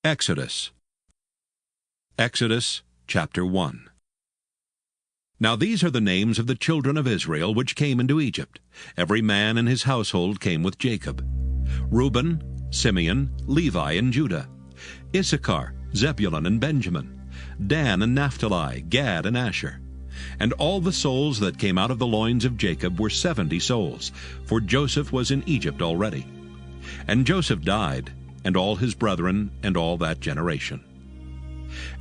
Exodus. Exodus chapter 1. Now these are the names of the children of Israel which came into Egypt. Every man in his household came with Jacob: Reuben, Simeon, Levi, and Judah; Issachar, Zebulun, and Benjamin; Dan and Naphtali, Gad and Asher. And all the souls that came out of the loins of Jacob were 70 souls, for Joseph was in Egypt already. And Joseph died, and all his brethren, and all that generation.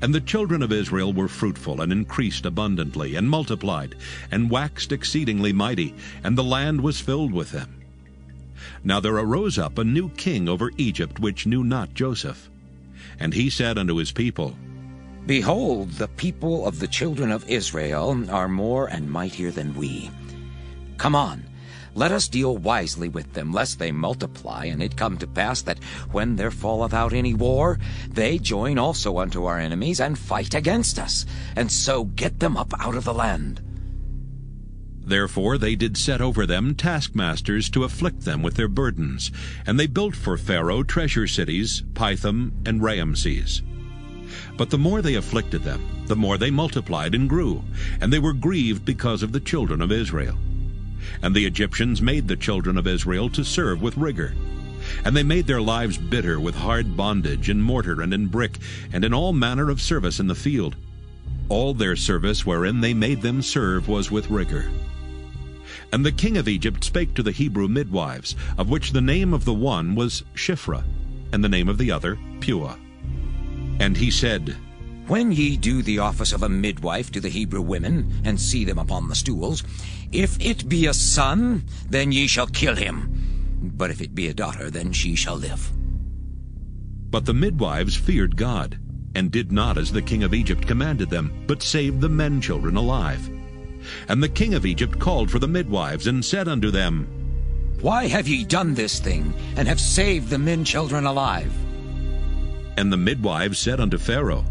And the children of Israel were fruitful, and increased abundantly, and multiplied, and waxed exceedingly mighty, and the land was filled with them. Now there arose up a new king over Egypt, which knew not Joseph. And he said unto his people, Behold, the people of the children of Israel are more and mightier than we. Come on, let us deal wisely with them, lest they multiply, and it come to pass that when there falleth out any war, they join also unto our enemies, and fight against us, and so get them up out of the land. Therefore they did set over them taskmasters to afflict them with their burdens, and they built for Pharaoh treasure cities, Pithom and Raamses. But the more they afflicted them, the more they multiplied and grew, and they were grieved because of the children of Israel. And the Egyptians made the children of Israel to serve with rigor. And they made their lives bitter with hard bondage, in mortar and in brick, and in all manner of service in the field. All their service wherein they made them serve was with rigor. And the king of Egypt spake to the Hebrew midwives, of which the name of the one was Shiphrah, and the name of the other Puah. And he said, When ye do the office of a midwife to the Hebrew women, and see them upon the stools, if it be a son, then ye shall kill him. But if it be a daughter, then she shall live. But the midwives feared God, and did not as the king of Egypt commanded them, but saved the men children alive. And the king of Egypt called for the midwives, and said unto them, Why have ye done this thing, and have saved the men children alive? And the midwives said unto Pharaoh,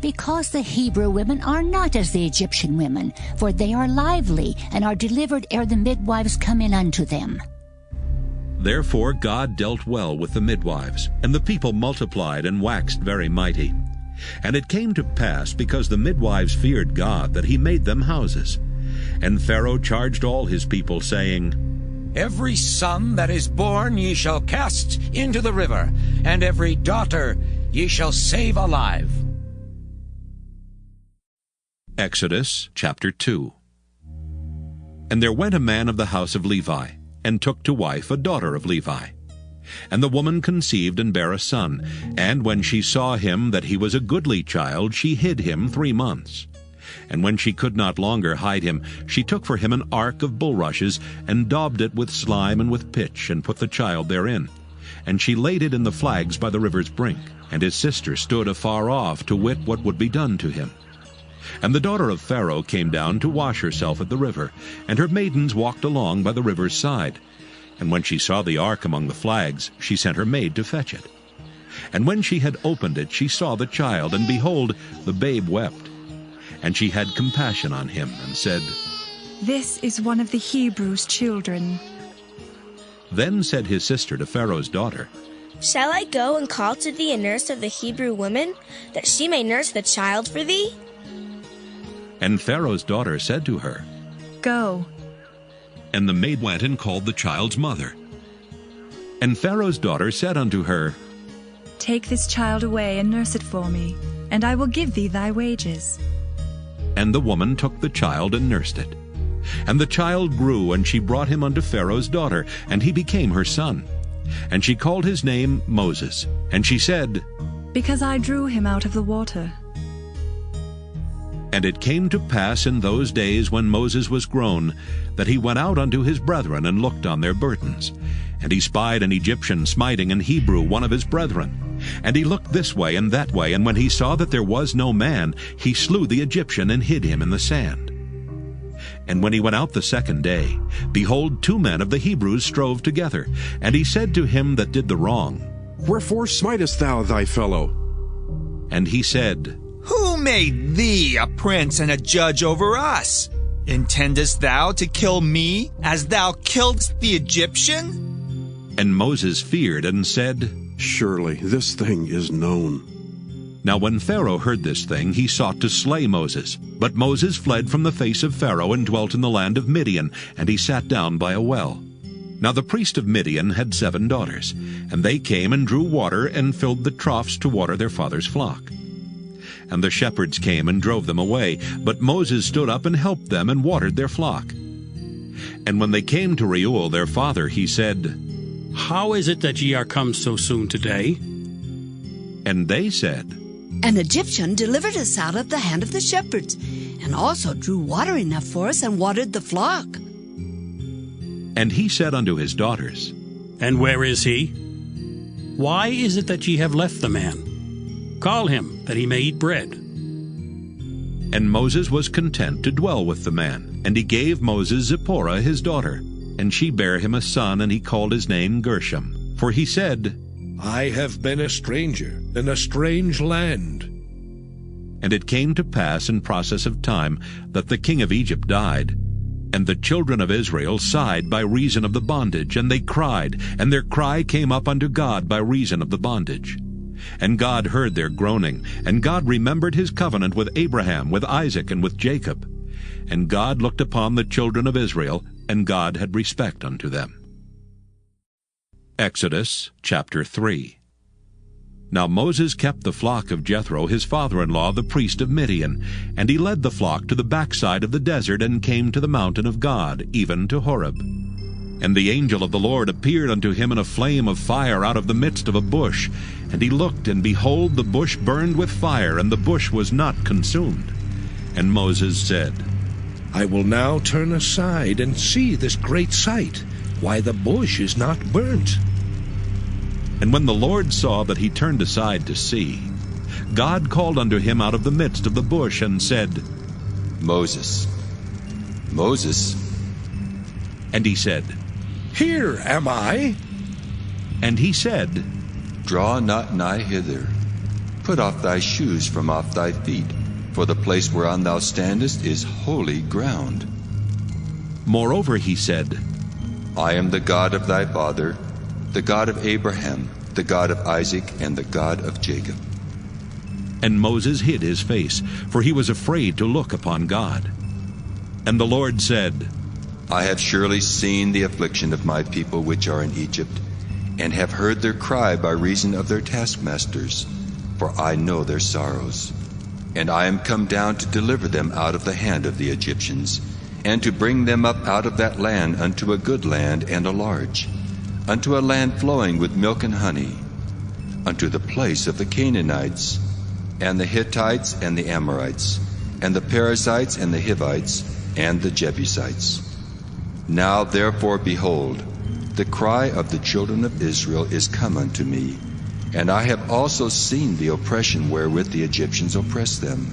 Because the Hebrew women are not as the Egyptian women, for they are lively, and are delivered ere the midwives come in unto them. Therefore God dealt well with the midwives, and the people multiplied and waxed very mighty. And it came to pass, because the midwives feared God, that he made them houses. And Pharaoh charged all his people, saying, Every son that is born ye shall cast into the river, and every daughter ye shall save alive. Exodus chapter 2. And there went a man of the house of Levi, and took to wife a daughter of Levi. And the woman conceived and bare a son, and when she saw him that he was a goodly child, she hid him 3 months. And when she could not longer hide him, she took for him an ark of bulrushes, and daubed it with slime and with pitch, and put the child therein. And she laid it in the flags by the river's brink. And his sister stood afar off to wit what would be done to him. And the daughter of Pharaoh came down to wash herself at the river, and her maidens walked along by the river's side. And when she saw the ark among the flags, she sent her maid to fetch it. And when she had opened it, she saw the child, and behold, the babe wept. And she had compassion on him, and said, This is one of the Hebrews' children. Then said his sister to Pharaoh's daughter, Shall I go and call to thee a nurse of the Hebrew woman, that she may nurse the child for thee? And Pharaoh's daughter said to her, Go. And the maid went and called the child's mother. And Pharaoh's daughter said unto her, Take this child away and nurse it for me, and I will give thee thy wages. And the woman took the child and nursed it. And the child grew, and she brought him unto Pharaoh's daughter, and he became her son. And she called his name Moses. And she said, Because I drew him out of the water. And it came to pass in those days when Moses was grown, that he went out unto his brethren, and looked on their burdens. And he spied an Egyptian smiting an Hebrew, one of his brethren. And he looked this way and that way, and when he saw that there was no man, he slew the Egyptian, and hid him in the sand. And when he went out the second day, behold, 2 men of the Hebrews strove together. And he said to him that did the wrong, Wherefore smitest thou thy fellow? And he said, Who made thee a prince and a judge over us? Intendest thou to kill me, as thou killedst the Egyptian? And Moses feared, and said, Surely this thing is known. Now when Pharaoh heard this thing, he sought to slay Moses. But Moses fled from the face of Pharaoh and dwelt in the land of Midian, and he sat down by a well. Now the priest of Midian had 7 daughters, and they came and drew water and filled the troughs to water their father's flock. And the shepherds came and drove them away, but Moses stood up and helped them and watered their flock. And when they came to Reuel their father, he said, How is it that ye are come so soon today? And they said, An Egyptian delivered us out of the hand of the shepherds, and also drew water enough for us and watered the flock. And he said unto his daughters, And where is he? Why is it that ye have left the man? Call him, that he may eat bread. And Moses was content to dwell with the man, and he gave Moses Zipporah his daughter. And she bare him a son, and he called his name Gershom. For he said, I have been a stranger in a strange land. And it came to pass in process of time that the king of Egypt died. And the children of Israel sighed by reason of the bondage, and they cried, and their cry came up unto God by reason of the bondage. And God heard their groaning, and God remembered his covenant with Abraham, with Isaac, and with Jacob. And God looked upon the children of Israel, and God had respect unto them. Exodus chapter 3. Now Moses kept the flock of Jethro his father-in-law, the priest of Midian, and he led the flock to the backside of the desert, and came to the mountain of God, even to Horeb. And the angel of the Lord appeared unto him in a flame of fire out of the midst of a bush. And he looked, and behold, the bush burned with fire, and the bush was not consumed. And Moses said, I will now turn aside and see this great sight, why the bush is not burnt. And when the Lord saw that he turned aside to see, God called unto him out of the midst of the bush, and said, Moses, Moses. And he said, Here am I. And he said, Draw not nigh hither. Put off thy shoes from off thy feet, for the place whereon thou standest is holy ground. Moreover he said, I am the God of thy father, the God of Abraham, the God of Isaac, and the God of Jacob. And Moses hid his face, for he was afraid to look upon God. And the Lord said, I have surely seen the affliction of my people which are in Egypt, and have heard their cry by reason of their taskmasters, for I know their sorrows. And I am come down to deliver them out of the hand of the Egyptians, and to bring them up out of that land unto a good land and a large, unto a land flowing with milk and honey, unto the place of the Canaanites, and the Hittites, and the Amorites, and the Perizzites, and the Hivites, and the Jebusites. Now therefore, behold, the cry of the children of Israel is come unto me, and I have also seen the oppression wherewith the Egyptians oppress them.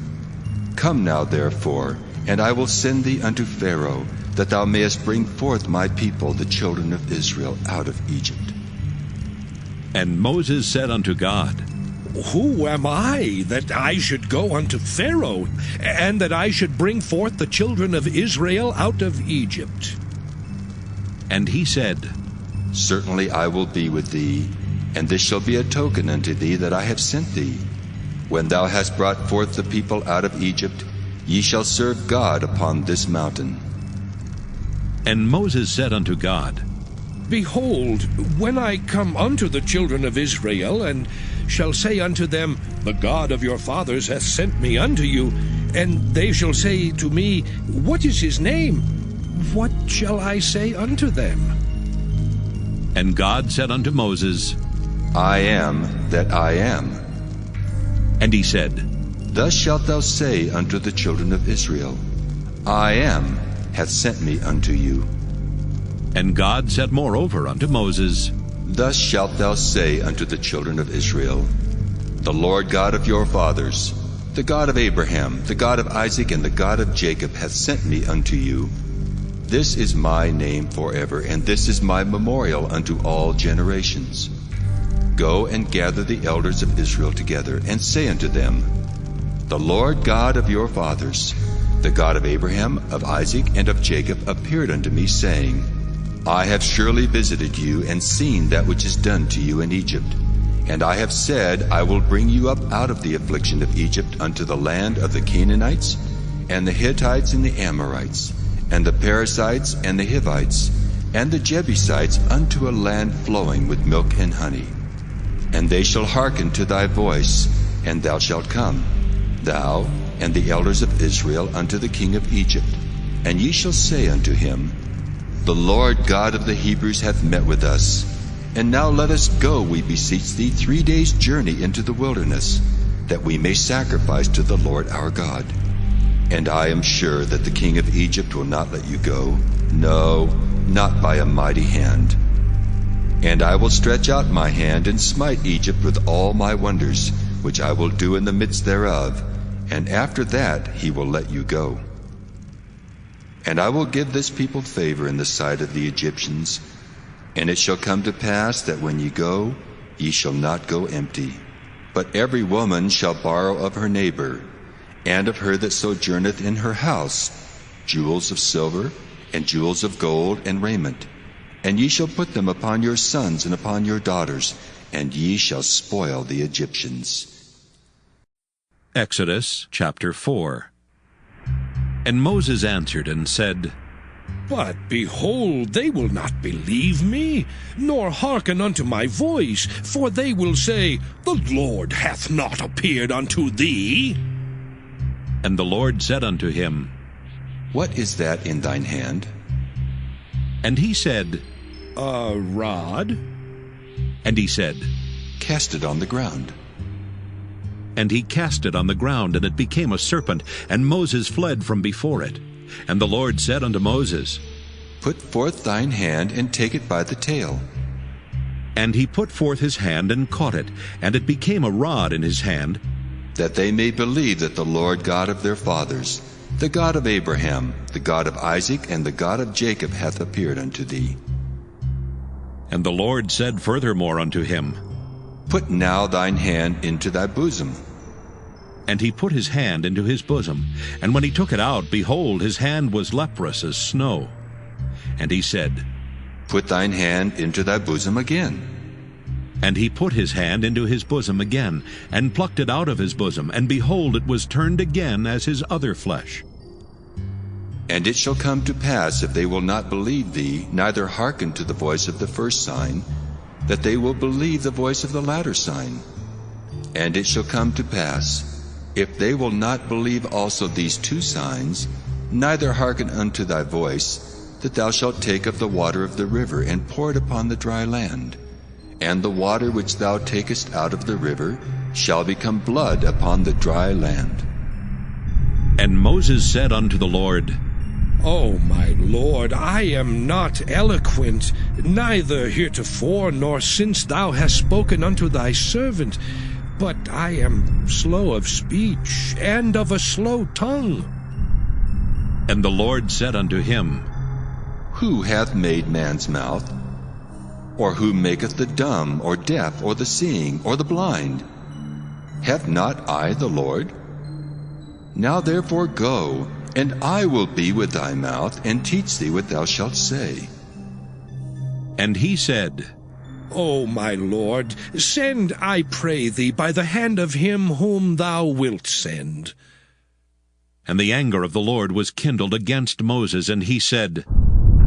Come now therefore, and I will send thee unto Pharaoh, that thou mayest bring forth my people, the children of Israel, out of Egypt. And Moses said unto God, Who am I, that I should go unto Pharaoh, and that I should bring forth the children of Israel out of Egypt? And he said, Certainly I will be with thee, and this shall be a token unto thee that I have sent thee. When thou hast brought forth the people out of Egypt, ye shall serve God upon this mountain. And Moses said unto God, Behold, when I come unto the children of Israel, and shall say unto them, The God of your fathers hath sent me unto you, and they shall say to me, What is his name? What shall I say unto them? And God said unto Moses, I am that I am. And he said, Thus shalt thou say unto the children of Israel, I am hath sent me unto you. And God said moreover unto Moses, Thus shalt thou say unto the children of Israel, The Lord God of your fathers, the God of Abraham, the God of Isaac, and the God of Jacob hath sent me unto you. This is my name forever, and this is my memorial unto all generations. Go and gather the elders of Israel together, and say unto them, The Lord God of your fathers, the God of Abraham, of Isaac, and of Jacob, appeared unto me, saying, I have surely visited you, and seen that which is done to you in Egypt, And I have said, I will bring you up out of the affliction of Egypt unto the land of the Canaanites, and the Hittites, and the Amorites, and the Perizzites, and the Hivites, and the Jebusites, unto a land flowing with milk and honey. And they shall hearken to thy voice, and thou shalt come, thou and the elders of Israel, unto the king of Egypt. And ye shall say unto him, The Lord God of the Hebrews hath met with us. And now let us go, we beseech thee, 3 days' journey into the wilderness, that we may sacrifice to the Lord our God. And I am sure that the king of Egypt will not let you go, no, not by a mighty hand. And I will stretch out my hand and smite Egypt with all my wonders, which I will do in the midst thereof, and after that he will let you go. And I will give this people favor in the sight of the Egyptians. And it shall come to pass that when ye go, ye shall not go empty. But every woman shall borrow of her neighbor, and of her that sojourneth in her house, jewels of silver, and jewels of gold, and raiment. And ye shall put them upon your sons and upon your daughters, and ye shall spoil the Egyptians. Exodus chapter 4. And Moses answered and said, But behold, they will not believe me, nor hearken unto my voice, for they will say, The Lord hath not appeared unto thee. And the Lord said unto him, What is that in thine hand? And he said, A rod. And he said, Cast it on the ground. And he cast it on the ground, and it became a serpent, and Moses fled from before it. And the Lord said unto Moses, Put forth thine hand, and take it by the tail. And he put forth his hand, and caught it, and it became a rod in his hand, that they may believe that the Lord God of their fathers, the God of Abraham, the God of Isaac, and the God of Jacob hath appeared unto thee. And the Lord said furthermore unto him, Put now thine hand into thy bosom. And he put his hand into his bosom, and when he took it out, behold, his hand was leprous as snow. And he said, Put thine hand into thy bosom again. And he put his hand into his bosom again, and plucked it out of his bosom, and behold, it was turned again as his other flesh. And it shall come to pass, if they will not believe thee, neither hearken to the voice of the first sign, that they will believe the voice of the latter sign. And it shall come to pass, if they will not believe also these 2 signs, neither hearken unto thy voice, that thou shalt take of the water of the river, and pour it upon the dry land. And the water which thou takest out of the river shall become blood upon the dry land. And Moses said unto the Lord, O my Lord, I am not eloquent, neither heretofore nor since thou hast spoken unto thy servant, but I am slow of speech, and of a slow tongue. And the Lord said unto him, Who hath made man's mouth? Or who maketh the dumb, or deaf, or the seeing, or the blind? Have not I the Lord? Now therefore go, and I will be with thy mouth, and teach thee what thou shalt say. And he said, O my Lord, send, I pray thee, by the hand of him whom thou wilt send. And the anger of the Lord was kindled against Moses, and he said,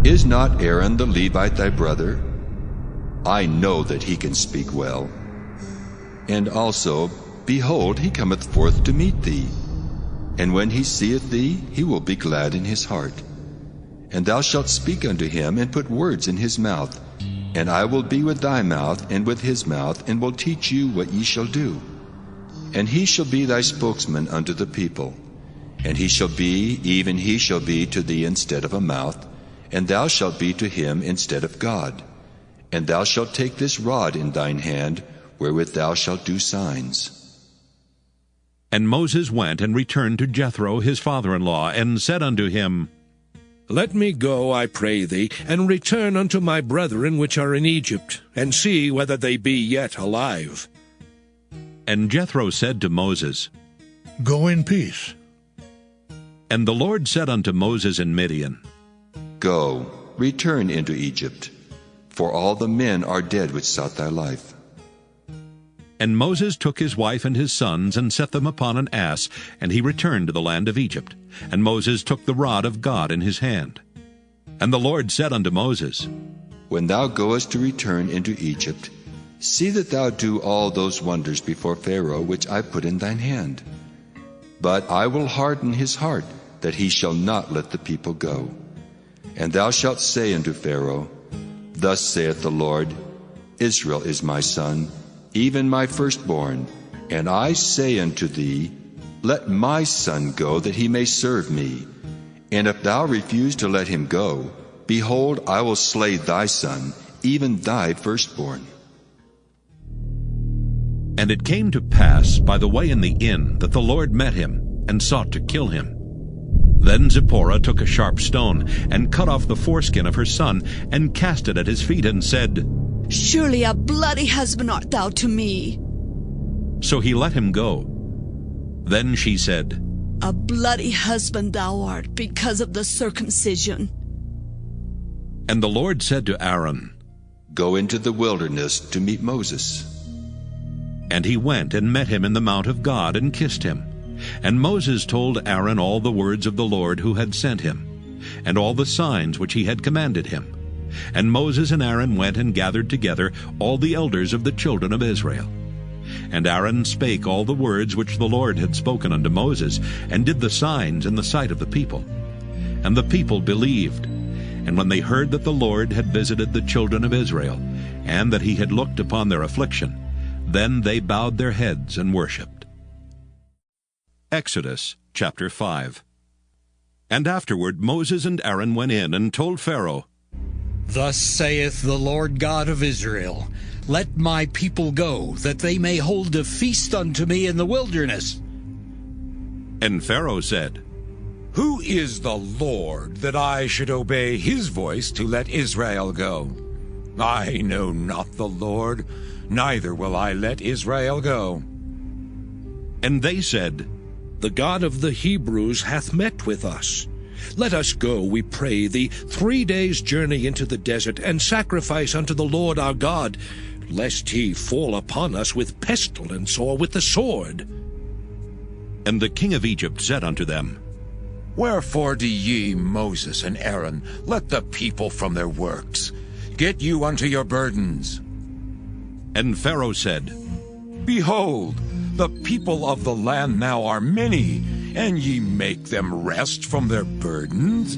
Is not Aaron the Levite thy brother? I know that he can speak well. And also, behold, he cometh forth to meet thee. And when he seeth thee, he will be glad in his heart. And thou shalt speak unto him, and put words in his mouth. And I will be with thy mouth, and with his mouth, and will teach you what ye shall do. And he shall be thy spokesman unto the people. And he shall be, even he shall be to thee instead of a mouth, and thou shalt be to him instead of God. And thou shalt take this rod in thine hand, wherewith thou shalt do signs. And Moses went and returned to Jethro his father-in-law, and said unto him, Let me go, I pray thee, and return unto my brethren which are in Egypt, and see whether they be yet alive. And Jethro said to Moses, Go in peace. And the Lord said unto Moses in Midian, Go, return into Egypt, for all the men are dead which sought thy life. And Moses took his wife and his sons, and set them upon an ass, and he returned to the land of Egypt. And Moses took the rod of God in his hand. And the Lord said unto Moses, When thou goest to return into Egypt, see that thou do all those wonders before Pharaoh which I put in thine hand. But I will harden his heart, that he shall not let the people go. And thou shalt say unto Pharaoh, Thus saith the Lord, Israel is my son, even my firstborn. And I say unto thee, Let my son go, that he may serve me. And if thou refuse to let him go, behold, I will slay thy son, even thy firstborn. And it came to pass by the way in the inn that the Lord met him, and sought to kill him. Then Zipporah took a sharp stone, and cut off the foreskin of her son, and cast it at his feet, and said, Surely a bloody husband art thou to me. So he let him go. Then she said, A bloody husband thou art, because of the circumcision. And the Lord said to Aaron, Go into the wilderness to meet Moses. And he went and met him in the mount of God, and kissed him. And Moses told Aaron all the words of the Lord who had sent him, and all the signs which he had commanded him. And Moses and Aaron went and gathered together all the elders of the children of Israel. And Aaron spake all the words which the Lord had spoken unto Moses, and did the signs in the sight of the people. And the people believed. And when they heard that the Lord had visited the children of Israel, and that he had looked upon their affliction, then they bowed their heads and worshipped. Exodus chapter 5. And afterward Moses and Aaron went in and told Pharaoh, Thus saith the Lord God of Israel, Let my people go, that they may hold a feast unto me in the wilderness. And Pharaoh said, Who is the Lord, that I should obey his voice to let Israel go? I know not the Lord, neither will I let Israel go. And they said, The God of the Hebrews hath met with us. Let us go, we pray thee, 3 days' journey into the desert, and sacrifice unto the Lord our God, lest he fall upon us with pestilence or with the sword. And the king of Egypt said unto them, Wherefore do ye, Moses and Aaron, let the people from their works? Get you unto your burdens. And Pharaoh said, Behold, the people of the land now are many, and ye make them rest from their burdens?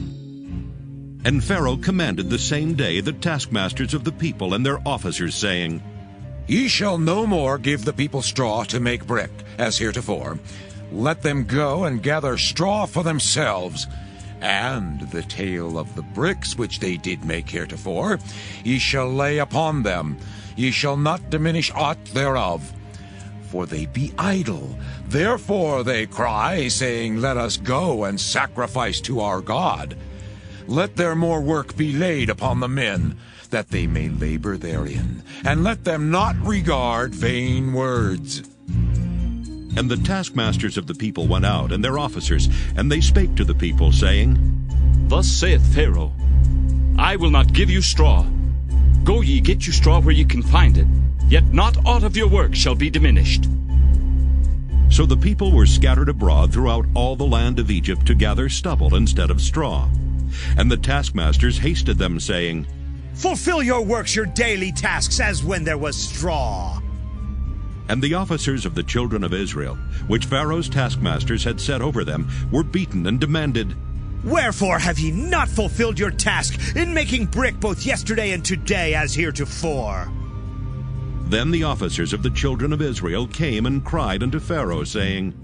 And Pharaoh commanded the same day the taskmasters of the people and their officers, saying, Ye shall no more give the people straw to make brick, as heretofore. Let them go and gather straw for themselves, and the tale of the bricks which they did make heretofore ye shall lay upon them. Ye shall not diminish aught thereof. For they be idle. Therefore they cry, saying, Let us go and sacrifice to our God. Let their more work be laid upon the men, that they may labor therein, and let them not regard vain words. And the taskmasters of the people went out, and their officers, and they spake to the people, saying, Thus saith Pharaoh, I will not give you straw. Go ye, get you straw where ye can find it, yet not aught of your work shall be diminished. So the people were scattered abroad throughout all the land of Egypt to gather stubble instead of straw. And the taskmasters hasted them, saying, Fulfill your works, your daily tasks, as when there was straw. And the officers of the children of Israel, which Pharaoh's taskmasters had set over them, were beaten and demanded, Wherefore have ye not fulfilled your task in making brick both yesterday and today as heretofore? Then the officers of the children of Israel came and cried unto Pharaoh, saying,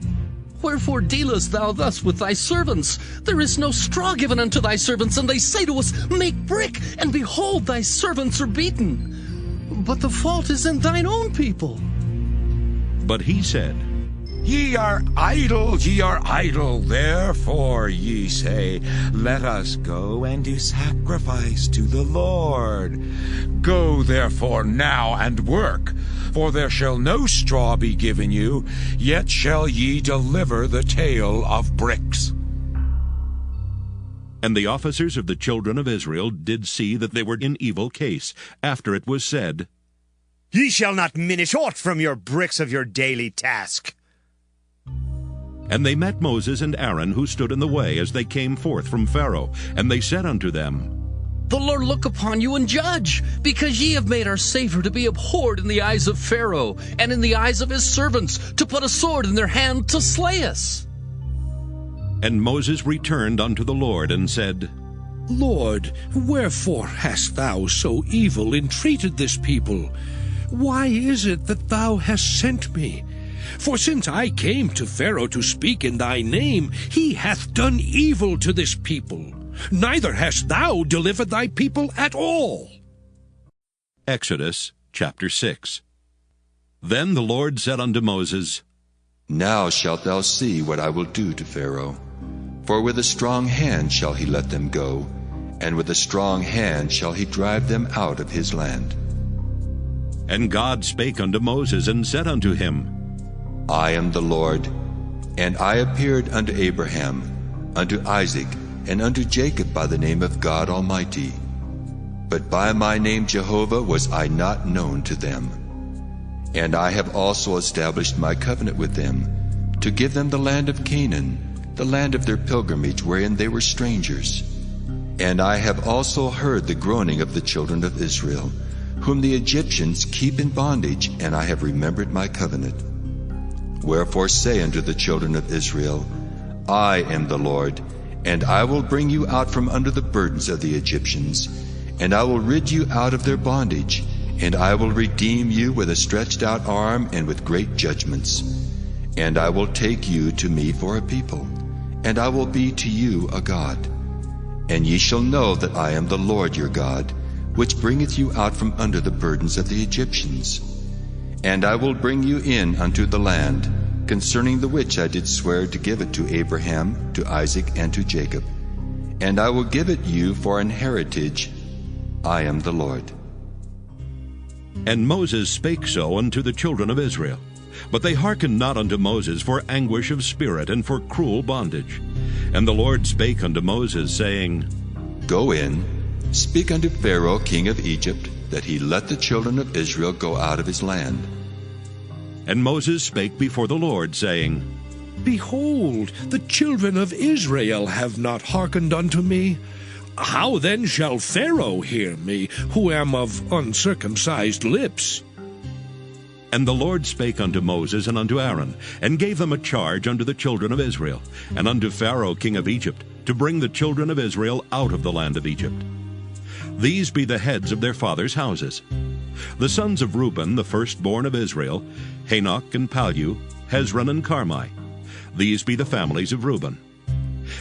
Wherefore dealest thou thus with thy servants? There is no straw given unto thy servants, and they say to us, Make brick, and behold, thy servants are beaten. But the fault is in thine own people. But he said, Ye are idle, therefore ye say, Let us go and do sacrifice to the Lord. Go therefore now and work, for there shall no straw be given you, yet shall ye deliver the tale of bricks. And the officers of the children of Israel did see that they were in evil case, after it was said, Ye shall not minish aught from your bricks of your daily task. And they met Moses and Aaron, who stood in the way as they came forth from Pharaoh. And they said unto them, The Lord look upon you and judge, because ye have made our Savior to be abhorred in the eyes of Pharaoh, and in the eyes of his servants, to put a sword in their hand to slay us. And Moses returned unto the Lord, and said, Lord, wherefore hast thou so evil entreated this people? Why is it that thou hast sent me? For since I came to Pharaoh to speak in thy name, he hath done evil to this people. Neither hast thou delivered thy people at all. Exodus chapter 6. Then the Lord said unto Moses, Now shalt thou see what I will do to Pharaoh. For with a strong hand shall he let them go, and with a strong hand shall he drive them out of his land. And God spake unto Moses, and said unto him, I am the Lord, and I appeared unto Abraham, unto Isaac, and unto Jacob by the name of God Almighty. But by my name Jehovah was I not known to them. And I have also established my covenant with them, to give them the land of Canaan, the land of their pilgrimage wherein they were strangers. And I have also heard the groaning of the children of Israel, whom the Egyptians keep in bondage, and I have remembered my covenant. Wherefore say unto the children of Israel, I am the Lord, and I will bring you out from under the burdens of the Egyptians, and I will rid you out of their bondage, and I will redeem you with a stretched out arm and with great judgments. And I will take you to me for a people, and I will be to you a God. And ye shall know that I am the Lord your God, which bringeth you out from under the burdens of the Egyptians. And I will bring you in unto the land, concerning the which I did swear to give it to Abraham, to Isaac, and to Jacob. And I will give it you for an heritage. I am the Lord. And Moses spake so unto the children of Israel. But they hearkened not unto Moses for anguish of spirit and for cruel bondage. And the Lord spake unto Moses, saying, Go in, speak unto Pharaoh king of Egypt, that he let the children of Israel go out of his land. And Moses spake before the Lord, saying, Behold, the children of Israel have not hearkened unto me. How then shall Pharaoh hear me, who am of uncircumcised lips? And the Lord spake unto Moses and unto Aaron, and gave them a charge unto the children of Israel, and unto Pharaoh king of Egypt, to bring the children of Israel out of the land of Egypt. These be the heads of their fathers' houses. The sons of Reuben, the firstborn of Israel, Hanok and Palu, Hezron and Carmi. These be the families of Reuben.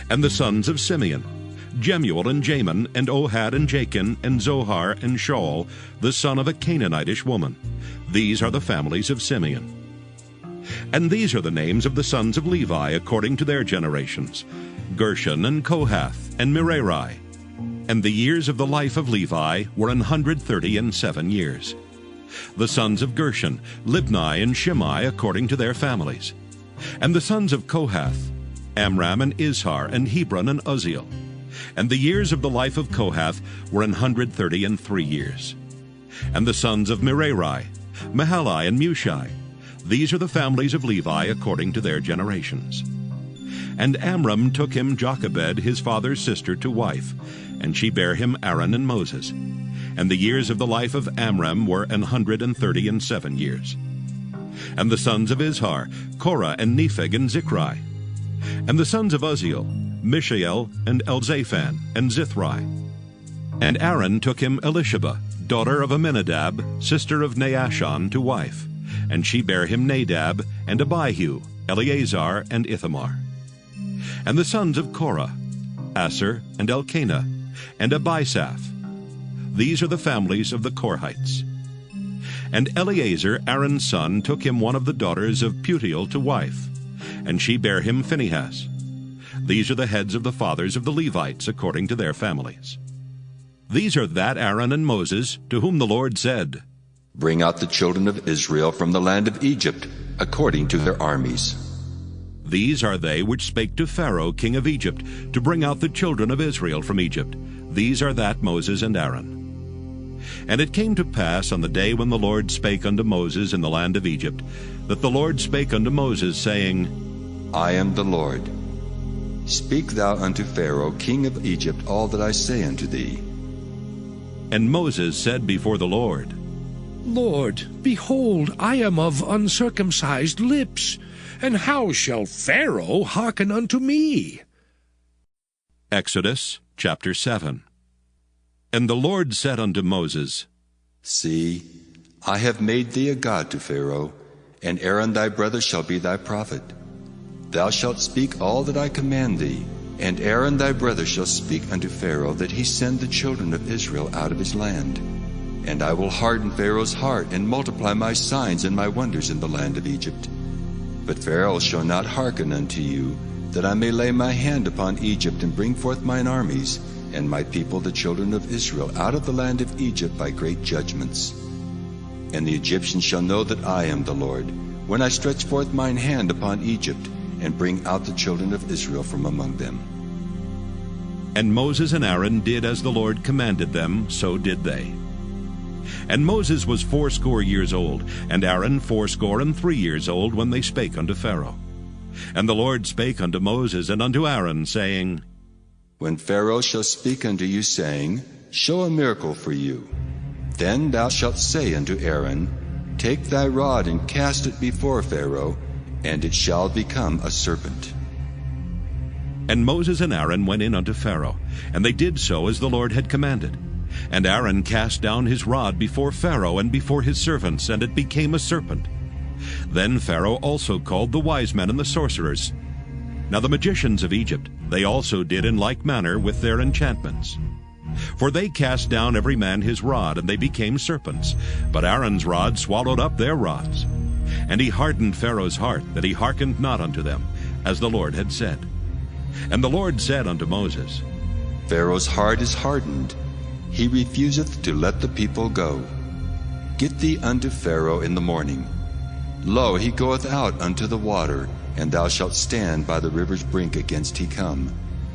And the sons of Simeon, Jemuel and Jamin, and Ohad and Jachin, and Zohar and Shaul, the son of a Canaanitish woman. These are the families of Simeon. And these are the names of the sons of Levi according to their generations, Gershon and Kohath and Merari. And the years of the life of Levi were 137 years. The sons of Gershon, Libni and Shimei according to their families. And the sons of Kohath, Amram and Izhar and Hebron and Uzziel. And the years of the life of Kohath were 133 years. And the sons of Merari, Mahali and Mushi. These are the families of Levi according to their generations. And Amram took him Jochebed, his father's sister, to wife, and she bare him Aaron and Moses. And the years of the life of Amram were 137 years. And the sons of Izhar, Korah and Nepheg and Zichri. And the sons of Uzziel, Mishael and Elzaphan and Zithri. And Aaron took him Elisheba, daughter of Aminadab, sister of Naashon, to wife, and she bare him Nadab and Abihu, Eleazar and Ithamar. And the sons of Korah, Asher and Elkanah, and Abisaph. These are the families of the Korhites. And Eleazar, Aaron's son, took him one of the daughters of Putiel to wife, and she bare him Phinehas. These are the heads of the fathers of the Levites according to their families. These are that Aaron and Moses, to whom the Lord said, Bring out the children of Israel from the land of Egypt, according to their armies. These are they which spake to Pharaoh king of Egypt, to bring out the children of Israel from Egypt. These are that Moses and Aaron. And it came to pass on the day when the Lord spake unto Moses in the land of Egypt, that the Lord spake unto Moses, saying, I am the Lord. Speak thou unto Pharaoh, king of Egypt, all that I say unto thee. And Moses said before the Lord, Lord, behold, I am of uncircumcised lips, and how shall Pharaoh hearken unto me? Exodus chapter 7. And the Lord said unto Moses, See, I have made thee a god to Pharaoh, and Aaron thy brother shall be thy prophet. Thou shalt speak all that I command thee, and Aaron thy brother shall speak unto Pharaoh, that he send the children of Israel out of his land. And I will harden Pharaoh's heart, and multiply my signs and my wonders in the land of Egypt. But Pharaoh shall not hearken unto you, that I may lay my hand upon Egypt, and bring forth mine armies, and my people the children of Israel out of the land of Egypt by great judgments. And the Egyptians shall know that I am the Lord, when I stretch forth mine hand upon Egypt, and bring out the children of Israel from among them. And Moses and Aaron did as the Lord commanded them, so did they. And Moses was 80 years old, and Aaron 83 years old, when they spake unto Pharaoh. And the Lord spake unto Moses and unto Aaron, saying, When Pharaoh shall speak unto you, saying, Show a miracle for you, then thou shalt say unto Aaron, Take thy rod and cast it before Pharaoh, and it shall become a serpent. And Moses and Aaron went in unto Pharaoh, and they did so as the Lord had commanded. And Aaron cast down his rod before Pharaoh and before his servants, and it became a serpent. Then Pharaoh also called the wise men and the sorcerers. Now the magicians of Egypt, they also did in like manner with their enchantments. For they cast down every man his rod, and they became serpents. But Aaron's rod swallowed up their rods. And he hardened Pharaoh's heart, that he hearkened not unto them, as the Lord had said. And the Lord said unto Moses, Pharaoh's heart is hardened, he refuseth to let the people go. Get thee unto Pharaoh in the morning. Lo, he goeth out unto the water, and thou shalt stand by the river's brink against he come.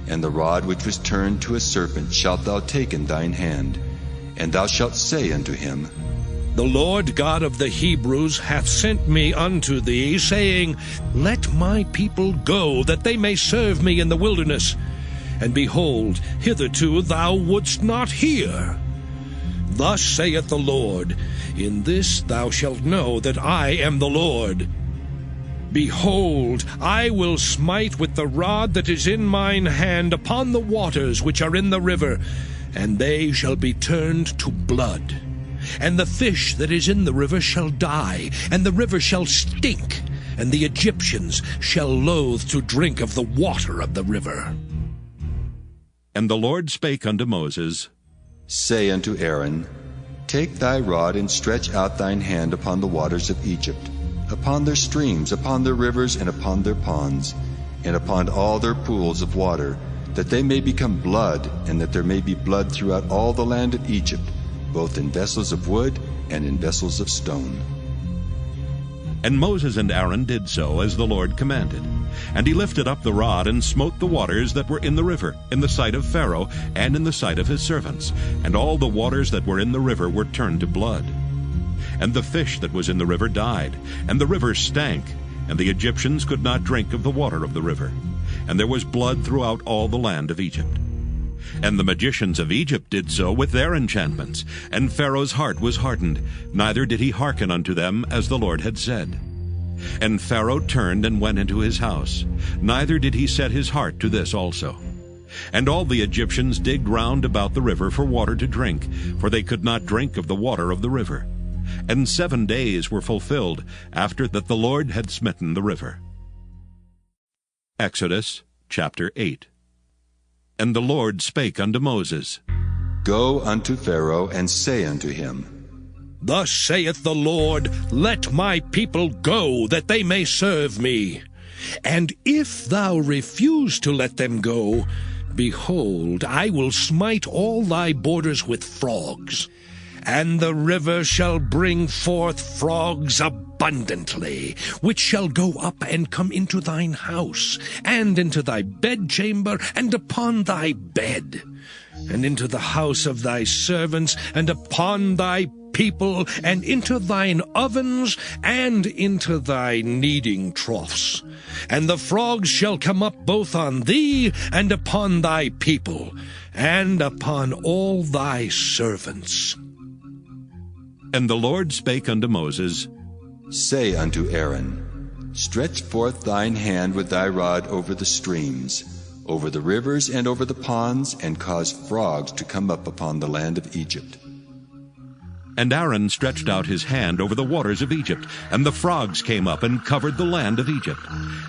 And the rod which was turned to a serpent shalt thou take in thine hand, and thou shalt say unto him, The Lord God of the Hebrews hath sent me unto thee, saying, Let my people go, that they may serve me in the wilderness. And behold, hitherto thou wouldst not hear. Thus saith the Lord, In this thou shalt know that I am the Lord. Behold, I will smite with the rod that is in mine hand upon the waters which are in the river, and they shall be turned to blood. And the fish that is in the river shall die, and the river shall stink, and the Egyptians shall loathe to drink of the water of the river. And the Lord spake unto Moses, Say unto Aaron, Take thy rod, and stretch out thine hand upon the waters of Egypt, upon their streams, upon their rivers, and upon their ponds, and upon all their pools of water, that they may become blood, and that there may be blood throughout all the land of Egypt, both in vessels of wood and in vessels of stone. And Moses and Aaron did so as the Lord commanded. And he lifted up the rod, and smote the waters that were in the river, in the sight of Pharaoh, and in the sight of his servants. And all the waters that were in the river were turned to blood. And the fish that was in the river died, and the river stank, and the Egyptians could not drink of the water of the river. And there was blood throughout all the land of Egypt. And the magicians of Egypt did so with their enchantments, and Pharaoh's heart was hardened, neither did he hearken unto them, as the Lord had said. And Pharaoh turned and went into his house, neither did he set his heart to this also. And all the Egyptians digged round about the river for water to drink, for they could not drink of the water of the river. And 7 days were fulfilled after that the Lord had smitten the river. Exodus chapter 8. And the Lord spake unto Moses, Go unto Pharaoh, and say unto him, Thus saith the Lord, Let my people go, that they may serve me. And if thou refuse to let them go, behold, I will smite all thy borders with frogs. And the river shall bring forth frogs abundantly, which shall go up and come into thine house, and into thy bedchamber, and upon thy bed. and into the house of thy servants, and upon thy people, and into thine ovens, and into thy kneading troughs. And the frogs shall come up both on thee, and upon thy people, and upon all thy servants. And the Lord spake unto Moses, Say unto Aaron, Stretch forth thine hand with thy rod over the streams, over the rivers and over the ponds, and cause frogs to come up upon the land of Egypt. And Aaron stretched out his hand over the waters of Egypt, and the frogs came up and covered the land of Egypt.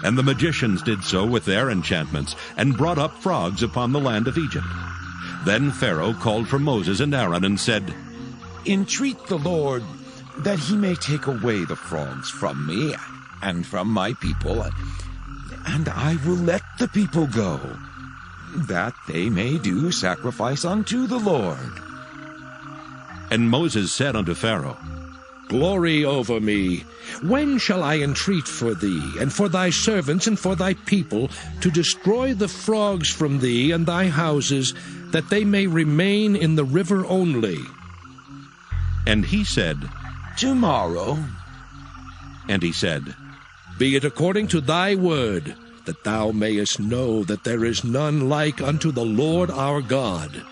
And the magicians did so with their enchantments, and brought up frogs upon the land of Egypt. Then Pharaoh called for Moses and Aaron, and said, Entreat the Lord that he may take away the frogs from me and from my people, and I will let the people go, that they may do sacrifice unto the Lord. And Moses said unto Pharaoh, Glory over me. When shall I entreat for thee, and for thy servants, and for thy people, to destroy the frogs from thee and thy houses, that they may remain in the river only? And he said, Tomorrow. And he said, Be it according to thy word, that thou mayest know that there is none like unto the Lord our God.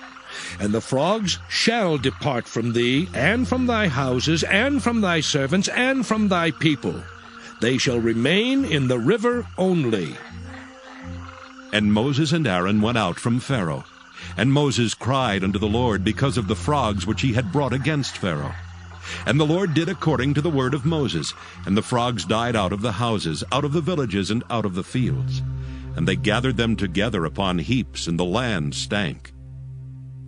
And the frogs shall depart from thee, and from thy houses, and from thy servants, and from thy people. They shall remain in the river only. And Moses and Aaron went out from Pharaoh. And Moses cried unto the Lord because of the frogs which he had brought against Pharaoh. And the Lord did according to the word of Moses, and the frogs died out of the houses, out of the villages, and out of the fields. And they gathered them together upon heaps, and the land stank.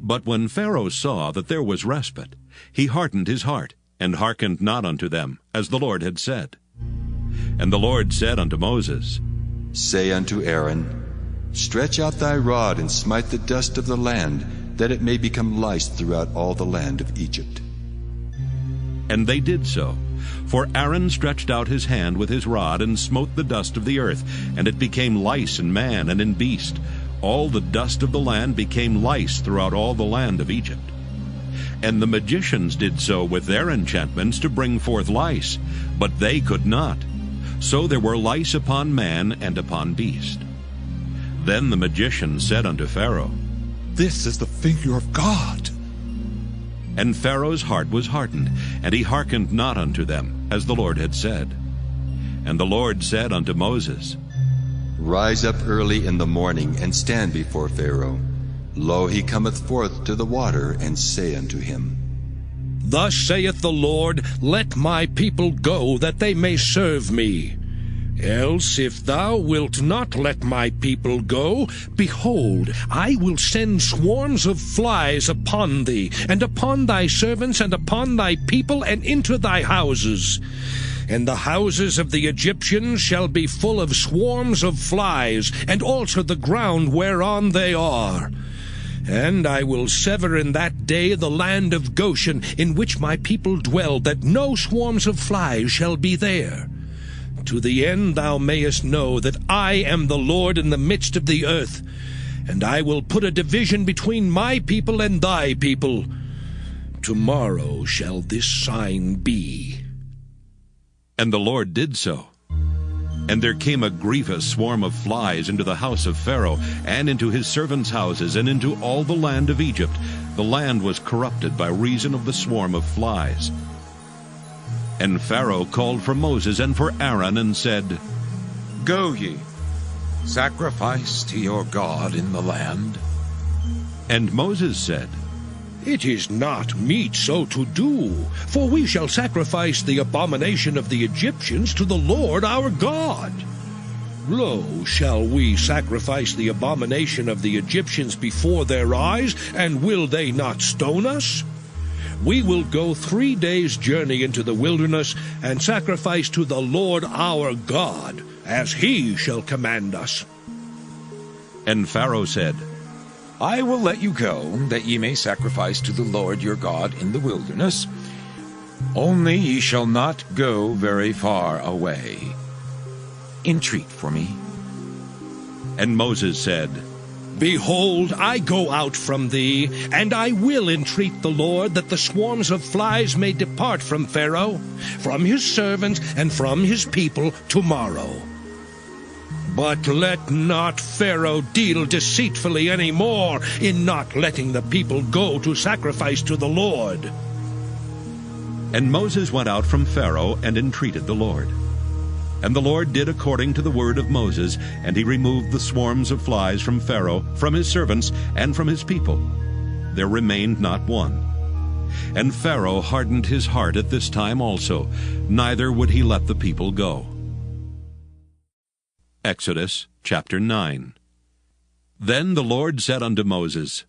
But when Pharaoh saw that there was respite, he hardened his heart, and hearkened not unto them, as the Lord had said. And the Lord said unto Moses, Say unto Aaron, Stretch out thy rod, and smite the dust of the land, that it may become lice throughout all the land of Egypt. And they did so. For Aaron stretched out his hand with his rod, and smote the dust of the earth, and it became lice in man and in beast. All the dust of the land became lice throughout all the land of Egypt. And the magicians did so with their enchantments to bring forth lice, but they could not. So there were lice upon man and upon beast. Then the magician said unto Pharaoh, This is the finger of God. And Pharaoh's heart was hardened, and he hearkened not unto them, as the Lord had said. And the Lord said unto Moses, Rise up early in the morning, and stand before Pharaoh. Lo, he cometh forth to the water, and say unto him, Thus saith the Lord, Let my people go, that they may serve me. Else, if thou wilt not let my people go, behold, I will send swarms of flies upon thee, and upon thy servants, and upon thy people, and into thy houses. And the houses of the Egyptians shall be full of swarms of flies, and also the ground whereon they are. And I will sever in that day the land of Goshen, in which my people dwell, that no swarms of flies shall be there. To the end thou mayest know that I am the Lord in the midst of the earth. And I will put a division between my people and thy people. Tomorrow shall this sign be. And the Lord did so. And there came a grievous swarm of flies into the house of Pharaoh, and into his servants' houses, and into all the land of Egypt. The land was corrupted by reason of the swarm of flies. And Pharaoh called for Moses and for Aaron, and said, Go ye, sacrifice to your God in the land. And Moses said, It is not meet so to do, for we shall sacrifice the abomination of the Egyptians to the Lord our God. Lo, shall we sacrifice the abomination of the Egyptians before their eyes, and will they not stone us? We will go 3 days' journey into the wilderness, and sacrifice to the Lord our God, as he shall command us. And Pharaoh said, I will let you go, that ye may sacrifice to the Lord your God in the wilderness. Only ye shall not go very far away. Entreat for me. And Moses said, Behold, I go out from thee, and I will entreat the Lord that the swarms of flies may depart from Pharaoh, from his servants, and from his people tomorrow. But let not Pharaoh deal deceitfully any more in not letting the people go to sacrifice to the Lord. And Moses went out from Pharaoh and entreated the Lord. And the Lord did according to the word of Moses, and he removed the swarms of flies from Pharaoh, from his servants, and from his people. There remained not one. And Pharaoh hardened his heart at this time also, neither would he let the people go. Exodus chapter 9. Then the Lord said unto Moses,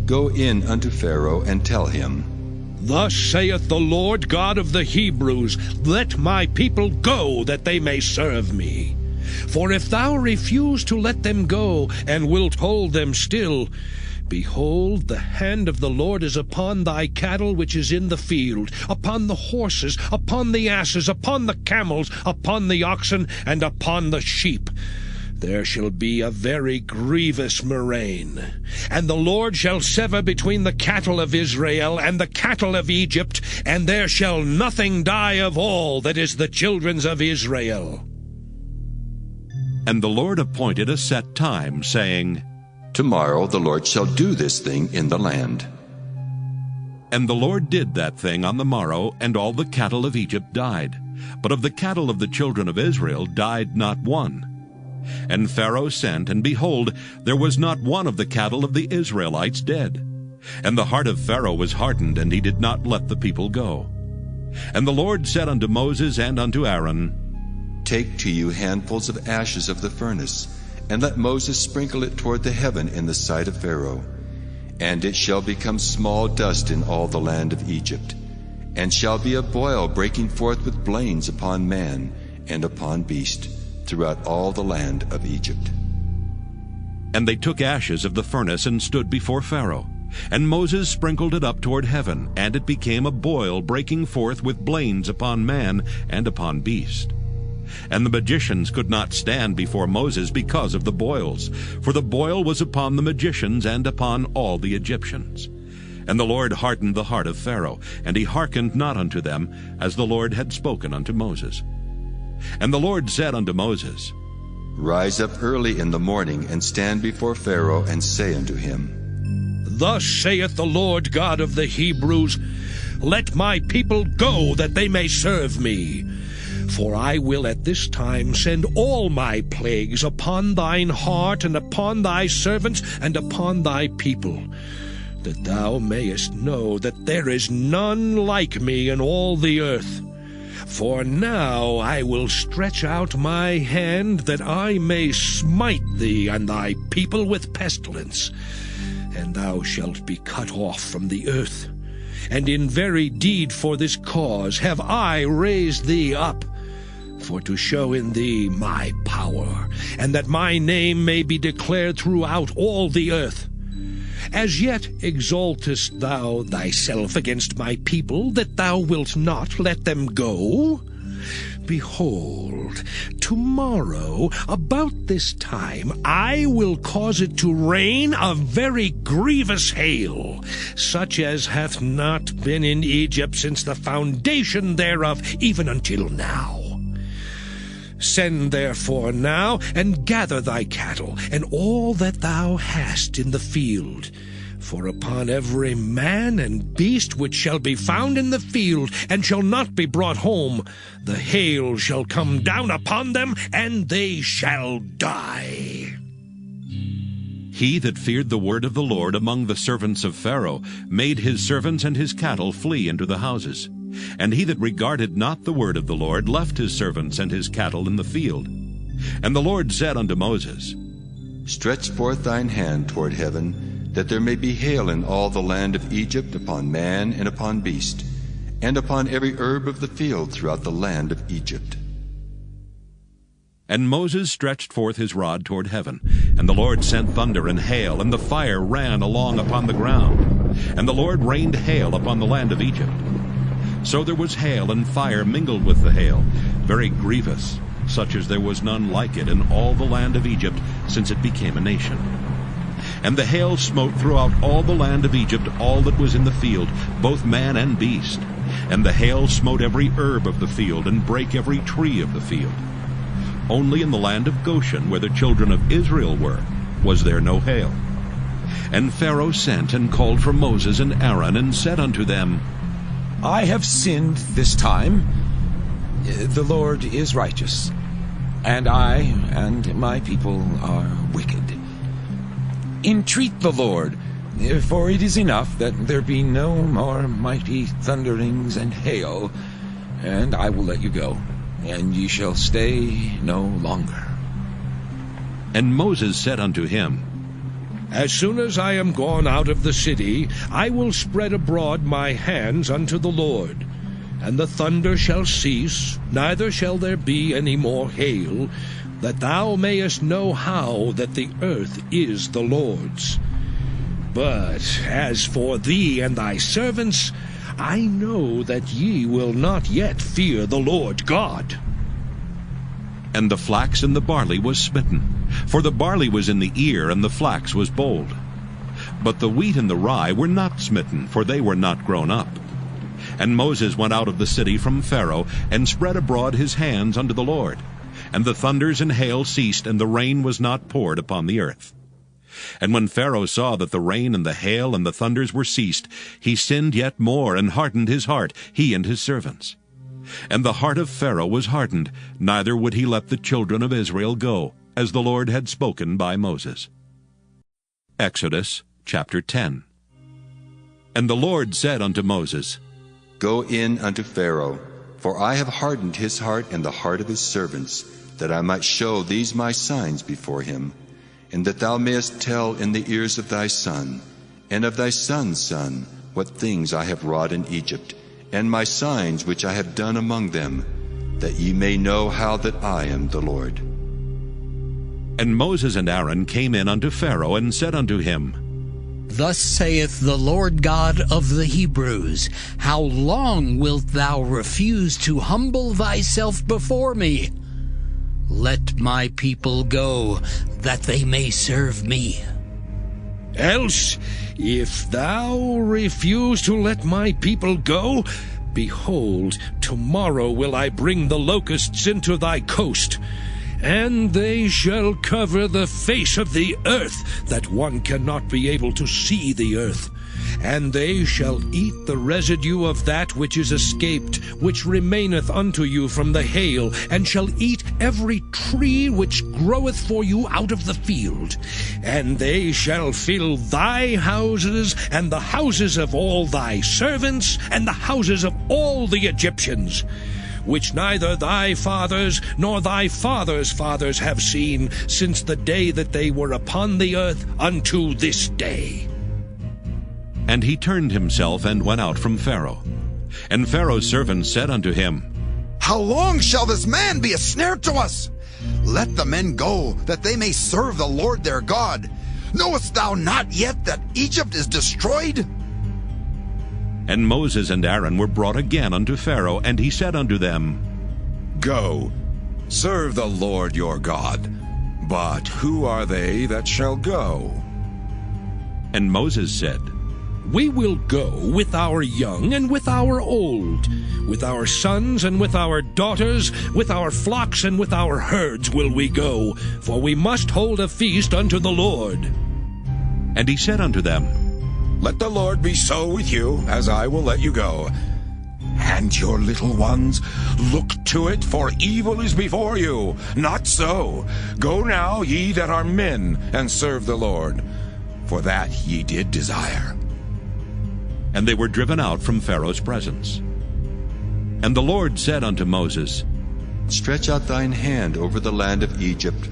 Go in unto Pharaoh, and tell him, Thus saith the Lord God of the Hebrews, Let my people go, that they may serve me. For if thou refuse to let them go, and wilt hold them still, behold, the hand of the Lord is upon thy cattle which is in the field, upon the horses, upon the asses, upon the camels, upon the oxen, and upon the sheep. There shall be a very grievous murrain. And the Lord shall sever between the cattle of Israel and the cattle of Egypt, and there shall nothing die of all that is the children's of Israel. And the Lord appointed a set time, saying, Tomorrow the Lord shall do this thing in the land. And the Lord did that thing on the morrow, and all the cattle of Egypt died. But of the cattle of the children of Israel died not one. And Pharaoh sent, and behold, there was not one of the cattle of the Israelites dead. And the heart of Pharaoh was hardened, and he did not let the people go. And the Lord said unto Moses and unto Aaron, Take to you handfuls of ashes of the furnace, and let Moses sprinkle it toward the heaven in the sight of Pharaoh. And it shall become small dust in all the land of Egypt, and shall be a boil breaking forth with blains upon man and upon beast, throughout all the land of Egypt. And they took ashes of the furnace and stood before Pharaoh. And Moses sprinkled it up toward heaven, and it became a boil breaking forth with blains upon man and upon beast. And the magicians could not stand before Moses because of the boils, for the boil was upon the magicians and upon all the Egyptians. And the Lord hardened the heart of Pharaoh, and he hearkened not unto them, as the Lord had spoken unto Moses. And the Lord said unto Moses, Rise up early in the morning, and stand before Pharaoh, and say unto him, Thus saith the Lord God of the Hebrews, Let my people go, that they may serve me. For I will at this time send all my plagues upon thine heart, and upon thy servants, and upon thy people, that thou mayest know that there is none like me in all the earth. For now I will stretch out my hand, that I may smite thee and thy people with pestilence, and thou shalt be cut off from the earth. And in very deed for this cause have I raised thee up, for to show in thee my power, and that my name may be declared throughout all the earth. As yet exaltest thou thyself against my people, that thou wilt not let them go? Behold, tomorrow, about this time, I will cause it to rain a very grievous hail, such as hath not been in Egypt since the foundation thereof, even until now. Send therefore now, and gather thy cattle, and all that thou hast in the field. For upon every man and beast which shall be found in the field, and shall not be brought home, the hail shall come down upon them, and they shall die. He that feared the word of the Lord among the servants of Pharaoh made his servants and his cattle flee into the houses. And he that regarded not the word of the Lord left his servants and his cattle in the field. And the Lord said unto Moses, Stretch forth thine hand toward heaven, that there may be hail in all the land of Egypt, upon man and upon beast, and upon every herb of the field throughout the land of Egypt. And Moses stretched forth his rod toward heaven, and the Lord sent thunder and hail, and the fire ran along upon the ground. And the Lord rained hail upon the land of Egypt. So there was hail and fire mingled with the hail, very grievous, such as there was none like it in all the land of Egypt, since it became a nation. And the hail smote throughout all the land of Egypt all that was in the field, both man and beast. And the hail smote every herb of the field, and brake every tree of the field. Only in the land of Goshen, where the children of Israel were, was there no hail. And Pharaoh sent and called for Moses and Aaron, and said unto them, I have sinned this time. The Lord is righteous, and I and my people are wicked. Entreat the Lord, for it is enough that there be no more mighty thunderings and hail, and I will let you go, and ye shall stay no longer. And Moses said unto him, As soon as I am gone out of the city, I will spread abroad my hands unto the Lord. And the thunder shall cease, neither shall there be any more hail, that thou mayest know how that the earth is the Lord's. But as for thee and thy servants, I know that ye will not yet fear the Lord God. And the flax and the barley was smitten, for the barley was in the ear, and the flax was bold. But the wheat and the rye were not smitten, for they were not grown up. And Moses went out of the city from Pharaoh, and spread abroad his hands unto the Lord. And the thunders and hail ceased, and the rain was not poured upon the earth. And when Pharaoh saw that the rain and the hail and the thunders were ceased, he sinned yet more, and hardened his heart, he and his servants. And the heart of Pharaoh was hardened, neither would he let the children of Israel go, as the Lord had spoken by Moses. Exodus chapter 10. And the Lord said unto Moses, Go in unto Pharaoh, for I have hardened his heart and the heart of his servants, that I might show these my signs before him, and that thou mayest tell in the ears of thy son, and of thy son's son, what things I have wrought in Egypt, and my signs which I have done among them, that ye may know how that I am the Lord. And Moses and Aaron came in unto Pharaoh, and said unto him, Thus saith the Lord God of the Hebrews, How long wilt thou refuse to humble thyself before me? Let my people go, that they may serve me. Else, if thou refuse to let my people go, behold, tomorrow will I bring the locusts into thy coast, and they shall cover the face of the earth, that one cannot be able to see the earth. And they shall eat the residue of that which is escaped, which remaineth unto you from the hail, and shall eat every tree which groweth for you out of the field. And they shall fill thy houses, and the houses of all thy servants, and the houses of all the Egyptians, which neither thy fathers nor thy fathers' fathers have seen, since the day that they were upon the earth unto this day. And he turned himself and went out from Pharaoh. And Pharaoh's servants said unto him, How long shall this man be a snare to us? Let the men go, that they may serve the Lord their God. Knowest thou not yet that Egypt is destroyed? And Moses and Aaron were brought again unto Pharaoh, and he said unto them, Go, serve the Lord your God. But who are they that shall go? And Moses said, We will go with our young and with our old, with our sons and with our daughters, with our flocks and with our herds will we go, for we must hold a feast unto the Lord. And he said unto them, Let the Lord be so with you, as I will let you go. And your little ones, look to it, for evil is before you. Not so. Go now, ye that are men, and serve the Lord, for that ye did desire. And they were driven out from Pharaoh's presence. And the Lord said unto Moses, Stretch out thine hand over the land of Egypt,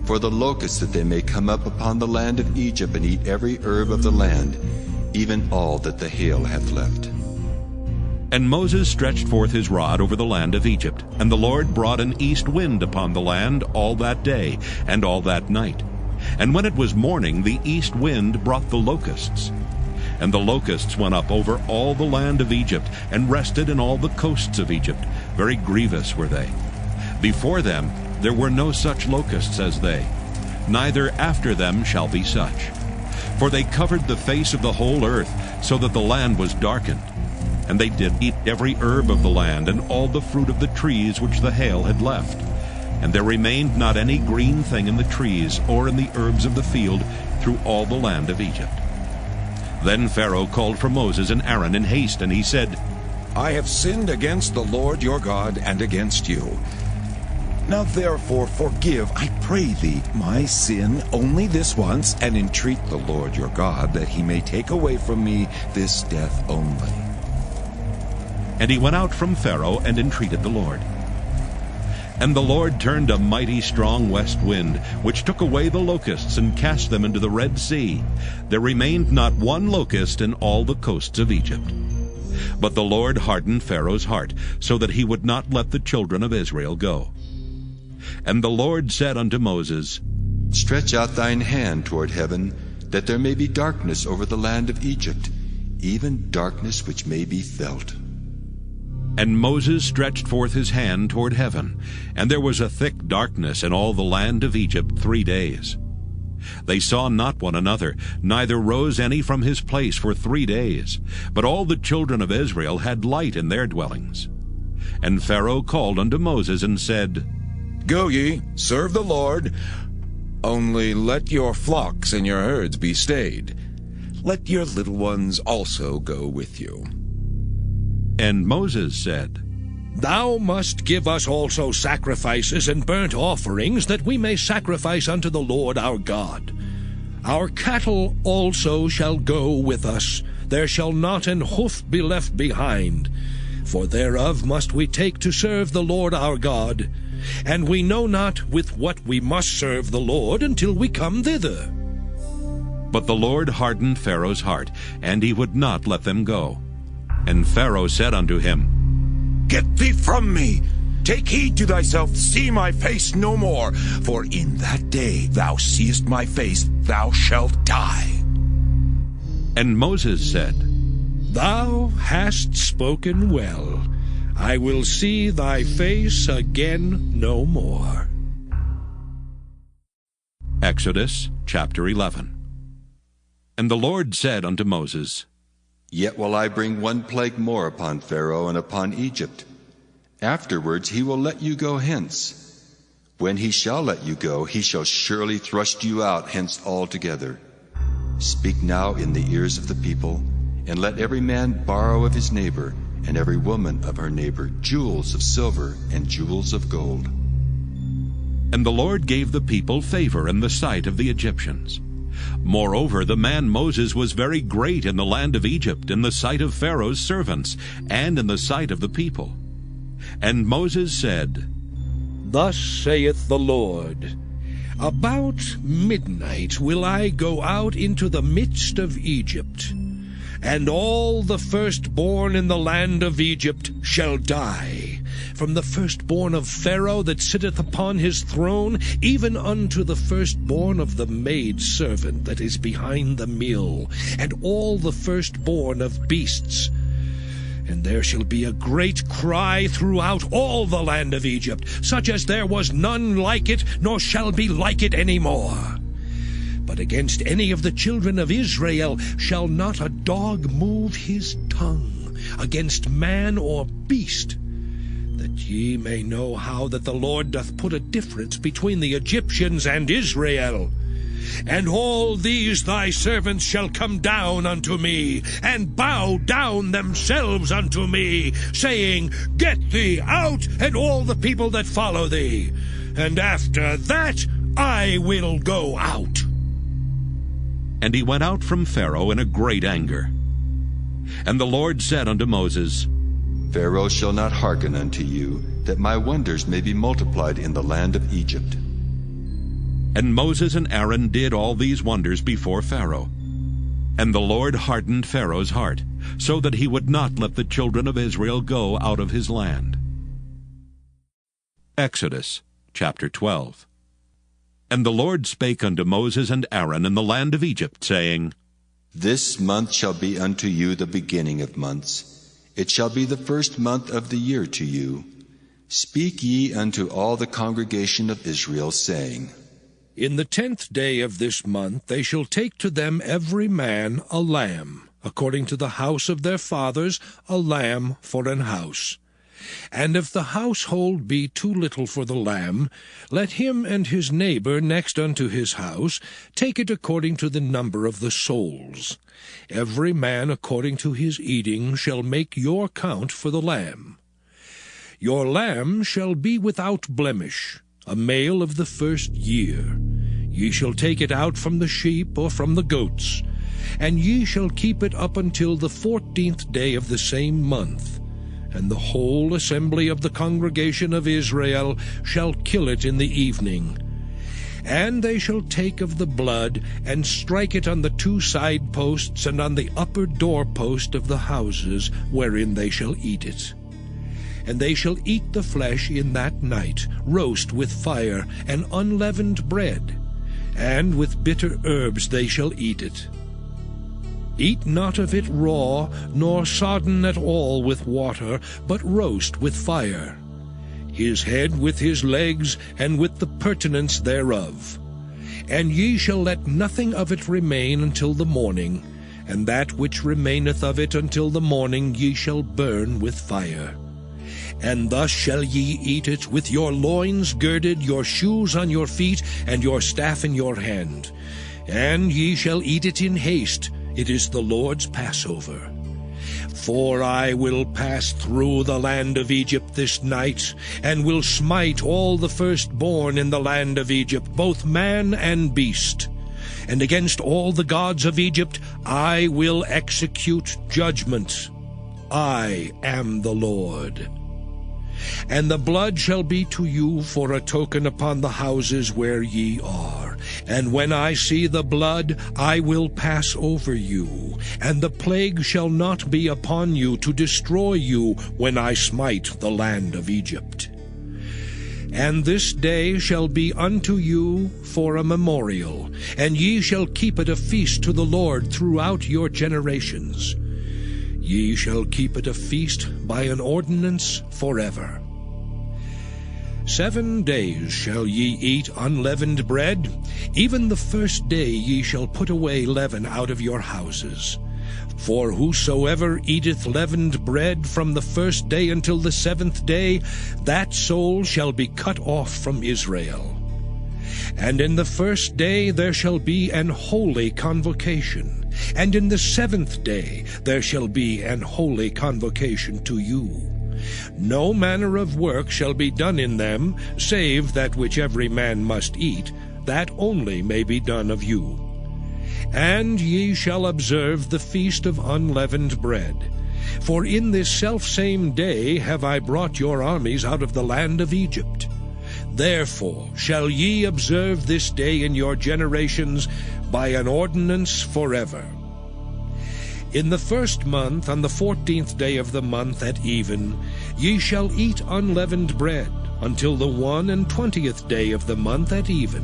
for the locusts, that they may come up upon the land of Egypt, and eat every herb of the land, even all that the hail hath left. And Moses stretched forth his rod over the land of Egypt, and the Lord brought an east wind upon the land all that day and all that night. And when it was morning, the east wind brought the locusts. And the locusts went up over all the land of Egypt, and rested in all the coasts of Egypt. Very grievous were they. Before them there were no such locusts as they, neither after them shall be such. For they covered the face of the whole earth, so that the land was darkened. And they did eat every herb of the land, and all the fruit of the trees which the hail had left. And there remained not any green thing in the trees, or in the herbs of the field, through all the land of Egypt. Then Pharaoh called for Moses and Aaron in haste, and he said, I have sinned against the Lord your God and against you. Now therefore forgive, I pray thee, my sin only this once, and entreat the Lord your God that he may take away from me this death only. And he went out from Pharaoh and entreated the Lord. And the Lord turned a mighty strong west wind, which took away the locusts and cast them into the Red Sea. There remained not one locust in all the coasts of Egypt. But the Lord hardened Pharaoh's heart, so that he would not let the children of Israel go. And the Lord said unto Moses, Stretch out thine hand toward heaven, that there may be darkness over the land of Egypt, even darkness which may be felt. And Moses stretched forth his hand toward heaven, and there was a thick darkness in all the land of Egypt 3 days. They saw not one another, neither rose any from his place for 3 days. But all the children of Israel had light in their dwellings. And Pharaoh called unto Moses and said, Go ye, serve the Lord, only let your flocks and your herds be stayed. Let your little ones also go with you. And Moses said, Thou must give us also sacrifices and burnt offerings, that we may sacrifice unto the Lord our God. Our cattle also shall go with us. There shall not an hoof be left behind. For thereof must we take to serve the Lord our God. And we know not with what we must serve the Lord until we come thither. But the Lord hardened Pharaoh's heart, and he would not let them go. And Pharaoh said unto him, Get thee from me! Take heed to thyself, see my face no more, for in that day thou seest my face, thou shalt die. And Moses said, Thou hast spoken well. I will see thy face again no more. Exodus chapter 11. And the Lord said unto Moses, Yet will I bring one plague more upon Pharaoh and upon Egypt. Afterwards he will let you go hence. When he shall let you go, he shall surely thrust you out hence altogether. Speak now in the ears of the people, and let every man borrow of his neighbor, and every woman of her neighbor, jewels of silver and jewels of gold. And the Lord gave the people favor in the sight of the Egyptians. Moreover, the man Moses was very great in the land of Egypt, in the sight of Pharaoh's servants, and in the sight of the people. And Moses said, Thus saith the Lord, About midnight will I go out into the midst of Egypt, and all the firstborn in the land of Egypt shall die, from the firstborn of Pharaoh that sitteth upon his throne, even unto the firstborn of the maidservant that is behind the mill, and all the firstborn of beasts. And there shall be a great cry throughout all the land of Egypt, such as there was none like it, nor shall be like it any more. But against any of the children of Israel shall not a dog move his tongue, against man or beast, that ye may know how that the Lord doth put a difference between the Egyptians and Israel. And all these thy servants shall come down unto me, and bow down themselves unto me, saying, Get thee out, and all the people that follow thee. And after that I will go out. And he went out from Pharaoh in a great anger. And the Lord said unto Moses, Pharaoh shall not hearken unto you, that my wonders may be multiplied in the land of Egypt. And Moses and Aaron did all these wonders before Pharaoh. And the Lord hardened Pharaoh's heart, so that he would not let the children of Israel go out of his land. Exodus chapter 12. And the Lord spake unto Moses and Aaron in the land of Egypt, saying, This month shall be unto you the beginning of months. It shall be the first month of the year to you. Speak ye unto all the congregation of Israel, saying, In the 10th day of this month they shall take to them every man a lamb, according to the house of their fathers, a lamb for an house. And if the household be too little for the lamb, let him and his neighbor next unto his house take it according to the number of the souls. Every man according to his eating shall make your count for the lamb. Your lamb shall be without blemish, a male of the first year. Ye shall take it out from the sheep or from the goats, and ye shall keep it up until the 14th day of the same month. And the whole assembly of the congregation of Israel shall kill it in the evening. And they shall take of the blood, and strike it on the 2 side posts, and on the upper doorpost of the houses, wherein they shall eat it. And they shall eat the flesh in that night, roast with fire, and unleavened bread, and with bitter herbs they shall eat it. Eat not of it raw, nor sodden at all with water, but roast with fire, his head with his legs, and with the purtenance thereof. And ye shall let nothing of it remain until the morning, and that which remaineth of it until the morning ye shall burn with fire. And thus shall ye eat it, with your loins girded, your shoes on your feet, and your staff in your hand. And ye shall eat it in haste. It is the Lord's Passover. For I will pass through the land of Egypt this night, and will smite all the firstborn in the land of Egypt, both man and beast. And against all the gods of Egypt I will execute judgment. I am the Lord. And the blood shall be to you for a token upon the houses where ye are. And when I see the blood, I will pass over you, and the plague shall not be upon you to destroy you when I smite the land of Egypt. And this day shall be unto you for a memorial, and ye shall keep it a feast to the Lord throughout your generations. Ye shall keep it a feast by an ordinance forever. 7 days shall ye eat unleavened bread. Even the first day ye shall put away leaven out of your houses. For whosoever eateth leavened bread from the first day until the 7th day, that soul shall be cut off from Israel. And in the first day there shall be an holy convocation, and in the 7th day there shall be an holy convocation to you. No manner of work shall be done in them, save that which every man must eat, that only may be done of you. And ye shall observe the feast of unleavened bread. For in this selfsame day have I brought your armies out of the land of Egypt. Therefore shall ye observe this day in your generations by an ordinance forever. In the 1st month, on the 14th day of the month at even, ye shall eat unleavened bread, until the 21st day of the month at even.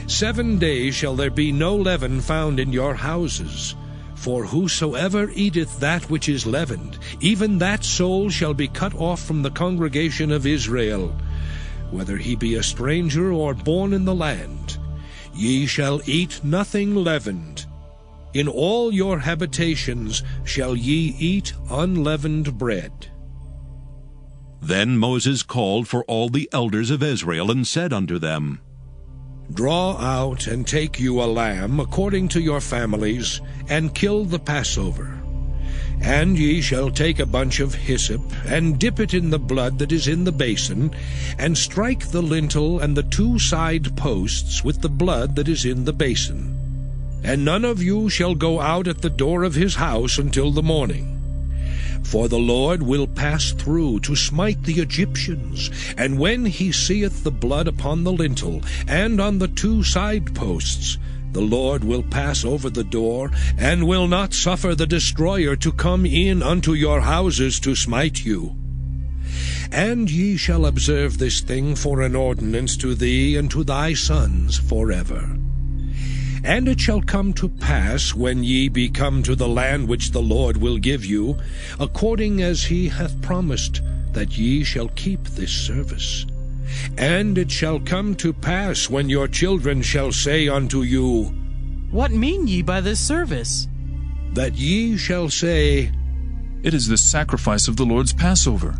7 days shall there be no leaven found in your houses. For whosoever eateth that which is leavened, even that soul shall be cut off from the congregation of Israel, whether he be a stranger or born in the land. Ye shall eat nothing leavened. In all your habitations shall ye eat unleavened bread. Then Moses called for all the elders of Israel, and said unto them, Draw out and take you a lamb according to your families, and kill the Passover. And ye shall take a bunch of hyssop, and dip it in the blood that is in the basin, and strike the lintel and the 2 side posts with the blood that is in the basin. And none of you shall go out at the door of his house until the morning. For the Lord will pass through to smite the Egyptians, and when he seeth the blood upon the lintel and on the 2 side posts, the Lord will pass over the door, and will not suffer the destroyer to come in unto your houses to smite you. And ye shall observe this thing for an ordinance to thee and to thy sons forever. And it shall come to pass, when ye be come to the land which the Lord will give you, according as he hath promised, that ye shall keep this service. And it shall come to pass, when your children shall say unto you, What mean ye by this service? That ye shall say, It is the sacrifice of the Lord's Passover,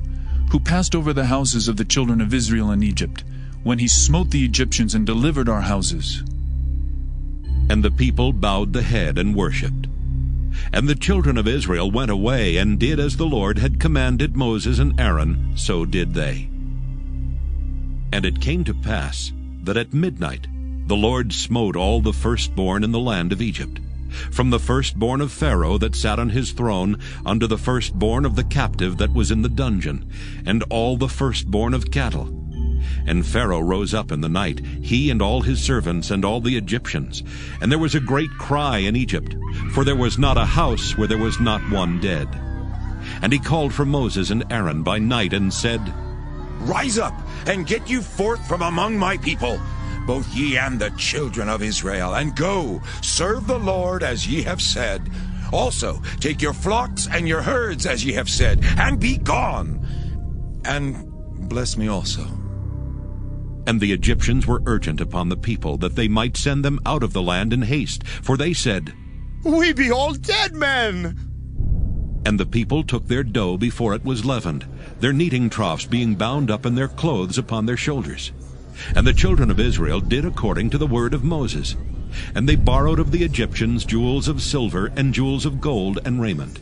who passed over the houses of the children of Israel in Egypt, when he smote the Egyptians and delivered our houses. And the people bowed the head and worshipped. And the children of Israel went away and did as the Lord had commanded Moses and Aaron, so did they. And it came to pass that at midnight the Lord smote all the firstborn in the land of Egypt, from the firstborn of Pharaoh that sat on his throne unto the firstborn of the captive that was in the dungeon, and all the firstborn of cattle. And Pharaoh rose up in the night, he and all his servants and all the Egyptians. And there was a great cry in Egypt, for there was not a house where there was not one dead. And he called for Moses and Aaron by night and said, Rise up, and get you forth from among my people, both ye and the children of Israel, and go, serve the Lord as ye have said. Also take your flocks and your herds as ye have said, and be gone. And bless me also. And the Egyptians were urgent upon the people, that they might send them out of the land in haste, for they said, We be all dead men. And the people took their dough before it was leavened, their kneading troughs being bound up in their clothes upon their shoulders. And the children of Israel did according to the word of Moses. And they borrowed of the Egyptians jewels of silver and jewels of gold and raiment.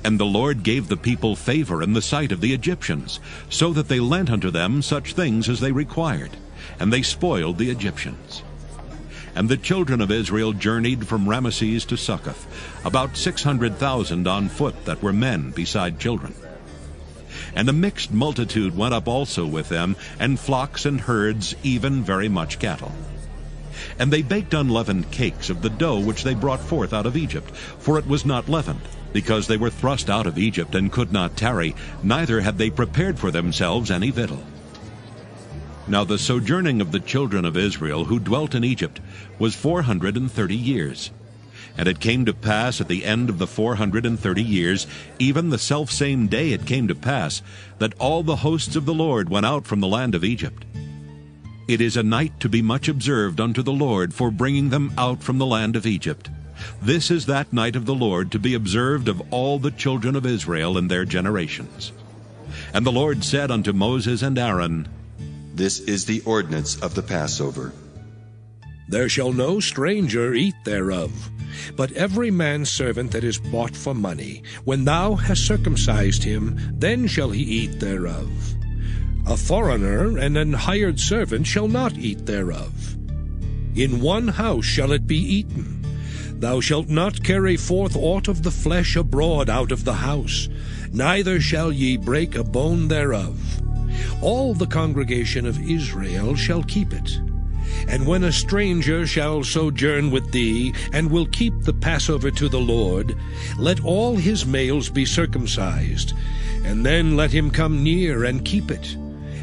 And the Lord gave the people favor in the sight of the Egyptians, so that they lent unto them such things as they required, and they spoiled the Egyptians. And the children of Israel journeyed from Ramesses to Succoth, about 600,000 on foot that were men beside children. And a mixed multitude went up also with them, and flocks and herds, even very much cattle. And they baked unleavened cakes of the dough which they brought forth out of Egypt, for it was not leavened, because they were thrust out of Egypt and could not tarry, neither had they prepared for themselves any victual. Now the sojourning of the children of Israel who dwelt in Egypt was 430 years. And it came to pass at the end of the 430 years, even the selfsame day it came to pass, that all the hosts of the Lord went out from the land of Egypt. It is a night to be much observed unto the Lord for bringing them out from the land of Egypt. This is that night of the Lord to be observed of all the children of Israel in their generations. And the Lord said unto Moses and Aaron, This is the ordinance of the Passover. There shall no stranger eat thereof, but every man's servant that is bought for money, when thou hast circumcised him, then shall he eat thereof. A foreigner and an hired servant shall not eat thereof. In one house shall it be eaten. Thou shalt not carry forth aught of the flesh abroad out of the house, neither shall ye break a bone thereof. All the congregation of Israel shall keep it. And when a stranger shall sojourn with thee, and will keep the Passover to the Lord, let all his males be circumcised, and then let him come near and keep it.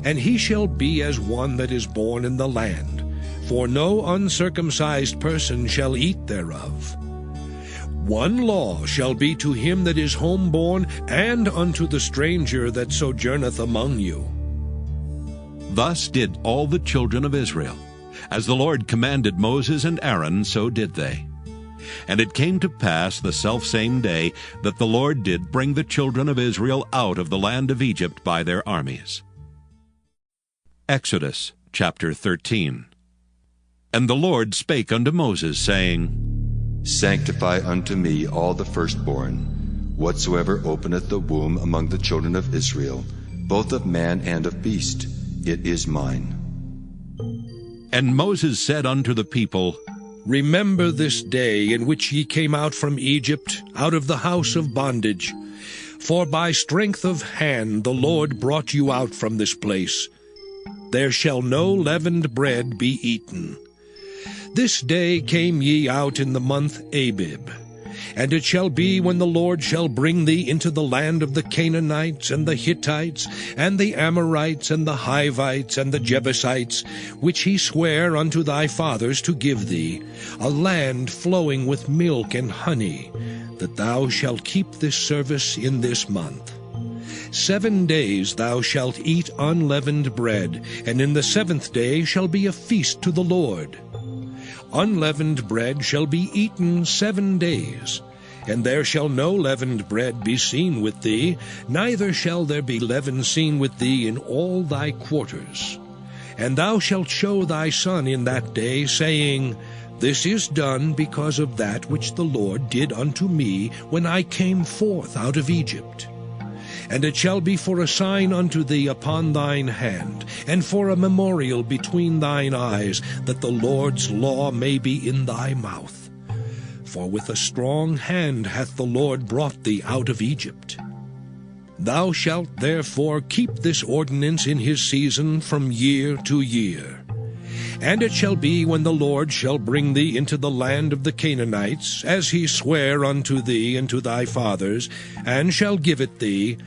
And he shall be as one that is born in the land, for no uncircumcised person shall eat thereof. One law shall be to him that is homeborn, and unto the stranger that sojourneth among you. Thus did all the children of Israel. As the Lord commanded Moses and Aaron, so did they. And it came to pass the selfsame day that the Lord did bring the children of Israel out of the land of Egypt by their armies. Exodus chapter 13. And the Lord spake unto Moses, saying, Sanctify unto me all the firstborn, whatsoever openeth the womb among the children of Israel, both of man and of beast, it is mine. And Moses said unto the people, Remember this day in which ye came out from Egypt, out of the house of bondage. For by strength of hand the Lord brought you out from this place. There shall no leavened bread be eaten. This day came ye out in the month Abib. And it shall be, when the Lord shall bring thee into the land of the Canaanites, and the Hittites, and the Amorites, and the Hivites, and the Jebusites, which he sware unto thy fathers to give thee, a land flowing with milk and honey, that thou shalt keep this service in this month. 7 days thou shalt eat unleavened bread, and in the 7th day shall be a feast to the Lord. Unleavened bread shall be eaten 7 days, and there shall no leavened bread be seen with thee, neither shall there be leaven seen with thee in all thy quarters. And thou shalt show thy son in that day, saying, This is done because of that which the Lord did unto me when I came forth out of Egypt. And it shall be for a sign unto thee upon thine hand, and for a memorial between thine eyes, that the Lord's law may be in thy mouth. For with a strong hand hath the Lord brought thee out of Egypt. Thou shalt therefore keep this ordinance in his season from year to year. And it shall be when the Lord shall bring thee into the land of the Canaanites, as he sware unto thee and to thy fathers, and shall give it thee,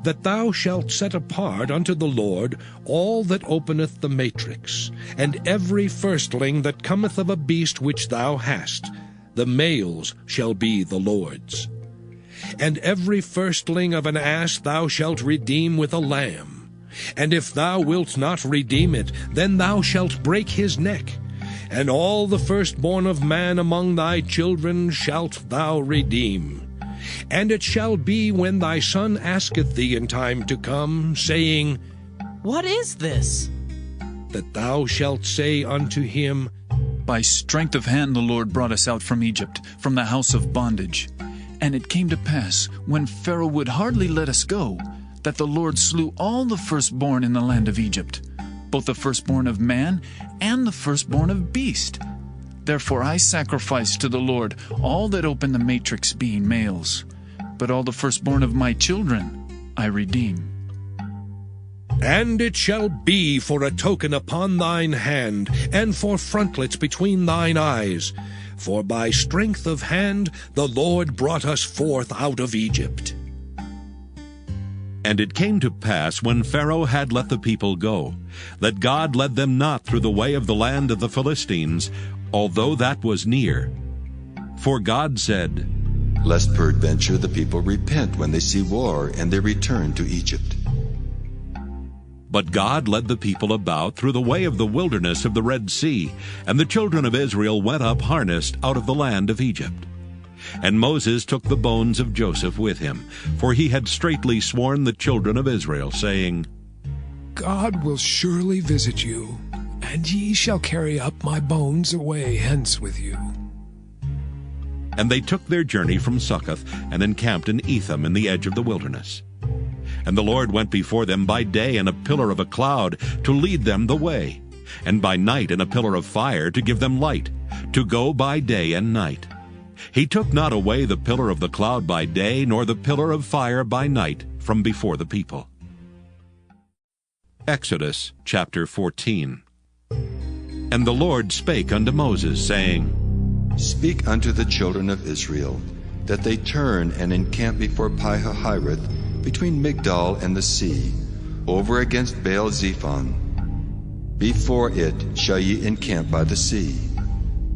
that thou shalt set apart unto the Lord all that openeth the matrix, and every firstling that cometh of a beast which thou hast. The males shall be the Lord's. And every firstling of an ass thou shalt redeem with a lamb. And if thou wilt not redeem it, then thou shalt break his neck. And all the firstborn of man among thy children shalt thou redeem. And it shall be when thy son asketh thee in time to come, saying, What is this? That thou shalt say unto him, By strength of hand the Lord brought us out from Egypt, from the house of bondage. And it came to pass, when Pharaoh would hardly let us go, that the Lord slew all the firstborn in the land of Egypt, both the firstborn of man and the firstborn of beast. Therefore I sacrificed to the Lord all that open the matrix, being males. But all the firstborn of my children I redeem. And it shall be for a token upon thine hand, and for frontlets between thine eyes. For by strength of hand the Lord brought us forth out of Egypt. And it came to pass, when Pharaoh had let the people go, that God led them not through the way of the land of the Philistines, although that was near. For God said, Lest peradventure the people repent when they see war, and they return to Egypt. But God led the people about through the way of the wilderness of the Red Sea, and the children of Israel went up harnessed out of the land of Egypt. And Moses took the bones of Joseph with him, for he had straitly sworn the children of Israel, saying, God will surely visit you, and ye shall carry up my bones away hence with you. And they took their journey from Succoth, and encamped in Etham in the edge of the wilderness. And the Lord went before them by day in a pillar of a cloud, to lead them the way, and by night in a pillar of fire, to give them light, to go by day and night. He took not away the pillar of the cloud by day, nor the pillar of fire by night from before the people. Exodus chapter 14. And the Lord spake unto Moses, saying, Speak unto the children of Israel, that they turn and encamp before Pi-hahiroth, between Migdol and the sea, over against Baal-zephon. Before it shall ye encamp by the sea.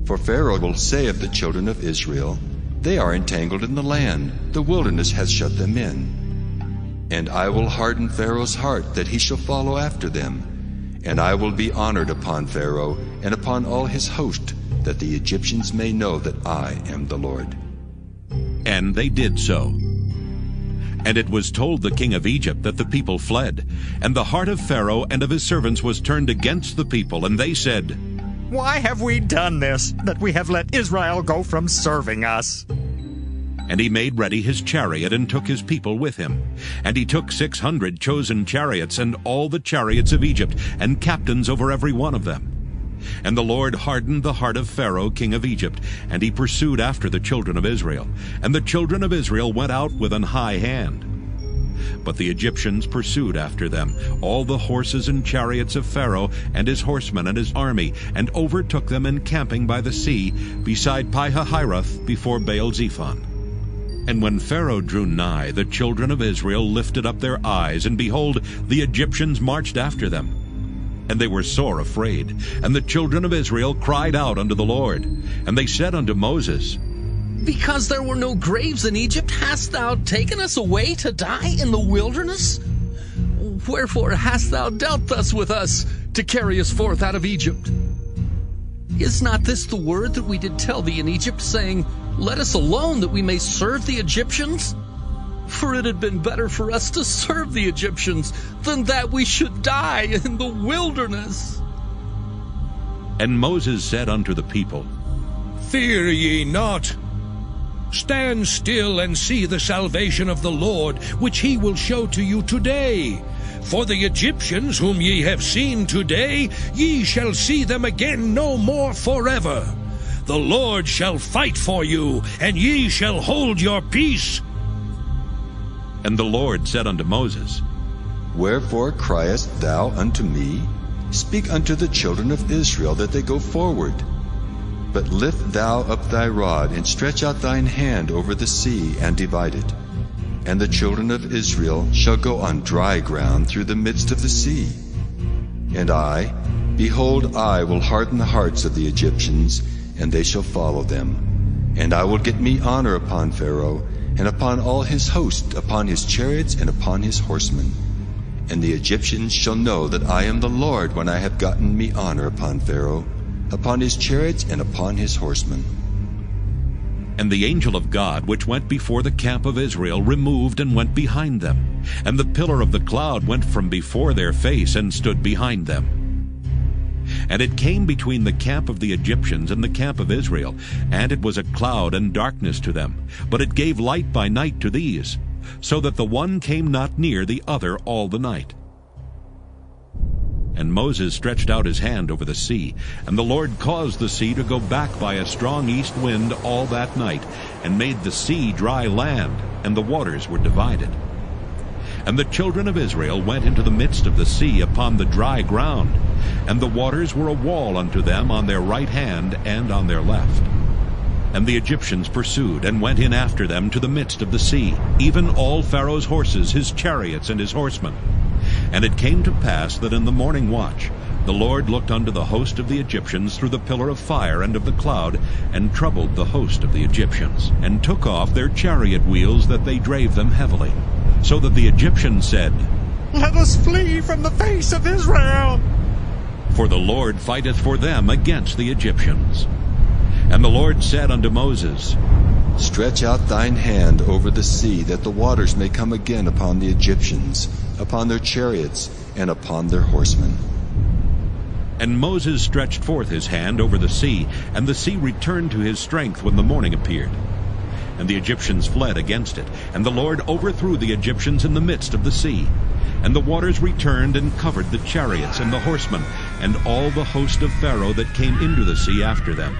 For Pharaoh will say of the children of Israel, They are entangled in the land, the wilderness hath shut them in. And I will harden Pharaoh's heart, that he shall follow after them. And I will be honored upon Pharaoh, and upon all his host, that the Egyptians may know that I am the Lord. And they did so. And it was told the king of Egypt that the people fled. And the heart of Pharaoh and of his servants was turned against the people, and they said, Why have we done this, that we have let Israel go from serving us? And he made ready his chariot, and took his people with him. And he took 600 chosen chariots, and all the chariots of Egypt, and captains over every one of them. And the Lord hardened the heart of Pharaoh king of Egypt, and he pursued after the children of Israel. And the children of Israel went out with an high hand. But the Egyptians pursued after them, all the horses and chariots of Pharaoh, and his horsemen and his army, and overtook them encamping by the sea, beside Pi-hahiroth, before Baal-zephon. And when Pharaoh drew nigh, the children of Israel lifted up their eyes, and behold, the Egyptians marched after them. And they were sore afraid. And the children of Israel cried out unto the Lord. And they said unto Moses, Because there were no graves in Egypt, hast thou taken us away to die in the wilderness? Wherefore hast thou dealt thus with us, to carry us forth out of Egypt? Is not this the word that we did tell thee in Egypt, saying, Let us alone, that we may serve the Egyptians? For it had been better for us to serve the Egyptians, than that we should die in the wilderness. And Moses said unto the people, Fear ye not. Stand still and see the salvation of the Lord, which he will show to you today. For the Egyptians whom ye have seen today, ye shall see them again no more forever. The Lord shall fight for you, and ye shall hold your peace. And the Lord said unto Moses, Wherefore criest thou unto me? Speak unto the children of Israel that they go forward. But lift thou up thy rod, and stretch out thine hand over the sea, and divide it. And the children of Israel shall go on dry ground through the midst of the sea. And I, behold, I will harden the hearts of the Egyptians, and they shall follow them. And I will get me honor upon Pharaoh, and upon all his host, upon his chariots, and upon his horsemen. And the Egyptians shall know that I am the Lord, when I have gotten me honor upon Pharaoh, upon his chariots, and upon his horsemen. And the angel of God, which went before the camp of Israel, removed and went behind them. And the pillar of the cloud went from before their face, and stood behind them. And it came between the camp of the Egyptians and the camp of Israel, and it was a cloud and darkness to them. But it gave light by night to these, so that the one came not near the other all the night. And Moses stretched out his hand over the sea, and the Lord caused the sea to go back by a strong east wind all that night, and made the sea dry land, and the waters were divided. And the children of Israel went into the midst of the sea upon the dry ground, and the waters were a wall unto them on their right hand and on their left. And the Egyptians pursued, and went in after them to the midst of the sea, even all Pharaoh's horses, his chariots, and his horsemen. And it came to pass that in the morning watch the Lord looked unto the host of the Egyptians through the pillar of fire and of the cloud, and troubled the host of the Egyptians, and took off their chariot wheels, that they drave them heavily. So that the Egyptians said, Let us flee from the face of Israel. For the Lord fighteth for them against the Egyptians. And the Lord said unto Moses, Stretch out thine hand over the sea, that the waters may come again upon the Egyptians, upon their chariots, and upon their horsemen. And Moses stretched forth his hand over the sea, and the sea returned to his strength when the morning appeared. And the Egyptians fled against it, and the Lord overthrew the Egyptians in the midst of the sea. And the waters returned and covered the chariots and the horsemen, and all the host of Pharaoh that came into the sea after them.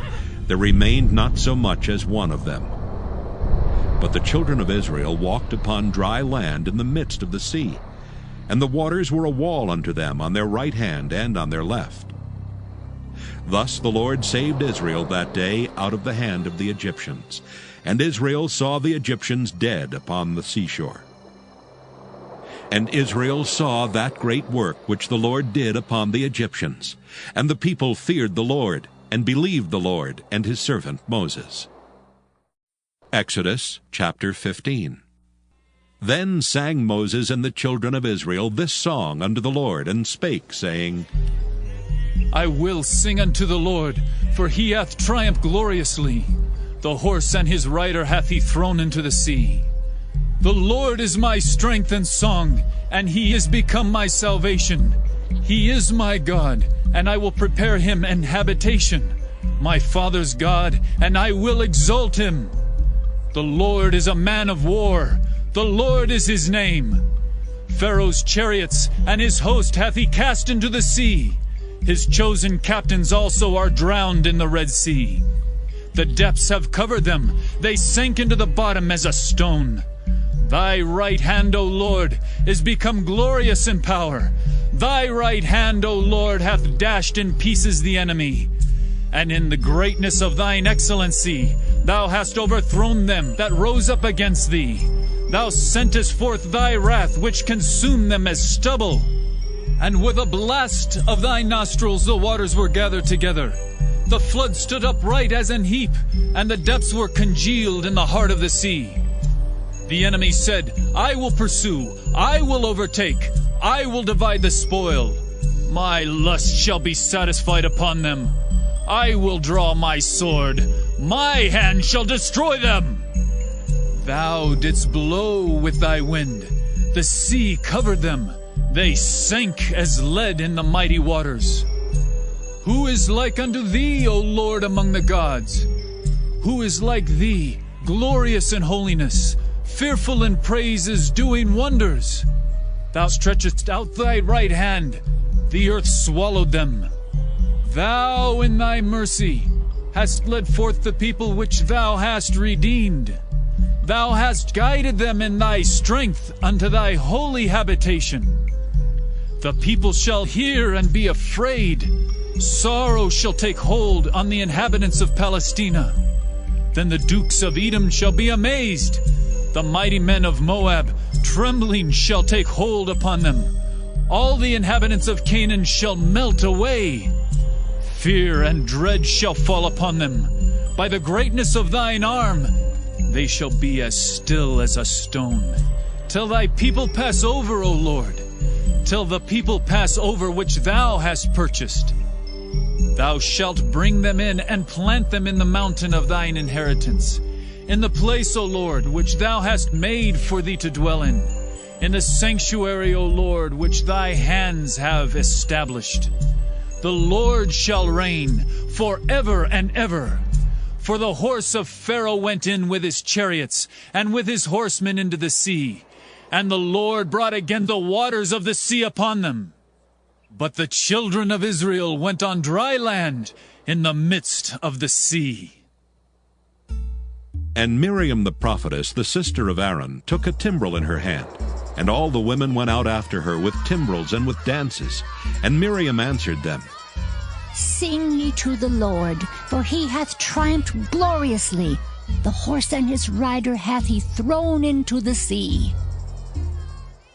There remained not so much as one of them. But the children of Israel walked upon dry land in the midst of the sea, and the waters were a wall unto them on their right hand and on their left. Thus the Lord saved Israel that day out of the hand of the Egyptians. And Israel saw the Egyptians dead upon the seashore. And Israel saw that great work which the Lord did upon the Egyptians. And the people feared the Lord, and believed the Lord and his servant Moses. Exodus chapter 15. Then sang Moses and the children of Israel this song unto the Lord, and spake, saying, I will sing unto the Lord, for he hath triumphed gloriously. The horse and his rider hath he thrown into the sea. The Lord is my strength and song, and he is become my salvation. He is my God, and I will prepare him an habitation, my father's God, and I will exalt him. The Lord is a man of war, the Lord is his name. Pharaoh's chariots and his host hath he cast into the sea. His chosen captains also are drowned in the Red Sea. The depths have covered them, they sank into the bottom as a stone. Thy right hand, O Lord, is become glorious in power. Thy right hand, O Lord, hath dashed in pieces the enemy. And in the greatness of thine excellency, thou hast overthrown them that rose up against thee. Thou sentest forth thy wrath, which consumed them as stubble. And with a blast of thy nostrils the waters were gathered together. The flood stood upright as an heap, and the depths were congealed in the heart of the sea. The enemy said, I will pursue, I will overtake, I will divide the spoil. My lust shall be satisfied upon them. I will draw my sword, my hand shall destroy them. Thou didst blow with thy wind, the sea covered them, they sank as lead in the mighty waters. Who is like unto thee, O Lord, among the gods? Who is like thee, glorious in holiness, fearful in praises, doing wonders? Thou stretchest out thy right hand, the earth swallowed them. Thou in thy mercy hast led forth the people which thou hast redeemed. Thou hast guided them in thy strength unto thy holy habitation. The people shall hear and be afraid. Sorrow shall take hold on the inhabitants of Palestina. Then the dukes of Edom shall be amazed. The mighty men of Moab, trembling, shall take hold upon them. All the inhabitants of Canaan shall melt away. Fear and dread shall fall upon them. By the greatness of thine arm, they shall be as still as a stone. Till thy people pass over, O Lord, till the people pass over which thou hast purchased. Thou shalt bring them in and plant them in the mountain of thine inheritance, in the place, O Lord, which thou hast made for thee to dwell in the sanctuary, O Lord, which thy hands have established. The Lord shall reign forever and ever. For the horse of Pharaoh went in with his chariots and with his horsemen into the sea, and the Lord brought again the waters of the sea upon them. But the children of Israel went on dry land in the midst of the sea. And Miriam the prophetess, the sister of Aaron, took a timbrel in her hand, and all the women went out after her with timbrels and with dances. And Miriam answered them, Sing ye to the Lord, for he hath triumphed gloriously. The horse and his rider hath he thrown into the sea.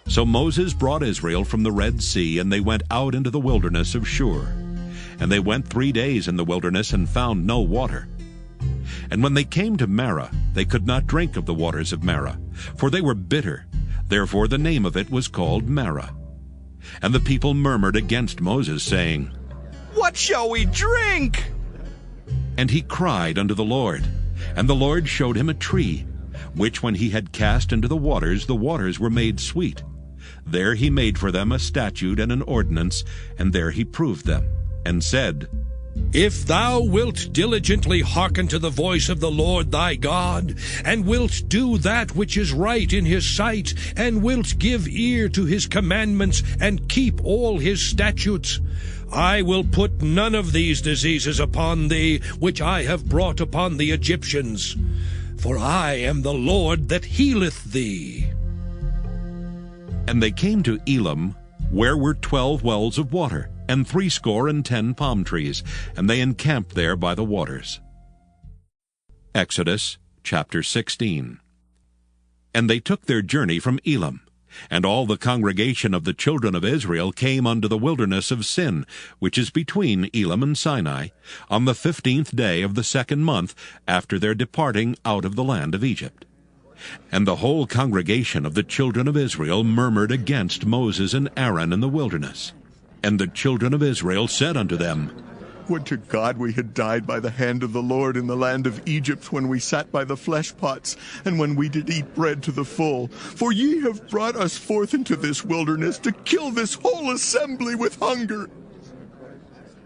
So Moses brought Israel from the Red Sea, and they went out into the wilderness of Shur. And they went 3 days in the wilderness and found no water. And when they came to Marah, they could not drink of the waters of Marah, for they were bitter. Therefore the name of it was called Marah. And the people murmured against Moses, saying, What shall we drink? And he cried unto the Lord. And the Lord showed him a tree, which when he had cast into the waters were made sweet. There he made for them a statute and an ordinance, and there he proved them, and said, If thou wilt diligently hearken to the voice of the Lord thy God, and wilt do that which is right in his sight, and wilt give ear to his commandments, and keep all his statutes, I will put none of these diseases upon thee, which I have brought upon the Egyptians. For I am the Lord that healeth thee. And they came to Elim, where were 12 wells of water, and 70 palm trees, and they encamped there by the waters. Exodus chapter 16. And they took their journey from Elim, and all the congregation of the children of Israel came unto the wilderness of Sin, which is between Elim and Sinai, on the 15th day of the 2nd month after their departing out of the land of Egypt. And the whole congregation of the children of Israel murmured against Moses and Aaron in the wilderness. And the children of Israel said unto them, Would to God we had died by the hand of the Lord in the land of Egypt, when we sat by the flesh pots, and when we did eat bread to the full. For ye have brought us forth into this wilderness to kill this whole assembly with hunger.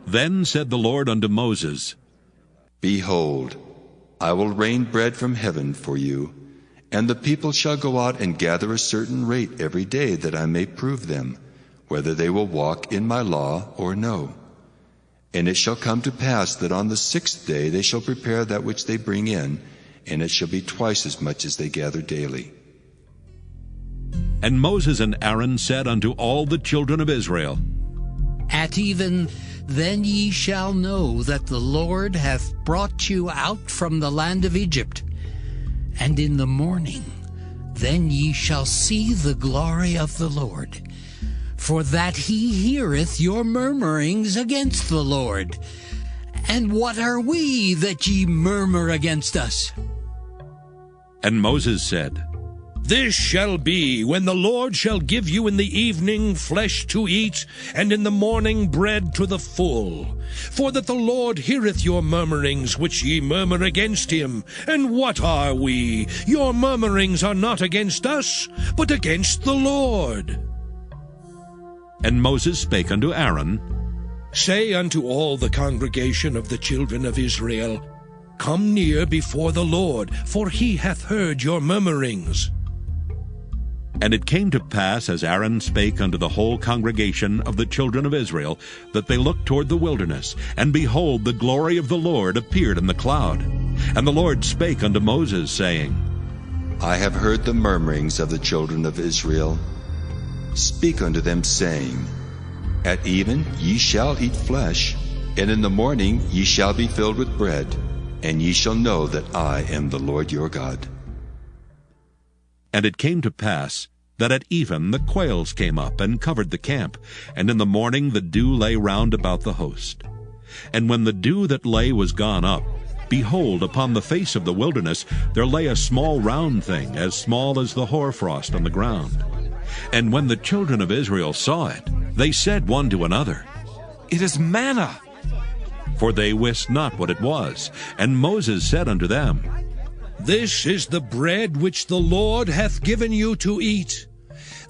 Then said the Lord unto Moses, Behold, I will rain bread from heaven for you, and the people shall go out and gather a certain rate every day, that I may prove them, whether they will walk in my law or no. And it shall come to pass that on the 6th day they shall prepare that which they bring in, and it shall be twice as much as they gather daily. And Moses and Aaron said unto all the children of Israel, At even then ye shall know that the Lord hath brought you out from the land of Egypt. And in the morning then ye shall see the glory of the Lord, for that he heareth your murmurings against the Lord. And what are we that ye murmur against us? And Moses said, This shall be when the Lord shall give you in the evening flesh to eat, and in the morning bread to the full. For that the Lord heareth your murmurings which ye murmur against him. And what are we? Your murmurings are not against us, but against the Lord. And Moses spake unto Aaron, Say unto all the congregation of the children of Israel, Come near before the Lord, for he hath heard your murmurings. And it came to pass, as Aaron spake unto the whole congregation of the children of Israel, that they looked toward the wilderness, and behold, the glory of the Lord appeared in the cloud. And the Lord spake unto Moses, saying, I have heard the murmurings of the children of Israel. Speak unto them, saying, At even ye shall eat flesh, and in the morning ye shall be filled with bread, and ye shall know that I am the Lord your God. And it came to pass, that at even the quails came up and covered the camp, and in the morning the dew lay round about the host. And when the dew that lay was gone up, behold, upon the face of the wilderness there lay a small round thing, as small as the hoarfrost on the ground. And when the children of Israel saw it, they said one to another, It is manna. For they wist not what it was. And Moses said unto them, This is the bread which the Lord hath given you to eat.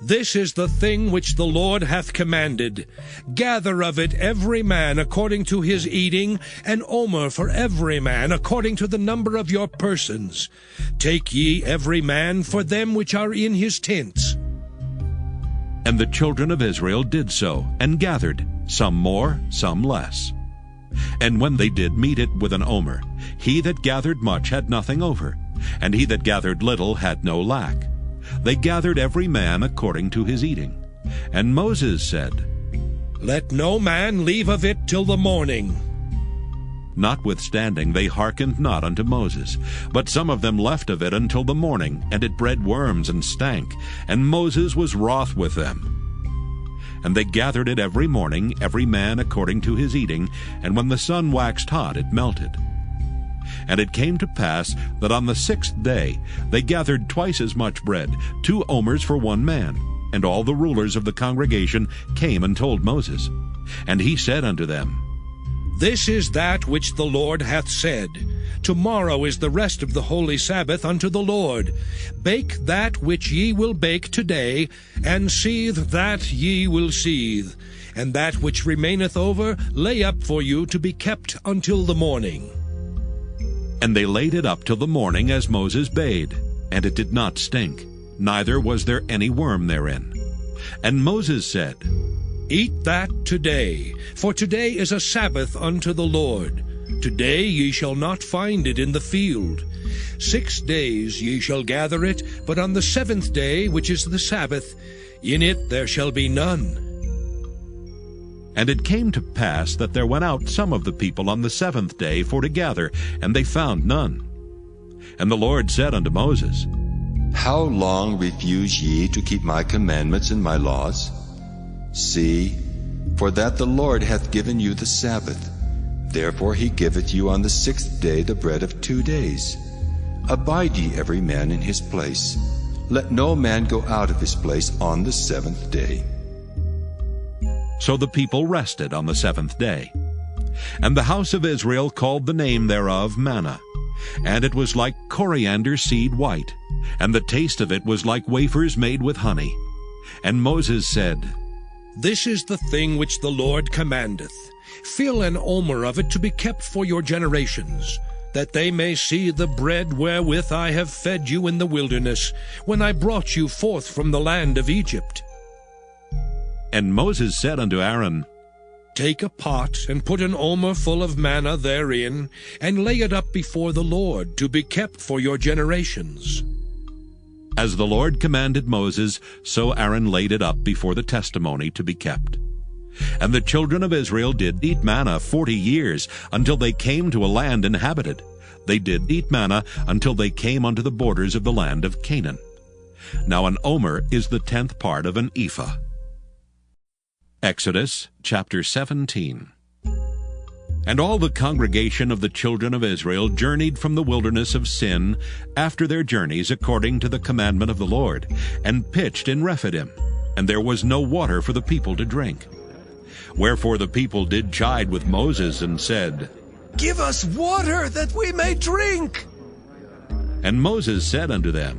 This is the thing which the Lord hath commanded. Gather of it every man according to his eating, an omer for every man according to the number of your persons. Take ye every man for them which are in his tents. And the children of Israel did so, and gathered, some more, some less. And when they did meet it with an omer, he that gathered much had nothing over, and he that gathered little had no lack. They gathered every man according to his eating. And Moses said, Let no man leave of it till the morning. Notwithstanding they hearkened not unto Moses, but some of them left of it until the morning, and it bred worms and stank, and Moses was wroth with them. And they gathered it every morning, every man according to his eating, and when the sun waxed hot, it melted. And it came to pass that on the 6th day they gathered twice as much bread, 2 omers for one man. And all the rulers of the congregation came and told Moses. And he said unto them, This is that which the Lord hath said. Tomorrow is the rest of the holy Sabbath unto the Lord. Bake that which ye will bake today, and seethe that ye will seethe. And that which remaineth over lay up for you to be kept until the morning. And they laid it up till the morning as Moses bade, and it did not stink, neither was there any worm therein. And Moses said, Eat that today, for today is a Sabbath unto the Lord. Today ye shall not find it in the field. 6 days ye shall gather it, but on the 7th day, which is the Sabbath, in it there shall be none. And it came to pass that there went out some of the people on the 7th day for to gather, and they found none. And the Lord said unto Moses, How long refuse ye to keep my commandments and my laws? See, for that the Lord hath given you the Sabbath. Therefore he giveth you on the 6th day the bread of 2 days. Abide ye every man in his place. Let no man go out of his place on the 7th day. So the people rested on the 7th day. And the house of Israel called the name thereof Manna. And it was like coriander seed white, and the taste of it was like wafers made with honey. And Moses said, This is the thing which the Lord commandeth. Fill an omer of it to be kept for your generations, that they may see the bread wherewith I have fed you in the wilderness, when I brought you forth from the land of Egypt. And Moses said unto Aaron, Take a pot, and put an omer full of manna therein, and lay it up before the Lord, to be kept for your generations. As the Lord commanded Moses, so Aaron laid it up before the testimony to be kept. And the children of Israel did eat manna 40 years, until they came to a land inhabited. They did eat manna until they came unto the borders of the land of Canaan. Now an omer is the 10th part of an ephah. Exodus chapter 17. And all the congregation of the children of Israel journeyed from the wilderness of Sin after their journeys according to the commandment of the Lord, and pitched in Rephidim, and there was no water for the people to drink. Wherefore the people did chide with Moses, and said, Give us water that we may drink. And Moses said unto them,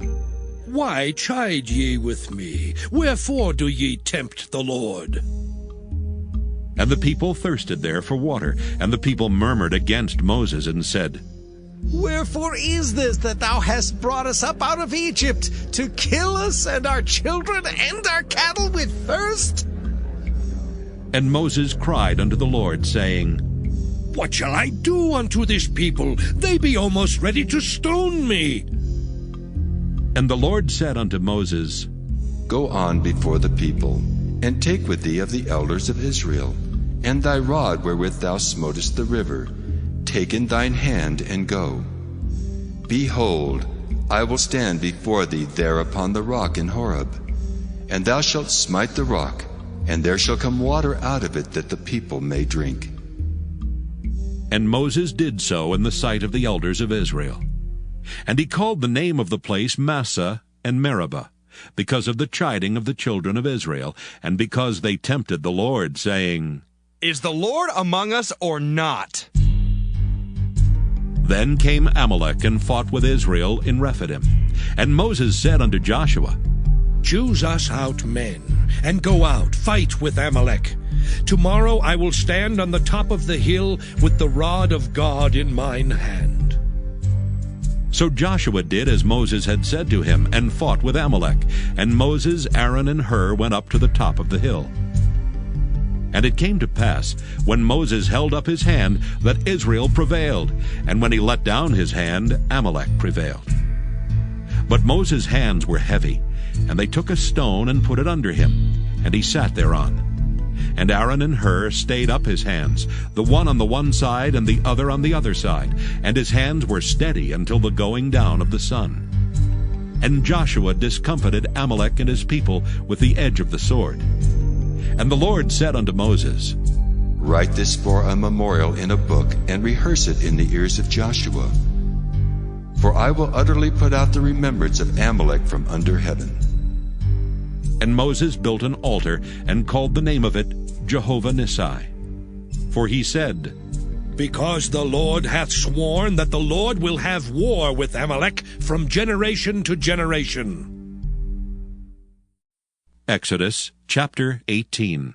Why chide ye with me? Wherefore do ye tempt the Lord? And the people thirsted there for water, and the people murmured against Moses, and said, Wherefore is this that thou hast brought us up out of Egypt, to kill us and our children and our cattle with thirst? And Moses cried unto the Lord, saying, What shall I do unto this people? They be almost ready to stone me. And the Lord said unto Moses, Go on before the people, and take with thee of the elders of Israel, and thy rod wherewith thou smotest the river, take in thine hand, and go. Behold, I will stand before thee there upon the rock in Horeb, and thou shalt smite the rock, and there shall come water out of it, that the people may drink. And Moses did so in the sight of the elders of Israel. And he called the name of the place Massah and Meribah, because of the chiding of the children of Israel, and because they tempted the Lord, saying, Is the Lord among us or not? Then came Amalek and fought with Israel in Rephidim. And Moses said unto Joshua, Choose us out men, and go out, fight with Amalek. Tomorrow I will stand on the top of the hill with the rod of God in mine hand. So Joshua did as Moses had said to him, and fought with Amalek. And Moses, Aaron, and Hur went up to the top of the hill. And it came to pass, when Moses held up his hand, that Israel prevailed, and when he let down his hand, Amalek prevailed. But Moses' hands were heavy, and they took a stone and put it under him, and he sat thereon. And Aaron and Hur stayed up his hands, the one on the one side and the other on the other side, and his hands were steady until the going down of the sun. And Joshua discomfited Amalek and his people with the edge of the sword. And the Lord said unto Moses, Write this for a memorial in a book, and rehearse it in the ears of Joshua. For I will utterly put out the remembrance of Amalek from under heaven. And Moses built an altar, and called the name of it Jehovah Nissi. For he said, Because the Lord hath sworn that the Lord will have war with Amalek from generation to generation. Exodus chapter 18.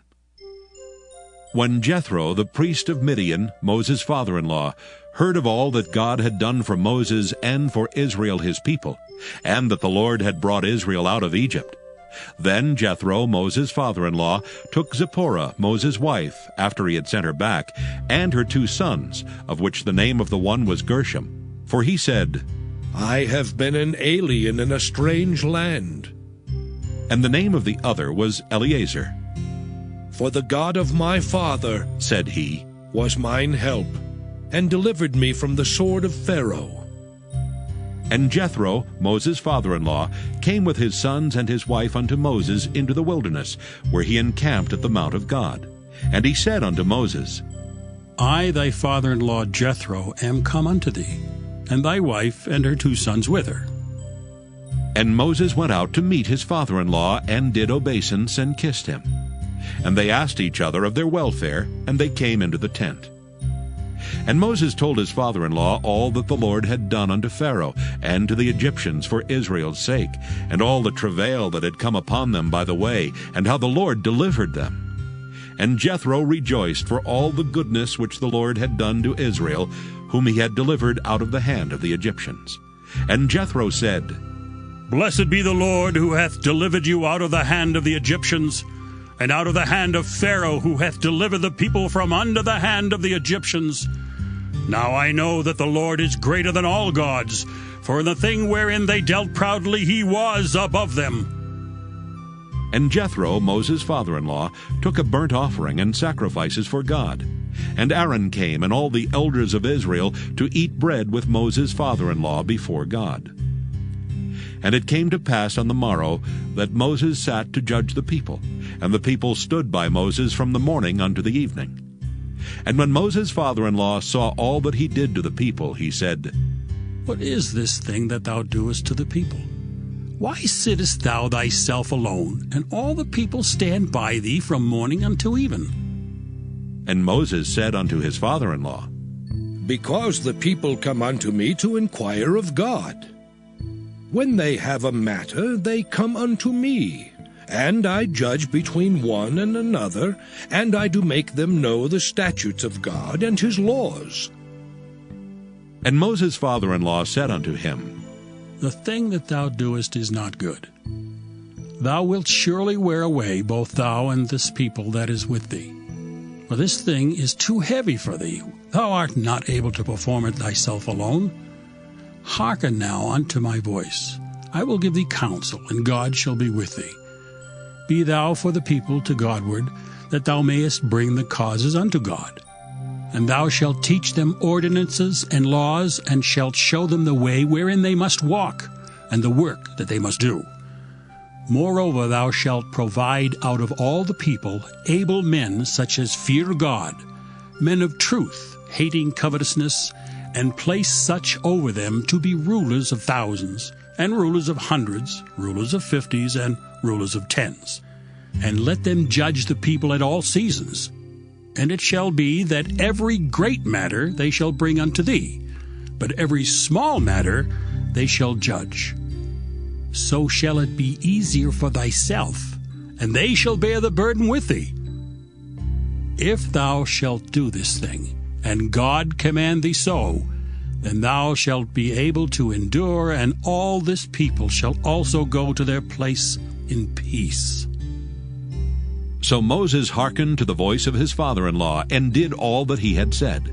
When Jethro, the priest of Midian, Moses' father-in-law, heard of all that God had done for Moses and for Israel his people, and that the Lord had brought Israel out of Egypt, then Jethro, Moses' father-in-law, took Zipporah, Moses' wife, after he had sent her back, and her 2 sons, of which the name of the one was Gershom. For he said, I have been an alien in a strange land. And the name of the other was Eleazar. For the God of my father, said he, was mine help, and delivered me from the sword of Pharaoh. And Jethro, Moses' father-in-law, came with his sons and his wife unto Moses into the wilderness, where he encamped at the mount of God. And he said unto Moses, I, thy father-in-law Jethro, am come unto thee, and thy wife and her 2 sons with her. And Moses went out to meet his father-in-law, and did obeisance, and kissed him. And they asked each other of their welfare, and they came into the tent. And Moses told his father-in-law all that the Lord had done unto Pharaoh, and to the Egyptians for Israel's sake, and all the travail that had come upon them by the way, and how the Lord delivered them. And Jethro rejoiced for all the goodness which the Lord had done to Israel, whom he had delivered out of the hand of the Egyptians. And Jethro said, Blessed be the Lord, who hath delivered you out of the hand of the Egyptians, and out of the hand of Pharaoh, who hath delivered the people from under the hand of the Egyptians. Now I know that the Lord is greater than all gods, for in the thing wherein they dealt proudly he was above them. And Jethro, Moses' father-in-law, took a burnt offering and sacrifices for God. And Aaron came, and all the elders of Israel, to eat bread with Moses' father-in-law before God. And it came to pass on the morrow that Moses sat to judge the people, and the people stood by Moses from the morning unto the evening. And when Moses' father-in-law saw all that he did to the people, he said, What is this thing that thou doest to the people? Why sittest thou thyself alone, and all the people stand by thee from morning until even? And Moses said unto his father-in-law, Because the people come unto me to inquire of God. When they have a matter, they come unto me, and I judge between one and another, and I do make them know the statutes of God and his laws. And Moses' father-in-law said unto him, The thing that thou doest is not good. Thou wilt surely wear away both thou and this people that is with thee. For this thing is too heavy for thee. Thou art not able to perform it thyself alone. Hearken now unto my voice. I will give thee counsel, and God shall be with thee. Be thou for the people to Godward, that thou mayest bring the causes unto God. And thou shalt teach them ordinances and laws, and shalt show them the way wherein they must walk, and the work that they must do. Moreover, thou shalt provide out of all the people able men such as fear God, men of truth, hating covetousness, and place such over them to be rulers of thousands, and rulers of hundreds, rulers of 50s, and rulers of 10s. And let them judge the people at all seasons. And it shall be that every great matter they shall bring unto thee, but every small matter they shall judge. So shall it be easier for thyself, and they shall bear the burden with thee. If thou shalt do this thing, and God command thee so, then thou shalt be able to endure, and all this people shall also go to their place in peace. So Moses hearkened to the voice of his father-in-law, and did all that he had said.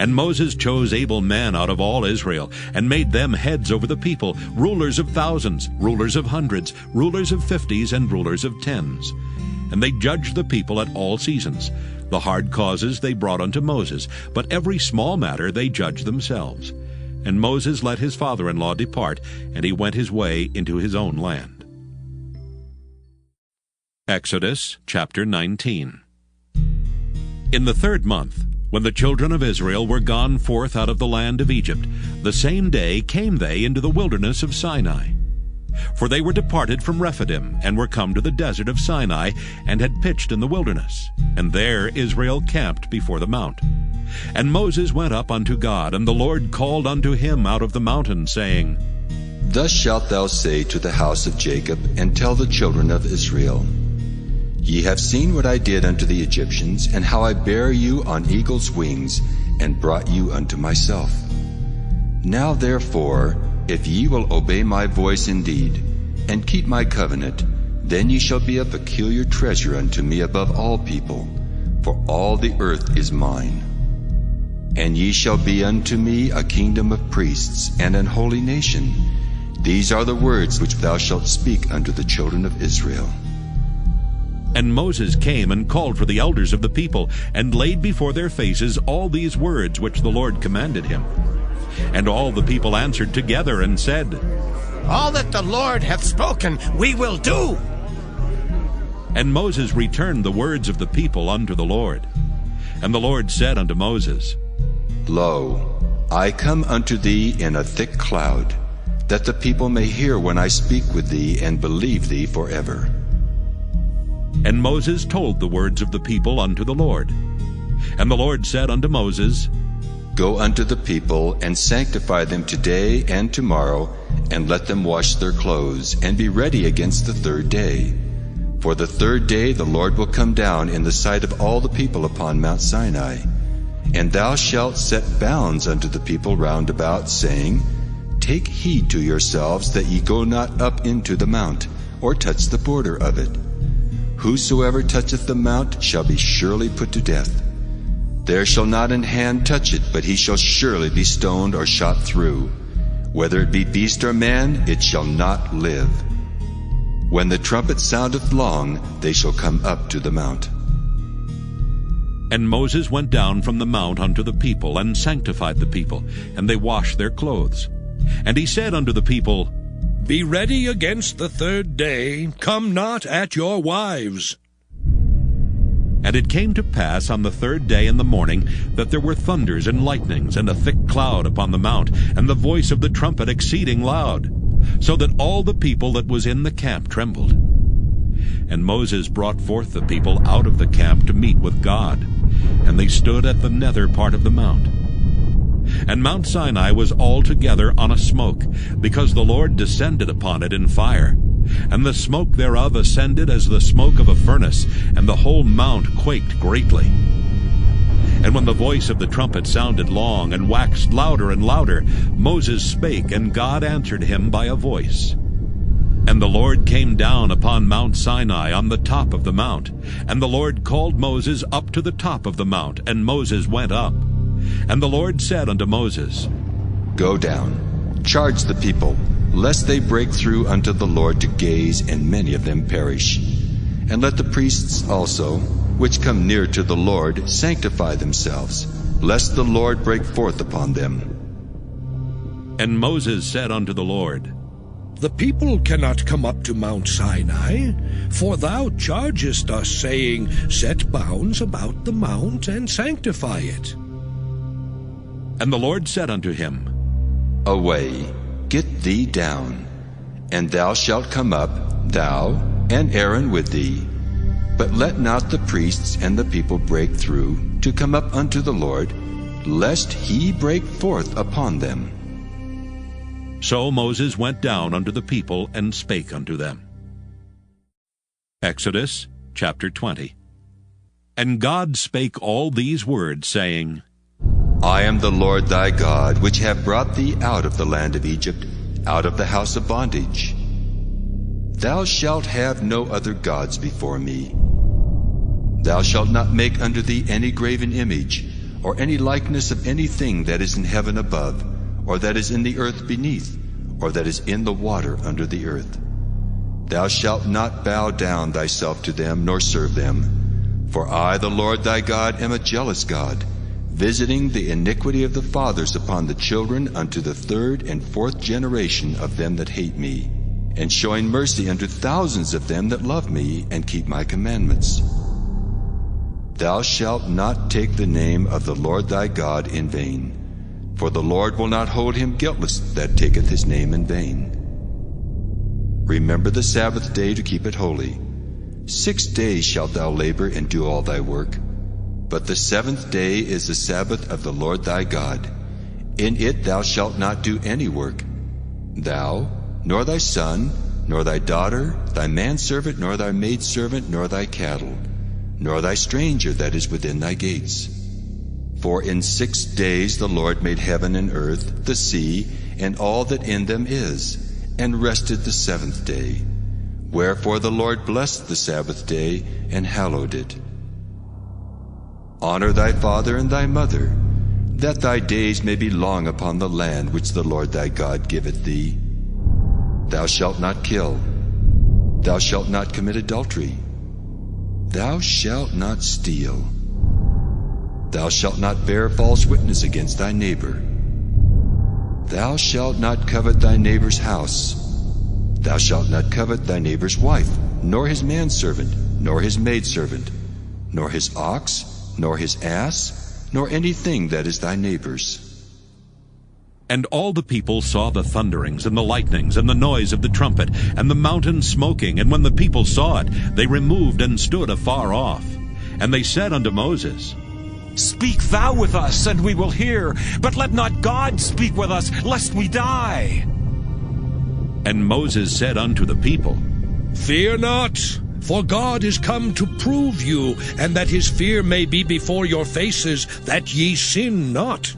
And Moses chose able men out of all Israel, and made them heads over the people, rulers of thousands, rulers of hundreds, rulers of 50s, and rulers of 10s. And they judged the people at all seasons. The hard causes they brought unto Moses, but every small matter they judged themselves. And Moses let his father-in-law depart, and he went his way into his own land. Exodus chapter 19. In the 3rd month, when the children of Israel were gone forth out of the land of Egypt, the same day came they into the wilderness of Sinai. For they were departed from Rephidim, and were come to the desert of Sinai, and had pitched in the wilderness. And there Israel camped before the mount. And Moses went up unto God, and the Lord called unto him out of the mountain, saying, Thus shalt thou say to the house of Jacob, and tell the children of Israel, Ye have seen what I did unto the Egyptians, and how I bare you on eagle's wings, and brought you unto myself. Now therefore, if ye will obey my voice indeed, and keep my covenant, then ye shall be a peculiar treasure unto me above all people, for all the earth is mine. And ye shall be unto me a kingdom of priests, and an holy nation. These are the words which thou shalt speak unto the children of Israel. And Moses came and called for the elders of the people, and laid before their faces all these words which the Lord commanded him. And all the people answered together and said, All that the Lord hath spoken we will do. And Moses returned the words of the people unto the Lord. And the Lord said unto Moses, Lo, I come unto thee in a thick cloud, that the people may hear when I speak with thee, and believe thee forever. And Moses told the words of the people unto the Lord. And the Lord said unto Moses, Go unto the people, and sanctify them today and tomorrow, and let them wash their clothes, and be ready against the 3rd day. For the 3rd day the Lord will come down in the sight of all the people upon Mount Sinai. And thou shalt set bounds unto the people round about, saying, Take heed to yourselves that ye go not up into the mount, or touch the border of it. Whosoever toucheth the mount shall be surely put to death. There shall not an hand touch it, but he shall surely be stoned or shot through. Whether it be beast or man, it shall not live. When the trumpet soundeth long, they shall come up to the mount. And Moses went down from the mount unto the people, and sanctified the people, and they washed their clothes. And he said unto the people, Be ready against the 3rd day, come not at your wives. And it came to pass on the third day in the morning that there were thunders and lightnings and a thick cloud upon the mount, and the voice of the trumpet exceeding loud, so that all the people that was in the camp trembled. And Moses brought forth the people out of the camp to meet with God, and they stood at the nether part of the mount. And Mount Sinai was altogether on a smoke, because the Lord descended upon it in fire. And the smoke thereof ascended as the smoke of a furnace, and the whole mount quaked greatly. And when the voice of the trumpet sounded long, and waxed louder and louder, Moses spake, and God answered him by a voice. And the Lord came down upon Mount Sinai on the top of the mount. And the Lord called Moses up to the top of the mount, and Moses went up. And the Lord said unto Moses, Go down, charge the people, lest they break through unto the Lord to gaze, and many of them perish. And let the priests also, which come near to the Lord, sanctify themselves, lest the Lord break forth upon them. And Moses said unto the Lord, The people cannot come up to Mount Sinai, for thou chargest us, saying, Set bounds about the mount, and sanctify it. And the Lord said unto him, Away, get thee down, and thou shalt come up, thou and Aaron with thee. But let not the priests and the people break through to come up unto the Lord, lest he break forth upon them. So Moses went down unto the people, and spake unto them. Exodus chapter 20. And God spake all these words, saying, I am the Lord thy God, which have brought thee out of the land of Egypt, out of the house of bondage. Thou shalt have no other gods before me. Thou shalt not make unto thee any graven image, or any likeness of anything that is in heaven above, or that is in the earth beneath, or that is in the water under the earth. Thou shalt not bow down thyself to them, nor serve them. For I, the Lord thy God, am a jealous God, visiting the iniquity of the fathers upon the children unto the third and fourth generation of them that hate me, and showing mercy unto thousands of them that love me and keep my commandments. Thou shalt not take the name of the Lord thy God in vain, for the Lord will not hold him guiltless that taketh his name in vain. Remember the Sabbath day to keep it holy. 6 days shalt thou labor and do all thy work. But the seventh day is the Sabbath of the Lord thy God. In it thou shalt not do any work, thou, nor thy son, nor thy daughter, thy manservant, nor thy maidservant, nor thy cattle, nor thy stranger that is within thy gates. For in 6 days the Lord made heaven and earth, the sea, and all that in them is, and rested the seventh day. Wherefore the Lord blessed the Sabbath day, and hallowed it. Honor thy father and thy mother, that thy days may be long upon the land which the Lord thy God giveth thee. Thou shalt not kill. Thou shalt not commit adultery. Thou shalt not steal. Thou shalt not bear false witness against thy neighbor. Thou shalt not covet thy neighbor's house. Thou shalt not covet thy neighbor's wife, nor his manservant, nor his maidservant, nor his ox, nor his ass, nor anything that is thy neighbor's. And all the people saw the thunderings, and the lightnings, and the noise of the trumpet, and the mountain smoking. And when the people saw it, they removed and stood afar off. And they said unto Moses, Speak thou with us, and we will hear, but let not God speak with us, lest we die. And Moses said unto the people, Fear not, for God is come to prove you, and that his fear may be before your faces, that ye sin not.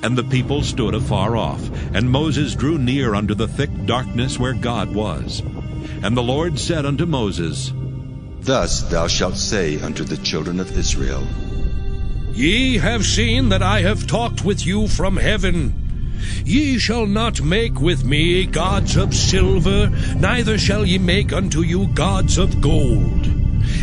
And the people stood afar off, and Moses drew near unto the thick darkness where God was. And the Lord said unto Moses, Thus thou shalt say unto the children of Israel, Ye have seen that I have talked with you from heaven. Ye shall not make with me gods of silver, neither shall ye make unto you gods of gold.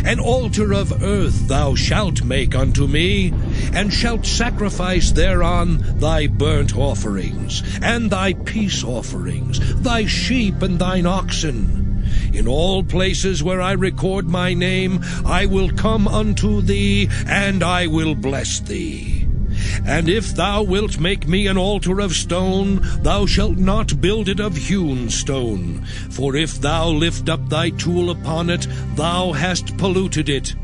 An altar of earth thou shalt make unto me, and shalt sacrifice thereon thy burnt offerings, and thy peace offerings, thy sheep and thine oxen. In all places where I record my name, I will come unto thee, and I will bless thee. And if thou wilt make me an altar of stone, thou shalt not build it of hewn stone. For if thou lift up thy tool upon it, thou hast polluted it.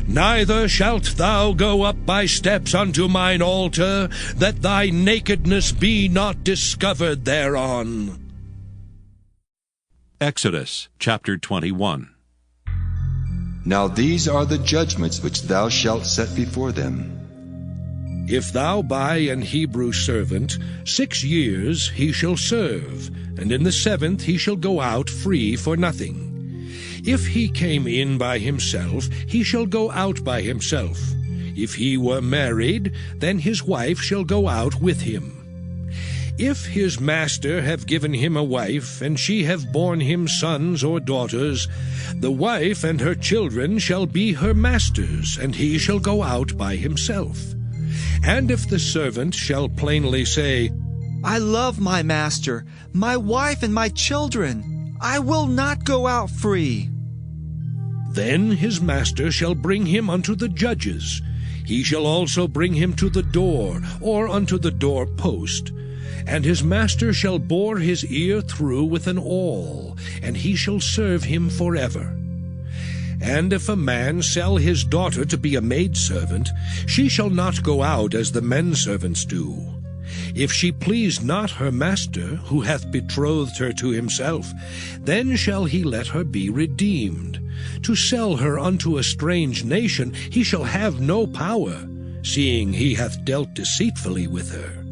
Neither shalt thou go up by steps unto mine altar, that thy nakedness be not discovered thereon. Exodus chapter 21. Now these are the judgments which thou shalt set before them. If thou buy an Hebrew servant, 6 years he shall serve, and in the 7th he shall go out free for nothing. If he came in by himself, he shall go out by himself. If he were married, then his wife shall go out with him. If his master have given him a wife, and she have borne him sons or daughters, the wife and her children shall be her master's, and he shall go out by himself. And if the servant shall plainly say, I love my master, my wife and my children, I will not go out free, then his master shall bring him unto the judges. He shall also bring him to the door, or unto the door post. And his master shall bore his ear through with an awl, and he shall serve him forever. And if a man sell his daughter to be a maidservant, she shall not go out as the men servants do. If she please not her master, who hath betrothed her to himself, then shall he let her be redeemed. To sell her unto a strange nation he shall have no power, seeing he hath dealt deceitfully with her.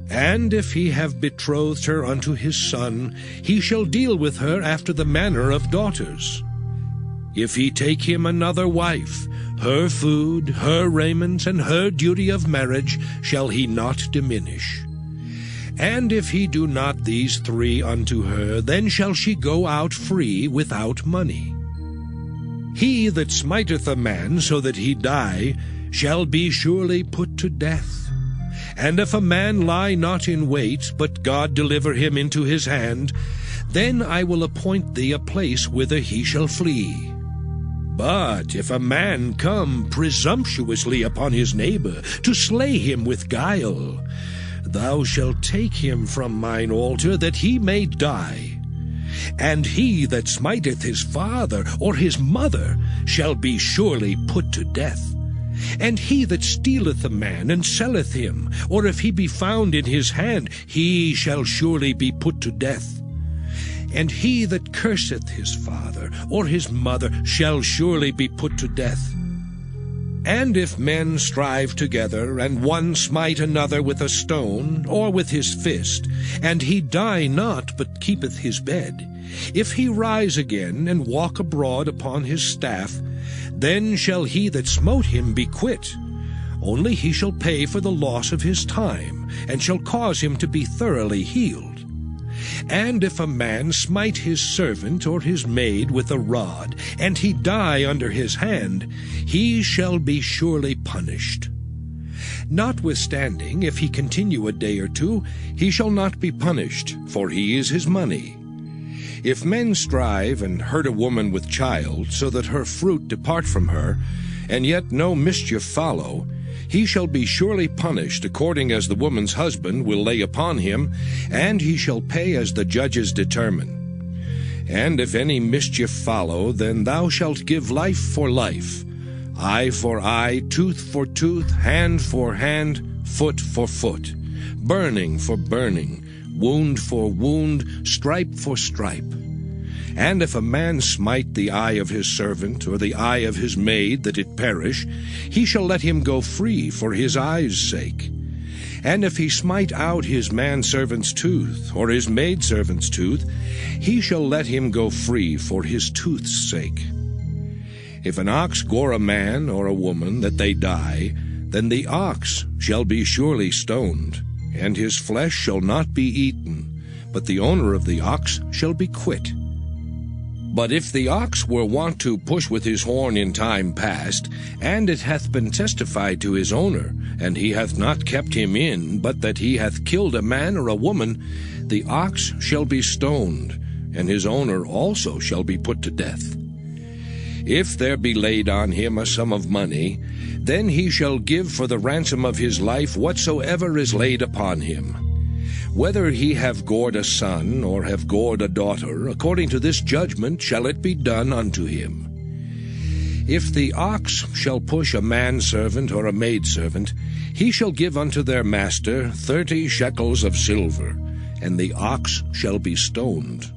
And if he have betrothed her unto his son, he shall deal with her after the manner of daughters. If he take him another wife, her food, her raiment, and her duty of marriage shall he not diminish. And if he do not these 3 unto her, then shall she go out free without money. He that smiteth a man so that he die shall be surely put to death. And if a man lie not in wait, but God deliver him into his hand, then I will appoint thee a place whither he shall flee. But if a man come presumptuously upon his neighbor, to slay him with guile, thou shalt take him from mine altar, that he may die. And he that smiteth his father or his mother shall be surely put to death. And he that stealeth a man and selleth him, or if he be found in his hand, he shall surely be put to death. And he that curseth his father or his mother shall surely be put to death. And if men strive together, and one smite another with a stone, or with his fist, and he die not, but keepeth his bed, if he rise again, and walk abroad upon his staff, then shall he that smote him be quit. Only he shall pay for the loss of his time, and shall cause him to be thoroughly healed. And if a man smite his servant or his maid with a rod, and he die under his hand, he shall be surely punished. Notwithstanding, if he continue a day or 2, he shall not be punished, for he is his money. If men strive and hurt a woman with child, so that her fruit depart from her, and yet no mischief follow, he shall be surely punished according as the woman's husband will lay upon him, and he shall pay as the judges determine. And if any mischief follow, then thou shalt give life for life, eye for eye, tooth for tooth, hand for hand, foot for foot, burning for burning, wound for wound, stripe for stripe. And if a man smite the eye of his servant, or the eye of his maid, that it perish, he shall let him go free for his eye's sake. And if he smite out his manservant's tooth, or his maidservant's tooth, he shall let him go free for his tooth's sake. If an ox gore a man or a woman, that they die, then the ox shall be surely stoned, and his flesh shall not be eaten, but the owner of the ox shall be quit. But if the ox were wont to push with his horn in time past, and it hath been testified to his owner, and he hath not kept him in, but that he hath killed a man or a woman, the ox shall be stoned, and his owner also shall be put to death. If there be laid on him a sum of money, then he shall give for the ransom of his life whatsoever is laid upon him. Whether he have gored a son, or have gored a daughter, according to this judgment shall it be done unto him. If the ox shall push a manservant or a maidservant, he shall give unto their master 30 shekels of silver, and the ox shall be stoned.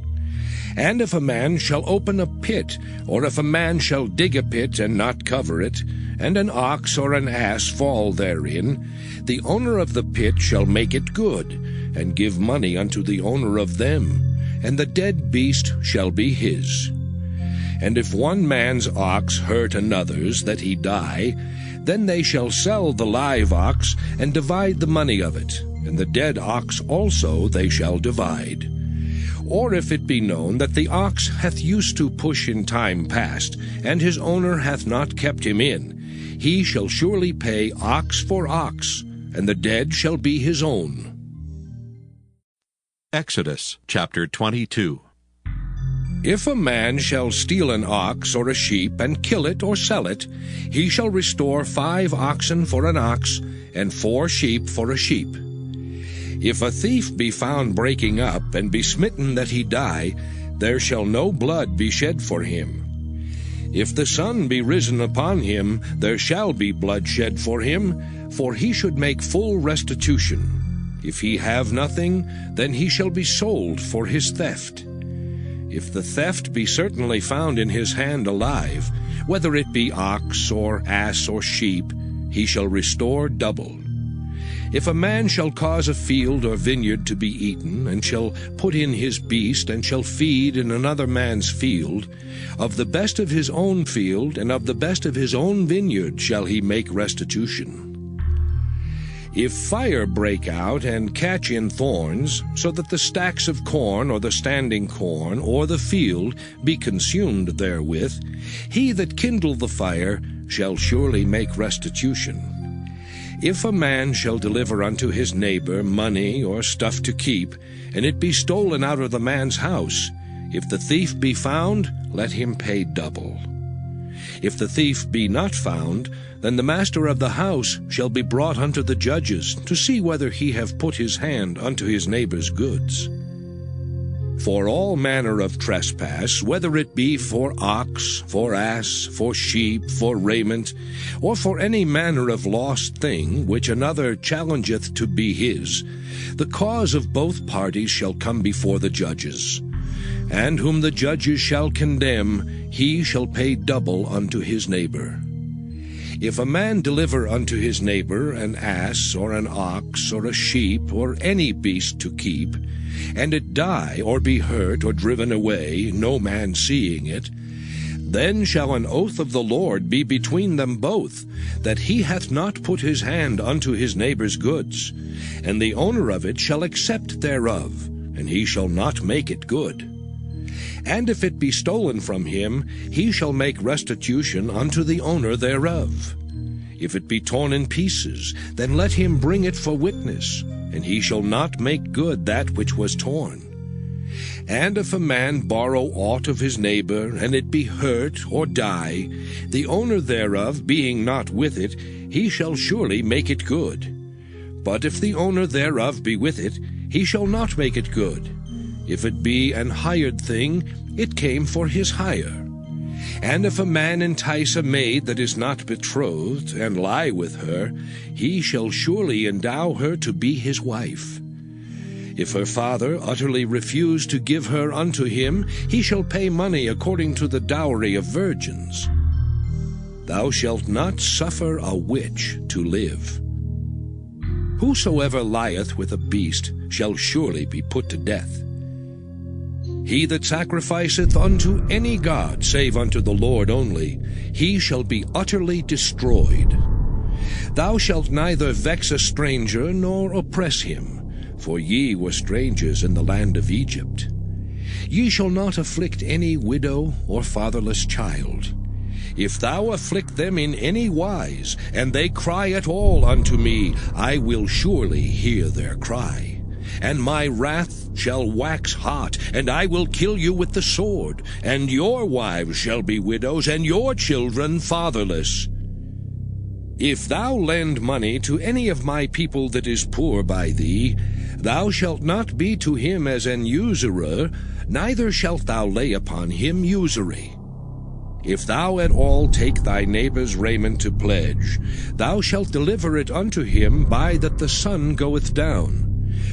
And if a man shall open a pit, or if a man shall dig a pit and not cover it, and an ox or an ass fall therein, the owner of the pit shall make it good, and give money unto the owner of them, and the dead beast shall be his. And if one man's ox hurt another's, that he die, then they shall sell the live ox, and divide the money of it, and the dead ox also they shall divide. Or if it be known that the ox hath used to push in time past, and his owner hath not kept him in, he shall surely pay ox for ox, and the dead shall be his own. Exodus chapter 22. If a man shall steal an ox or a sheep, and kill it or sell it, he shall restore 5 oxen for an ox, and 4 sheep for a sheep. If a thief be found breaking up, and be smitten that he die, there shall no blood be shed for him. If the sun be risen upon him, there shall be blood shed for him, for he should make full restitution. If he have nothing, then he shall be sold for his theft. If the theft be certainly found in his hand alive, whether it be ox or ass or sheep, he shall restore double. If a man shall cause a field or vineyard to be eaten, and shall put in his beast, and shall feed in another man's field, of the best of his own field and of the best of his own vineyard shall he make restitution. If fire break out and catch in thorns, so that the stacks of corn or the standing corn or the field be consumed therewith, he that kindled the fire shall surely make restitution. If a man shall deliver unto his neighbor money or stuff to keep, and it be stolen out of the man's house, if the thief be found, let him pay double. If the thief be not found, then the master of the house shall be brought unto the judges, to see whether he have put his hand unto his neighbor's goods. For all manner of trespass, whether it be for ox, for ass, for sheep, for raiment, or for any manner of lost thing, which another challengeth to be his, the cause of both parties shall come before the judges. And whom the judges shall condemn, he shall pay double unto his neighbor. If a man deliver unto his neighbor an ass, or an ox, or a sheep, or any beast to keep, and it die, or be hurt, or driven away, no man seeing it, then shall an oath of the Lord be between them both, that he hath not put his hand unto his neighbor's goods, and the owner of it shall accept thereof, and he shall not make it good. And if it be stolen from him, he shall make restitution unto the owner thereof. If it be torn in pieces, then let him bring it for witness, and he shall not make good that which was torn. And if a man borrow aught of his neighbor, and it be hurt or die, the owner thereof being not with it, he shall surely make it good. But if the owner thereof be with it, he shall not make it good. If it be an hired thing, it came for his hire. And if a man entice a maid that is not betrothed, and lie with her, he shall surely endow her to be his wife. If her father utterly refuse to give her unto him, he shall pay money according to the dowry of virgins. Thou shalt not suffer a witch to live. Whosoever lieth with a beast shall surely be put to death. He that sacrificeth unto any god save unto the Lord only, he shall be utterly destroyed. Thou shalt neither vex a stranger nor oppress him, for ye were strangers in the land of Egypt. Ye shall not afflict any widow or fatherless child. If thou afflict them in any wise, and they cry at all unto me, I will surely hear their cry. and my wrath shall wax hot, and I will kill you with the sword, and your wives shall be widows, and your children fatherless. If thou lend money to any of my people that is poor by thee, thou shalt not be to him as an usurer, neither shalt thou lay upon him usury. If thou at all take thy neighbor's raiment to pledge, thou shalt deliver it unto him by that the sun goeth down.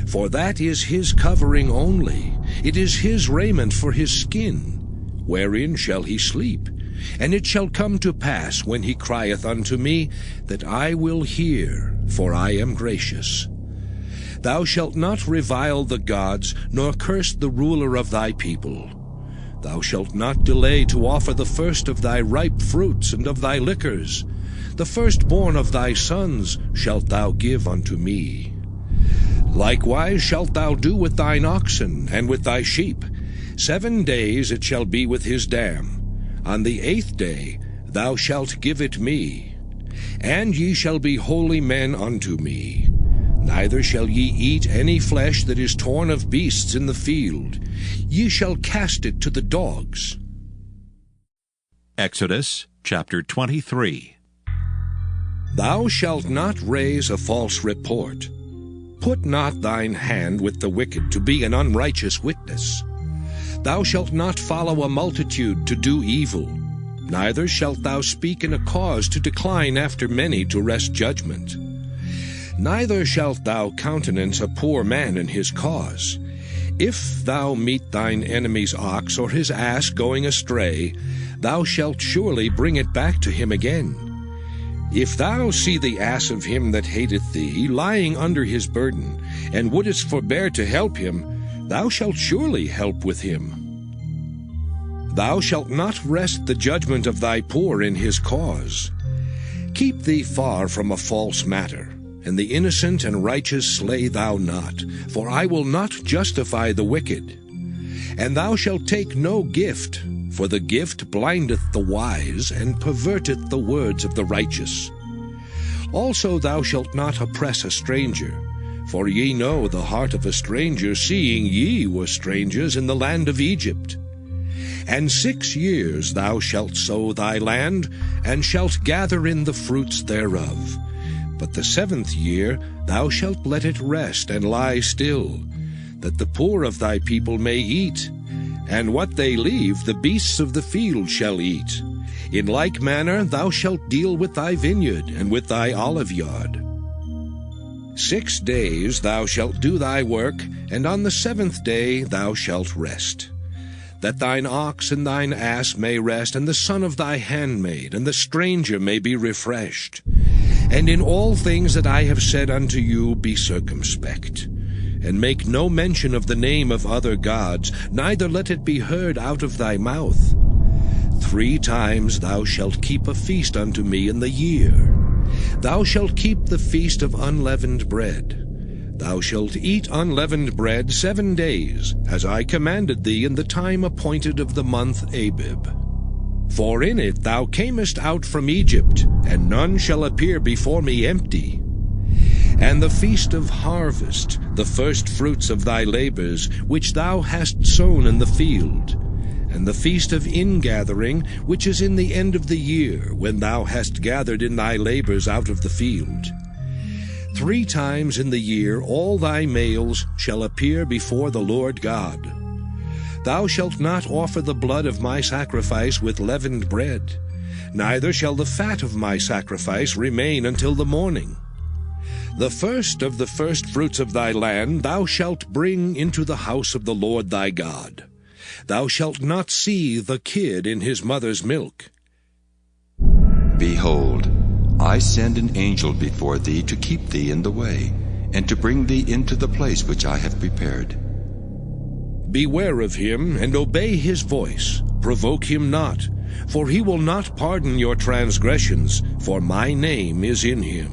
For that is his covering only, it is his raiment for his skin. Wherein shall he sleep? And it shall come to pass, when he crieth unto me, that I will hear, for I am gracious. Thou shalt not revile the gods, nor curse the ruler of thy people. Thou shalt not delay to offer the first of thy ripe fruits and of thy liquors. The firstborn of thy sons shalt thou give unto me. Likewise shalt thou do with thine oxen and with thy sheep. 7 days it shall be with his dam. On the 8th day thou shalt give it me. And ye shall be holy men unto me. Neither shall ye eat any flesh that is torn of beasts in the field. Ye shall cast it to the dogs. Exodus chapter 23. Thou shalt not raise a false report. Put not thine hand with the wicked to be an unrighteous witness. Thou shalt not follow a multitude to do evil. Neither shalt thou speak in a cause to decline after many to wrest judgment. Neither shalt thou countenance a poor man in his cause. If thou meet thine enemy's ox or his ass going astray, thou shalt surely bring it back to him again. If thou see the ass of him that hateth thee lying under his burden, and wouldest forbear to help him, thou shalt surely help with him. Thou shalt not wrest the judgment of thy poor in his cause. Keep thee far from a false matter, and the innocent and righteous slay thou not, for I will not justify the wicked. And thou shalt take no gift, for the gift blindeth the wise, and perverteth the words of the righteous. Also thou shalt not oppress a stranger, for ye know the heart of a stranger, seeing ye were strangers in the land of Egypt. And 6 years thou shalt sow thy land, and shalt gather in the fruits thereof. But the 7th year thou shalt let it rest and lie still, that the poor of thy people may eat, and what they leave the beasts of the field shall eat. In like manner thou shalt deal with thy vineyard and with thy oliveyard. 6 days thou shalt do thy work, and on the 7th day thou shalt rest. That thine ox and thine ass may rest, and the son of thy handmaid, and the stranger may be refreshed. And in all things that I have said unto you be circumspect, and make no mention of the name of other gods, neither let it be heard out of thy mouth. 3 times thou shalt keep a feast unto me in the year. Thou shalt keep the feast of unleavened bread. Thou shalt eat unleavened bread 7 days, as I commanded thee in the time appointed of the month Abib. For in it thou camest out from Egypt, and none shall appear before me empty. And the feast of harvest, the first fruits of thy labors, which thou hast sown in the field. And the feast of ingathering, which is in the end of the year, when thou hast gathered in thy labors out of the field. 3 times in the year all thy males shall appear before the Lord God. Thou shalt not offer the blood of my sacrifice with leavened bread, neither shall the fat of my sacrifice remain until the morning. The first of the firstfruits of thy land thou shalt bring into the house of the Lord thy God. Thou shalt not see the kid in his mother's milk. Behold, I send an angel before thee to keep thee in the way, and to bring thee into the place which I have prepared. Beware of him, and obey his voice. Provoke him not, for he will not pardon your transgressions, for my name is in him.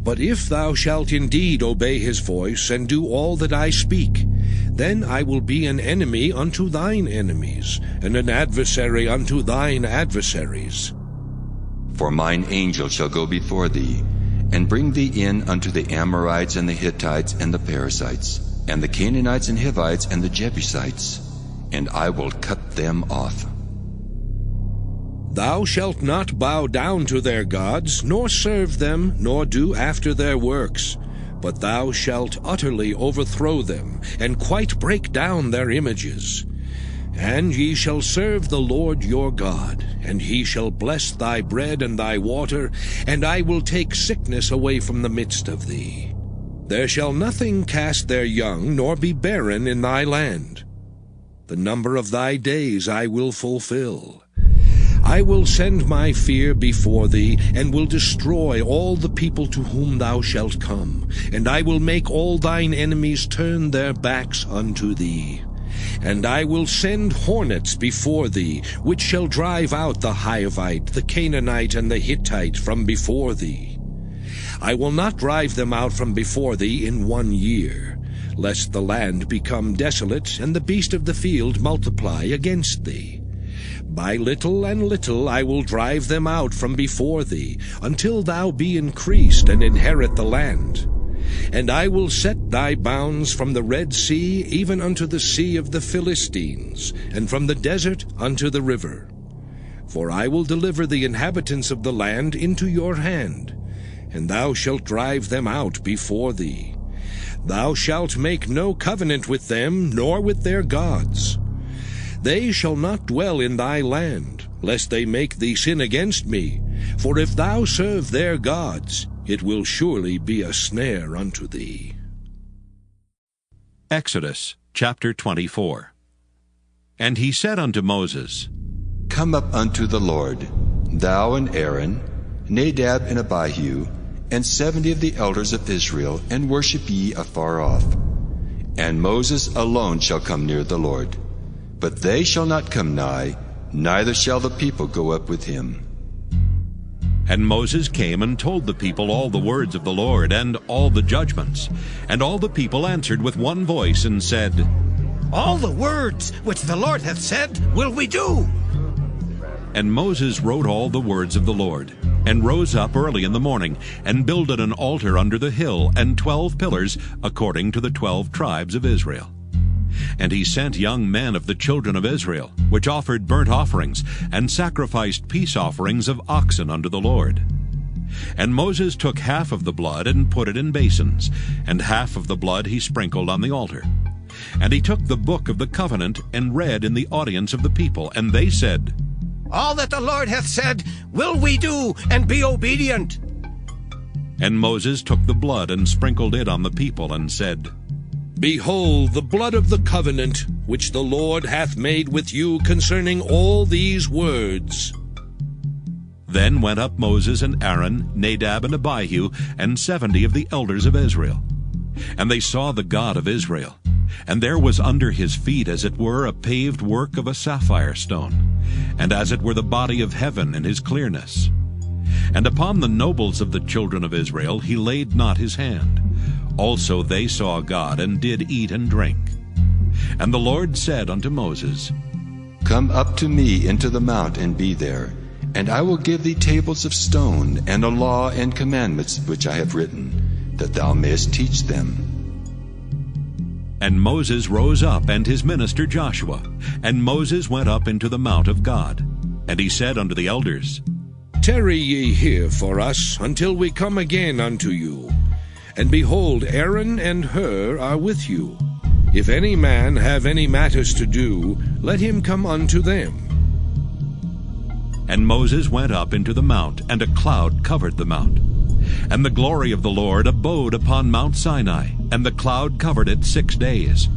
But if thou shalt indeed obey his voice, and do all that I speak, then I will be an enemy unto thine enemies, and an adversary unto thine adversaries. For mine angel shall go before thee, and bring thee in unto the Amorites and the Hittites and the Perizzites, and the Canaanites and Hivites and the Jebusites, and I will cut them off. Thou shalt not bow down to their gods, nor serve them, nor do after their works, but thou shalt utterly overthrow them, and quite break down their images. And ye shall serve the Lord your God, and he shall bless thy bread and thy water, and I will take sickness away from the midst of thee. There shall nothing cast their young, nor be barren in thy land. The number of thy days I will fulfill. I will send my fear before thee, and will destroy all the people to whom thou shalt come, and I will make all thine enemies turn their backs unto thee. And I will send hornets before thee, which shall drive out the Hivite, the Canaanite, and the Hittite from before thee. I will not drive them out from before thee in 1 year, lest the land become desolate, and the beast of the field multiply against thee. By little and little I will drive them out from before thee, until thou be increased and inherit the land. And I will set thy bounds from the Red Sea even unto the sea of the Philistines, and from the desert unto the river. For I will deliver the inhabitants of the land into your hand, and thou shalt drive them out before thee. Thou shalt make no covenant with them, nor with their gods. They shall not dwell in thy land, lest they make thee sin against me. For if thou serve their gods, it will surely be a snare unto thee. Exodus chapter 24. And he said unto Moses, Come up unto the Lord, thou and Aaron, Nadab and Abihu, and 70 of the elders of Israel, and worship ye afar off. And Moses alone shall come near the Lord. But they shall not come nigh, neither shall the people go up with him. And Moses came and told the people all the words of the Lord, and all the judgments. And all the people answered with one voice, and said, All the words which the Lord hath said will we do. And Moses wrote all the words of the Lord, and rose up early in the morning, and builded an altar under the hill, and 12 pillars, according to the 12 tribes of Israel. And he sent young men of the children of Israel, which offered burnt offerings, and sacrificed peace offerings of oxen unto the Lord. And Moses took half of the blood, and put it in basins, and half of the blood he sprinkled on the altar. And he took the book of the covenant, and read in the audience of the people, and they said, All that the Lord hath said will we do, and be obedient. And Moses took the blood, and sprinkled it on the people, and said, Behold the blood of the covenant, which the Lord hath made with you concerning all these words. Then went up Moses and Aaron, Nadab and Abihu, and 70 of the elders of Israel. And they saw the God of Israel. And there was under his feet as it were a paved work of a sapphire stone, and as it were the body of heaven in his clearness. And upon the nobles of the children of Israel he laid not his hand. Also they saw God, and did eat and drink. And the Lord said unto Moses, Come up to me into the mount, and be there, and I will give thee tables of stone, and a law and commandments which I have written, that thou mayest teach them. And Moses rose up, and his minister Joshua. And Moses went up into the mount of God. And he said unto the elders, Tarry ye here for us, until we come again unto you. And behold, Aaron and Hur are with you. If any man have any matters to do, let him come unto them. And Moses went up into the mount, and a cloud covered the mount. And the glory of the Lord abode upon Mount Sinai, and the cloud covered it 6 days.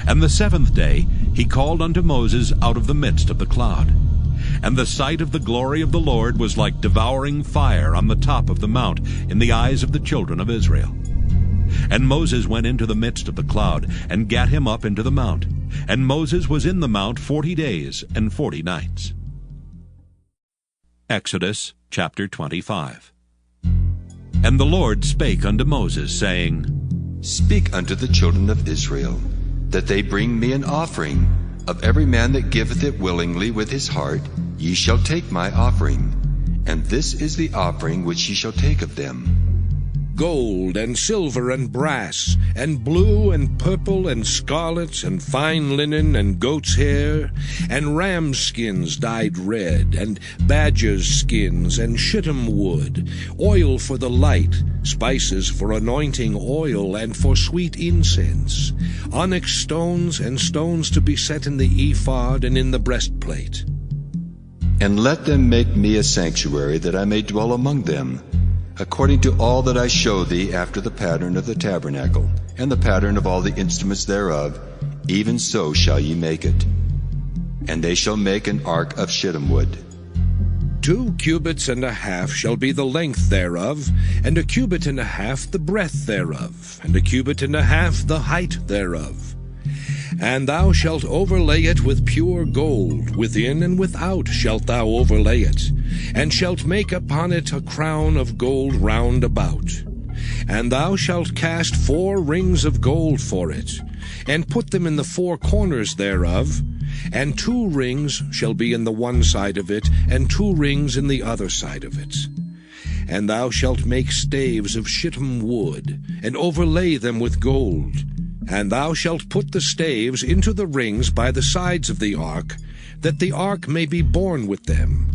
And the 7th day he called unto Moses out of the midst of the cloud. And the sight of the glory of the Lord was like devouring fire on the top of the mount in the eyes of the children of Israel. And Moses went into the midst of the cloud, and gat him up into the mount. And Moses was in the mount 40 days and 40 nights. Exodus chapter 25. And the Lord spake unto Moses, saying, Speak unto the children of Israel, that they bring me an offering. Of every man that giveth it willingly with his heart, ye shall take my offering. And this is the offering which ye shall take of them. gold, and silver, and brass, and blue, and purple, and scarlet, and fine linen, and goat's hair, and ram's skins dyed red, and badger's skins, and shittim wood, oil for the light, spices for anointing oil, and for sweet incense, onyx stones, and stones to be set in the ephod and in the breastplate. And let them make me a sanctuary, that I may dwell among them, according to all that I show thee, after the pattern of the tabernacle, and the pattern of all the instruments thereof, even so shall ye make it. And they shall make an ark of shittim wood. 2 cubits and a half shall be the length thereof, and a cubit and a half the breadth thereof, and a cubit and a half the height thereof. And thou shalt overlay it with pure gold, within and without shalt thou overlay it, and shalt make upon it a crown of gold round about. And thou shalt cast 4 rings of gold for it, and put them in the 4 corners thereof, and 2 rings shall be in the one side of it, and 2 rings in the other side of it. And thou shalt make staves of shittim wood, and overlay them with gold. And thou shalt put the staves into the rings by the sides of the ark, that the ark may be borne with them.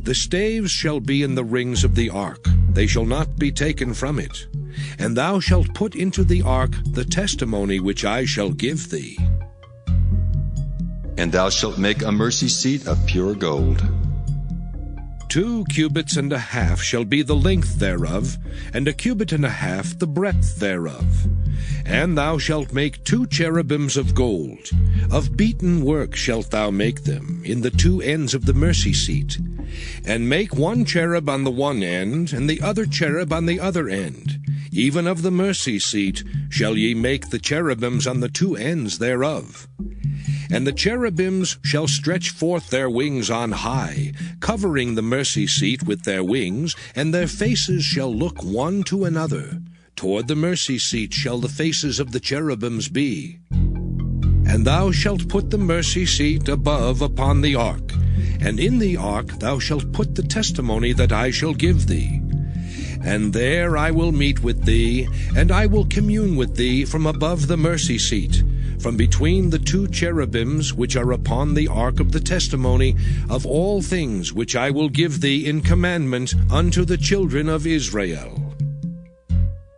The staves shall be in the rings of the ark, they shall not be taken from it. And thou shalt put into the ark the testimony which I shall give thee. And thou shalt make a mercy seat of pure gold. 2 cubits and a half shall be the length thereof, and a cubit and a half the breadth thereof. And thou shalt make 2 cherubims of gold. Of beaten work shalt thou make them, in the 2 ends of the mercy seat. And make 1 cherub on the one end, and the other cherub on the other end. Even of the mercy seat shall ye make the cherubims on the 2 ends thereof. And the cherubims shall stretch forth their wings on high, covering the mercy seat with their wings, and their faces shall look one to another. Toward the mercy seat shall the faces of the cherubims be. And thou shalt put the mercy seat above upon the ark, and in the ark thou shalt put the testimony that I shall give thee. And there I will meet with thee, and I will commune with thee from above the mercy seat, from between the 2 cherubims which are upon the ark of the testimony, of all things which I will give thee in commandment unto the children of Israel.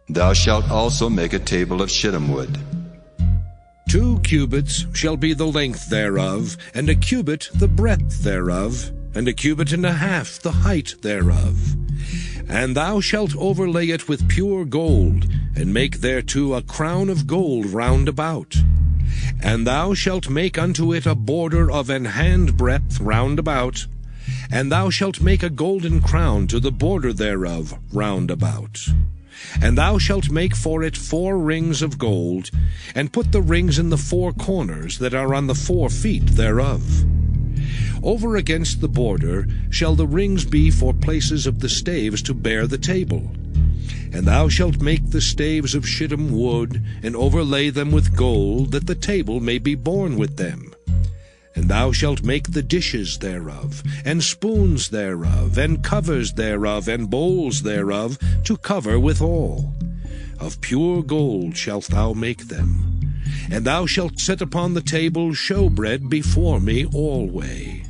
Thou shalt also make a table of shittim wood. 2 cubits shall be the length thereof, and a cubit the breadth thereof, and a cubit and a half the height thereof. And thou shalt overlay it with pure gold, and make thereto a crown of gold round about. And thou shalt make unto it a border of an hand breadth round about. And thou shalt make a golden crown to the border thereof round about. And thou shalt make for it 4 rings of gold, and put the rings in the 4 corners that are on the 4 feet thereof. Over against the border shall the rings be for places of the staves to bear the table. And thou shalt make the staves of shittim wood, and overlay them with gold, that the table may be borne with them. And thou shalt make the dishes thereof, and spoons thereof, and covers thereof, and bowls thereof, to cover withal. Of pure gold shalt thou make them. And thou shalt set upon the table showbread before me alway.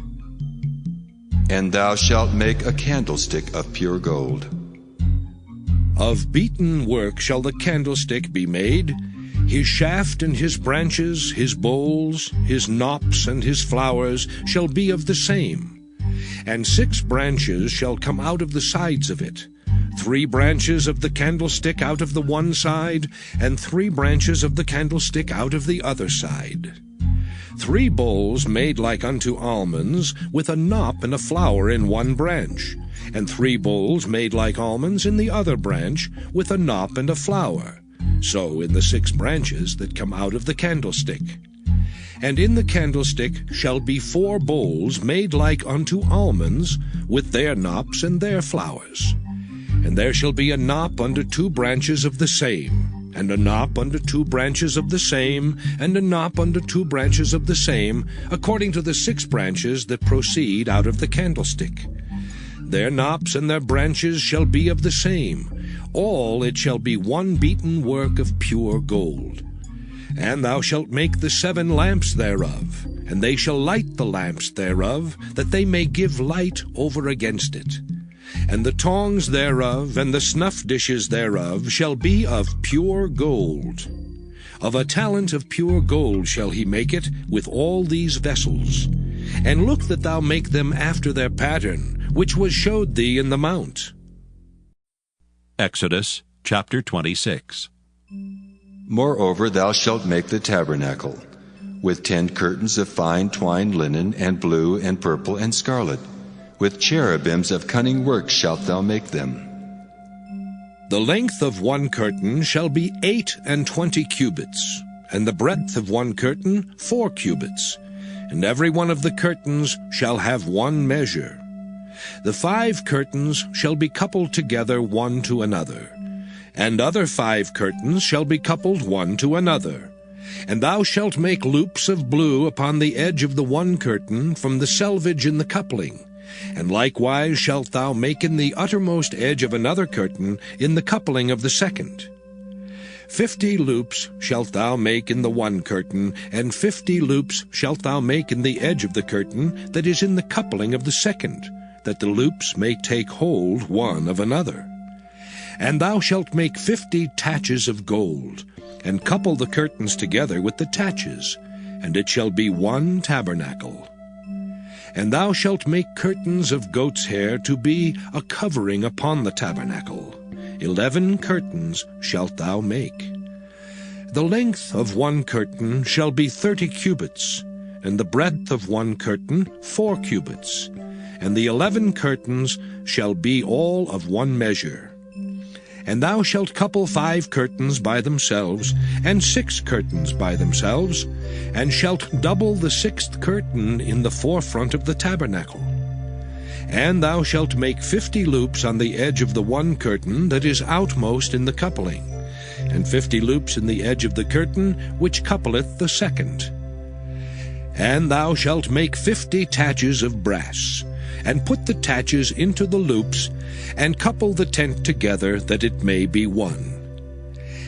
And thou shalt make a candlestick of pure gold. Of beaten work shall the candlestick be made, his shaft and his branches, his bowls, his knops and his flowers shall be of the same. And 6 branches shall come out of the sides of it, 3 branches of the candlestick out of the one side, and 3 branches of the candlestick out of the other side. 3 bowls made like unto almonds, with a knop and a flower in one branch, and 3 bowls made like almonds in the other branch, with a knop and a flower, so in the 6 branches that come out of the candlestick. And in the candlestick shall be 4 bowls made like unto almonds, with their knops and their flowers. And there shall be a knop under 2 branches of the same, and a knop under 2 branches of the same, and a knop under 2 branches of the same, according to the 6 branches that proceed out of the candlestick. Their knops and their branches shall be of the same, All it shall be one beaten work of pure gold. And thou shalt make the 7 lamps thereof, and they shall light the lamps thereof, that they may give light over against it. And the tongs thereof, and the snuff dishes thereof, shall be of pure gold. Of a talent of pure gold shall he make it, with all these vessels. And look that thou make them after their pattern, which was showed thee in the mount. Exodus chapter 26. Moreover, thou shalt make the tabernacle, with 10 curtains of fine twined linen, and blue, and purple, and scarlet. With cherubims of cunning work shalt thou make them. The length of one curtain shall be 28 cubits, and the breadth of one curtain 4 cubits, and every one of the curtains shall have one measure. The 5 curtains shall be coupled together one to another, and other 5 curtains shall be coupled one to another. And thou shalt make loops of blue upon the edge of the one curtain from the selvage in the coupling, and likewise shalt thou make in the uttermost edge of another curtain in the coupling of the second. 50 loops shalt thou make in the one curtain, and 50 loops shalt thou make in the edge of the curtain that is in the coupling of the second, that the loops may take hold one of another. And thou shalt make 50 taches of gold, and couple the curtains together with the taches, and it shall be one tabernacle. And thou shalt make curtains of goat's hair to be a covering upon the tabernacle. 11 curtains shalt thou make. The length of one curtain shall be 30 cubits, and the breadth of one curtain 4 cubits, and the 11 curtains shall be all of one measure. And thou shalt couple 5 curtains by themselves, and 6 curtains by themselves, and shalt double the 6th curtain in the forefront of the tabernacle. And thou shalt make 50 loops on the edge of the one curtain that is outmost in the coupling, and 50 loops in the edge of the curtain which coupleth the second. And thou shalt make 50 taches of brass, and put the taches into the loops, and couple the tent together, that it may be one.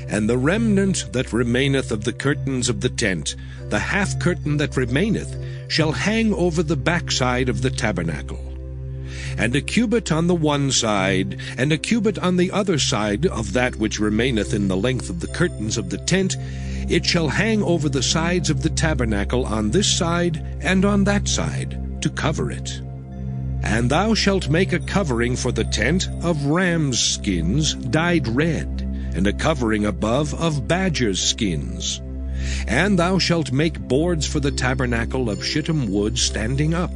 And the remnant that remaineth of the curtains of the tent, the half curtain that remaineth, shall hang over the backside of the tabernacle. And a cubit on the one side, and a cubit on the other side of that which remaineth in the length of the curtains of the tent, it shall hang over the sides of the tabernacle on this side and on that side, to cover it. And thou shalt make a covering for the tent of rams' skins dyed red, and a covering above of badgers' skins. And thou shalt make boards for the tabernacle of shittim wood standing up.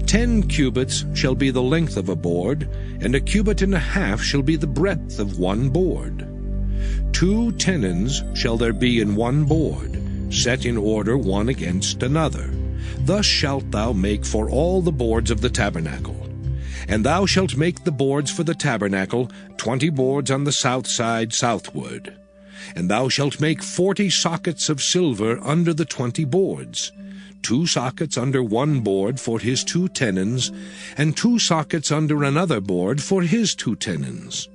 10 cubits shall be the length of a board, and a cubit and a half shall be the breadth of one board. 2 tenons shall there be in one board, set in order one against another. Thus shalt thou make for all the boards of the tabernacle. And thou shalt make the boards for the tabernacle, 20 boards on the south side southward. And thou shalt make 40 sockets of silver under the 20 boards, 2 sockets under one board for his 2 tenons, and 2 sockets under another board for his 2 tenons.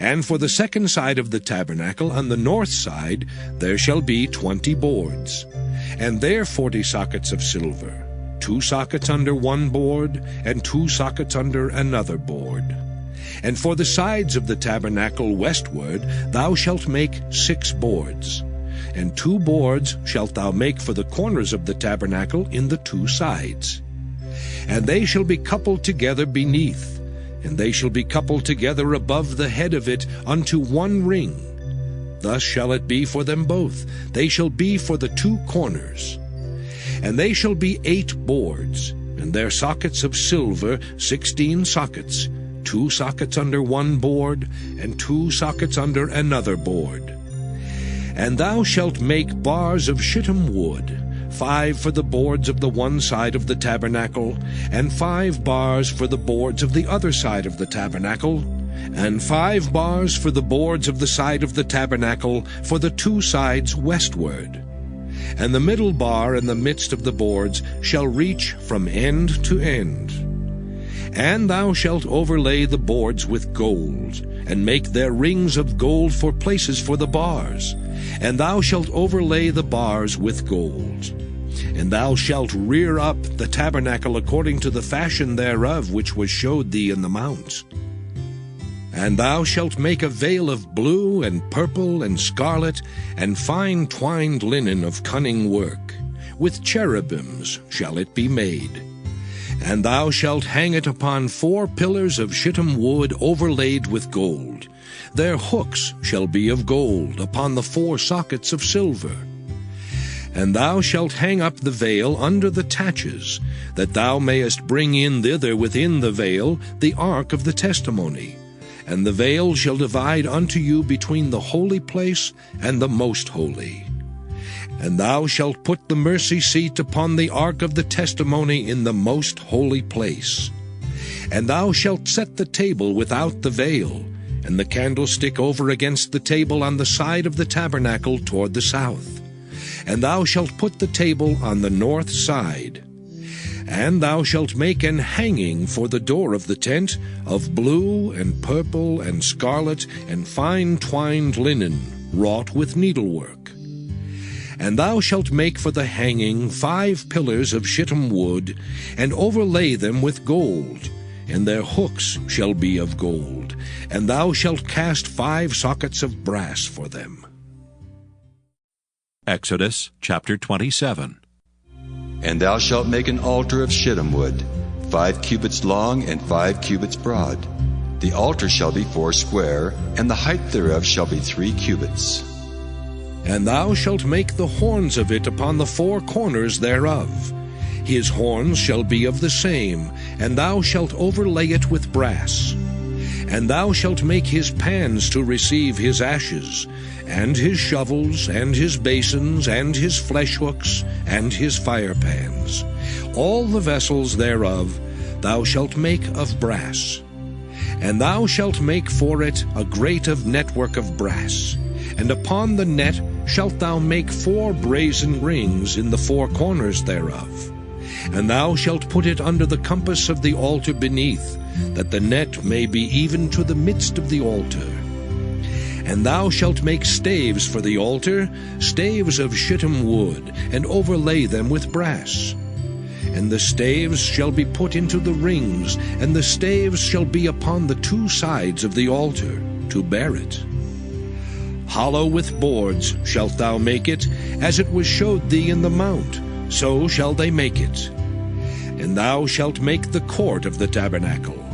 And for the second side of the tabernacle, on the north side, there shall be 20 boards, and there 40 sockets of silver, 2 sockets under one board, and 2 sockets under another board. And for the sides of the tabernacle westward thou shalt make 6 boards, and 2 boards shalt thou make for the corners of the tabernacle in the 2 sides. And they shall be coupled together beneath, and they shall be coupled together above the head of it unto one ring. Thus shall it be for them both. They shall be for the 2 corners. And they shall be 8 boards, and their sockets of silver 16 sockets, 2 sockets under one board, and 2 sockets under another board. And thou shalt make bars of shittim wood, 5 for the boards of the one side of the tabernacle, and 5 bars for the boards of the other side of the tabernacle, and 5 bars for the boards of the side of the tabernacle for the 2 sides westward. And the middle bar in the midst of the boards shall reach from end to end. And thou shalt overlay the boards with gold, and make their rings of gold for places for the bars. And thou shalt overlay the bars with gold. And thou shalt rear up the tabernacle according to the fashion thereof which was showed thee in the mount. And thou shalt make a veil of blue and purple and scarlet and fine twined linen of cunning work. With cherubims shall it be made. And thou shalt hang it upon 4 pillars of shittim wood overlaid with gold. Their hooks shall be of gold upon the 4 sockets of silver. And thou shalt hang up the veil under the taches, that thou mayest bring in thither within the veil the ark of the testimony. And the veil shall divide unto you between the holy place and the most holy. And thou shalt put the mercy seat upon the ark of the testimony in the most holy place. And thou shalt set the table without the veil, and the candlestick over against the table on the side of the tabernacle toward the south. And thou shalt put the table on the north side. And thou shalt make an hanging for the door of the tent of blue and purple and scarlet and fine twined linen, wrought with needlework. And thou shalt make for the hanging 5 pillars of shittim wood, and overlay them with gold, and their hooks shall be of gold, and thou shalt cast 5 sockets of brass for them. Exodus chapter 27. And thou shalt make an altar of shittim wood, 5 cubits long and 5 cubits broad. The altar shall be 4 square, and the height thereof shall be 3 cubits. And thou shalt make the horns of it upon the 4 corners thereof. His horns shall be of the same, and thou shalt overlay it with brass. And thou shalt make his pans to receive his ashes, and his shovels, and his basins, and his flesh hooks, and his fire pans. All the vessels thereof thou shalt make of brass. And thou shalt make for it a grate of network of brass. And upon the net shalt thou make 4 brazen rings in the 4 corners thereof. And thou shalt put it under the compass of the altar beneath, that the net may be even to the midst of the altar. And thou shalt make staves for the altar, staves of shittim wood, and overlay them with brass. And the staves shall be put into the rings, and the staves shall be upon the 2 sides of the altar, to bear it. Hollow with boards shalt thou make it, as it was showed thee in the mount, so shall they make it. And thou shalt make the court of the tabernacle.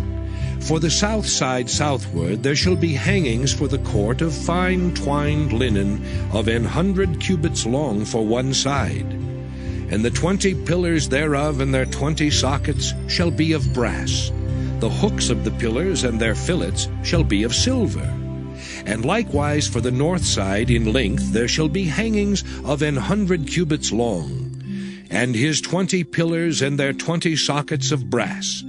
For the south side southward there shall be hangings for the court of fine twined linen of 100 cubits long for one side. And the 20 pillars thereof and their 20 sockets shall be of brass. The hooks of the pillars and their fillets shall be of silver. And likewise for the north side in length there shall be hangings of 100 cubits long, and his 20 pillars and their 20 sockets of brass.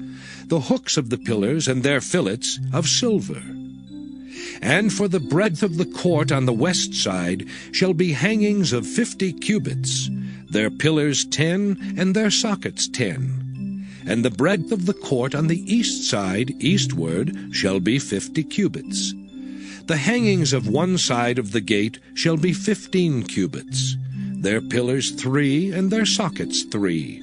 The hooks of the pillars and their fillets of silver. And for the breadth of the court on the west side shall be hangings of 50 cubits, their pillars 10, and their sockets 10. And the breadth of the court on the east side eastward shall be 50 cubits. The hangings of one side of the gate shall be 15 cubits, their pillars 3, and their sockets 3.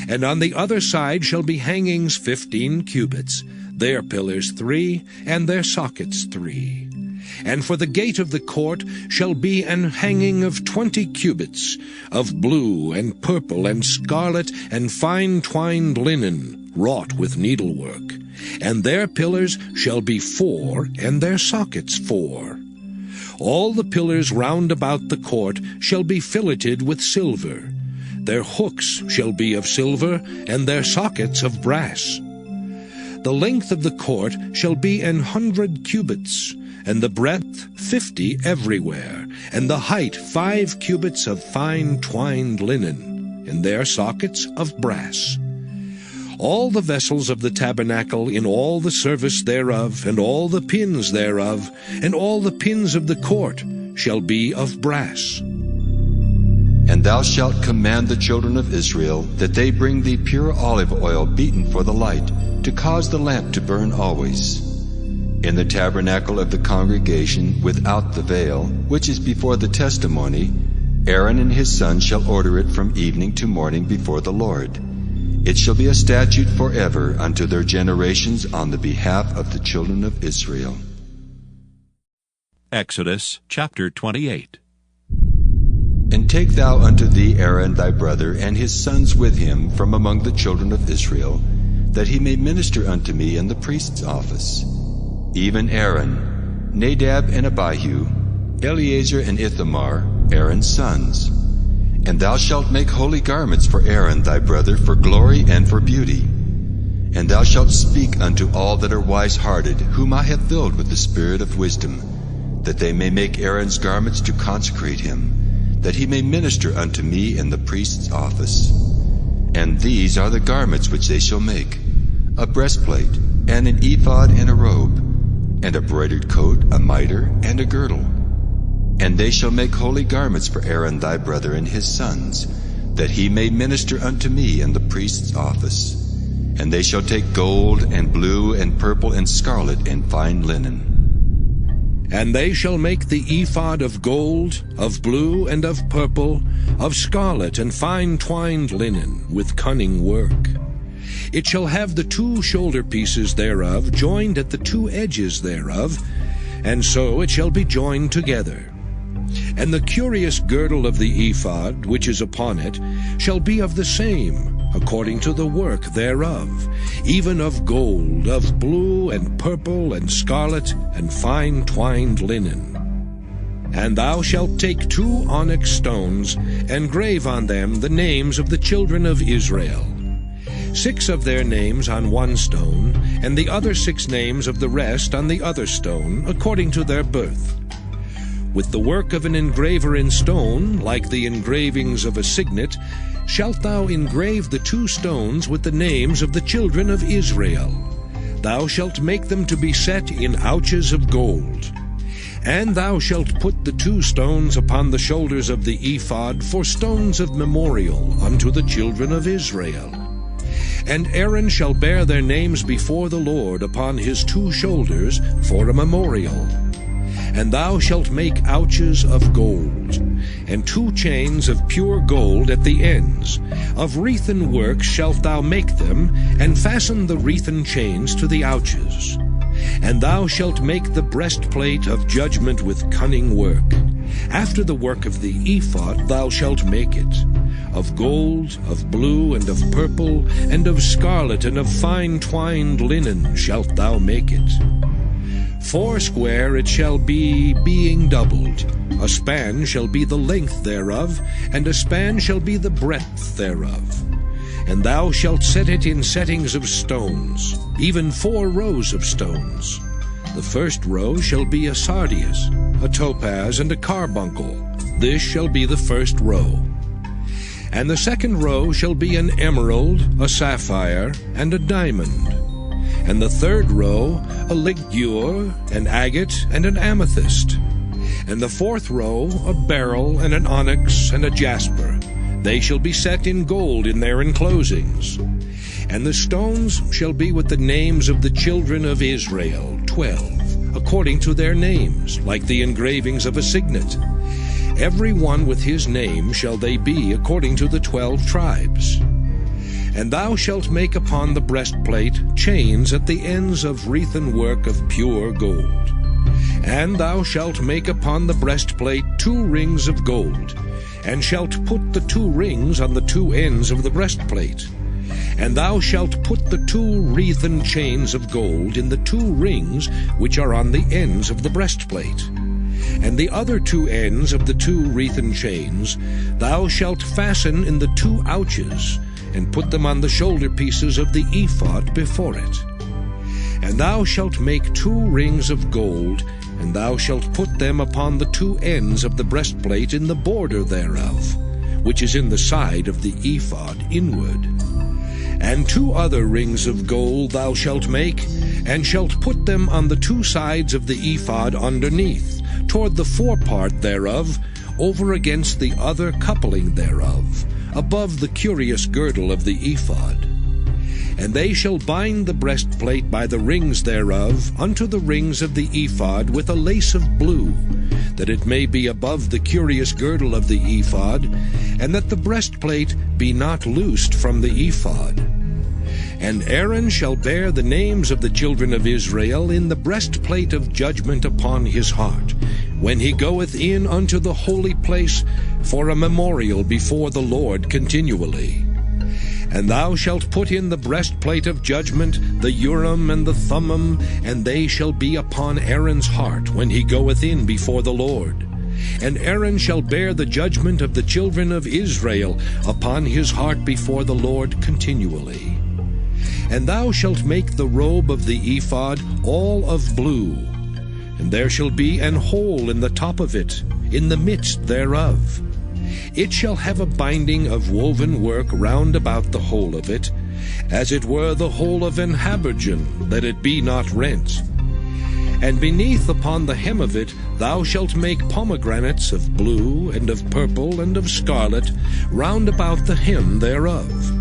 And on the other side shall be hangings 15 cubits, their pillars 3, and their sockets 3. And for the gate of the court shall be an hanging of 20 cubits, of blue and purple and scarlet and fine twined linen, wrought with needlework. And their pillars shall be 4, and their sockets 4. All the pillars round about the court shall be filleted with silver. Their hooks shall be of silver, and their sockets of brass. The length of the court shall be 100 cubits, and the breadth 50 everywhere, and the height 5 cubits of fine twined linen, and their sockets of brass. All the vessels of the tabernacle in all the service thereof, and all the pins thereof, and all the pins of the court shall be of brass. And thou shalt command the children of Israel that they bring thee pure olive oil beaten for the light, to cause the lamp to burn always. In the tabernacle of the congregation without the veil, which is before the testimony, Aaron and his sons shall order it from evening to morning before the Lord. It shall be a statute forever unto their generations on the behalf of the children of Israel. Exodus chapter 28. And take thou unto thee Aaron thy brother and his sons with him from among the children of Israel, that he may minister unto me in the priest's office. Even Aaron, Nadab and Abihu, Eleazar and Ithamar, Aaron's sons. And thou shalt make holy garments for Aaron thy brother for glory and for beauty. And thou shalt speak unto all that are wise-hearted, whom I have filled with the spirit of wisdom, that they may make Aaron's garments to consecrate him, that he may minister unto me in the priest's office. And these are the garments which they shall make: a breastplate, and an ephod, and a robe, and a broidered coat, a mitre, and a girdle. And they shall make holy garments for Aaron thy brother and his sons, that he may minister unto me in the priest's office. And they shall take gold, and blue, and purple, and scarlet, and fine linen. And they shall make the ephod of gold, of blue, and of purple, of scarlet, and fine twined linen, with cunning work. It shall have the 2 shoulder pieces thereof joined at the 2 edges thereof, and so it shall be joined together. And the curious girdle of the ephod, which is upon it, shall be of the same, according to the work thereof, even of gold, of blue, and purple, and scarlet, and fine twined linen. And thou shalt take 2 onyx stones, and grave on them the names of the children of Israel, 6 of their names on one stone, and the other 6 names of the rest on the other stone, according to their birth. With the work of an engraver in stone, like the engravings of a signet, shalt thou engrave the 2 stones with the names of the children of Israel. Thou shalt make them to be set in ouches of gold. And thou shalt put the 2 stones upon the shoulders of the ephod for stones of memorial unto the children of Israel. And Aaron shall bear their names before the Lord upon his 2 shoulders for a memorial. And thou shalt make ouches of gold, and 2 chains of pure gold at the ends. Of wreathen work shalt thou make them, and fasten the wreathen chains to the ouches. And thou shalt make the breastplate of judgment with cunning work. After the work of the ephod thou shalt make it. Of gold, of blue, and of purple, and of scarlet, and of fine twined linen shalt thou make it. 4 square it shall be, being doubled. A span shall be the length thereof, and a span shall be the breadth thereof. And thou shalt set it in settings of stones, even 4 rows of stones. The first row shall be a sardius, a topaz, and a carbuncle. This shall be the first row. And the second row shall be an emerald, a sapphire, and a diamond. And the third row, a ligure, an agate, and an amethyst. And the fourth row, a beryl, and an onyx, and a jasper. They shall be set in gold in their enclosings. And the stones shall be with the names of the children of Israel, 12, according to their names, like the engravings of a signet. Every one with his name shall they be according to the 12 tribes. And thou shalt make upon the breastplate chains at the ends of wreathen work of pure gold. And thou shalt make upon the breastplate 2 rings of gold, and shalt put the 2 rings on the 2 ends of the breastplate. And thou shalt put the 2 wreathen chains of gold in the 2 rings which are on the ends of the breastplate. And the other 2 ends of the 2 wreathen chains thou shalt fasten in the 2 ouches, and put them on the shoulder pieces of the ephod before it. And thou shalt make 2 rings of gold, and thou shalt put them upon the 2 ends of the breastplate in the border thereof, which is in the side of the ephod inward. And 2 other rings of gold thou shalt make, and shalt put them on the 2 sides of the ephod underneath, toward the forepart thereof, over against the other coupling thereof, above the curious girdle of the ephod. And they shall bind the breastplate by the rings thereof unto the rings of the ephod with a lace of blue, that it may be above the curious girdle of the ephod, and that the breastplate be not loosed from the ephod. And Aaron shall bear the names of the children of Israel in the breastplate of judgment upon his heart, when he goeth in unto the holy place for a memorial before the Lord continually. And thou shalt put in the breastplate of judgment the Urim and the Thummim, and they shall be upon Aaron's heart when he goeth in before the Lord. And Aaron shall bear the judgment of the children of Israel upon his heart before the Lord continually. And thou shalt make the robe of the ephod all of blue, and there shall be an hole in the top of it, in the midst thereof. It shall have a binding of woven work round about the whole of it, as it were the whole of an habergeon, that it be not rent. And beneath upon the hem of it thou shalt make pomegranates of blue, and of purple, and of scarlet, round about the hem thereof,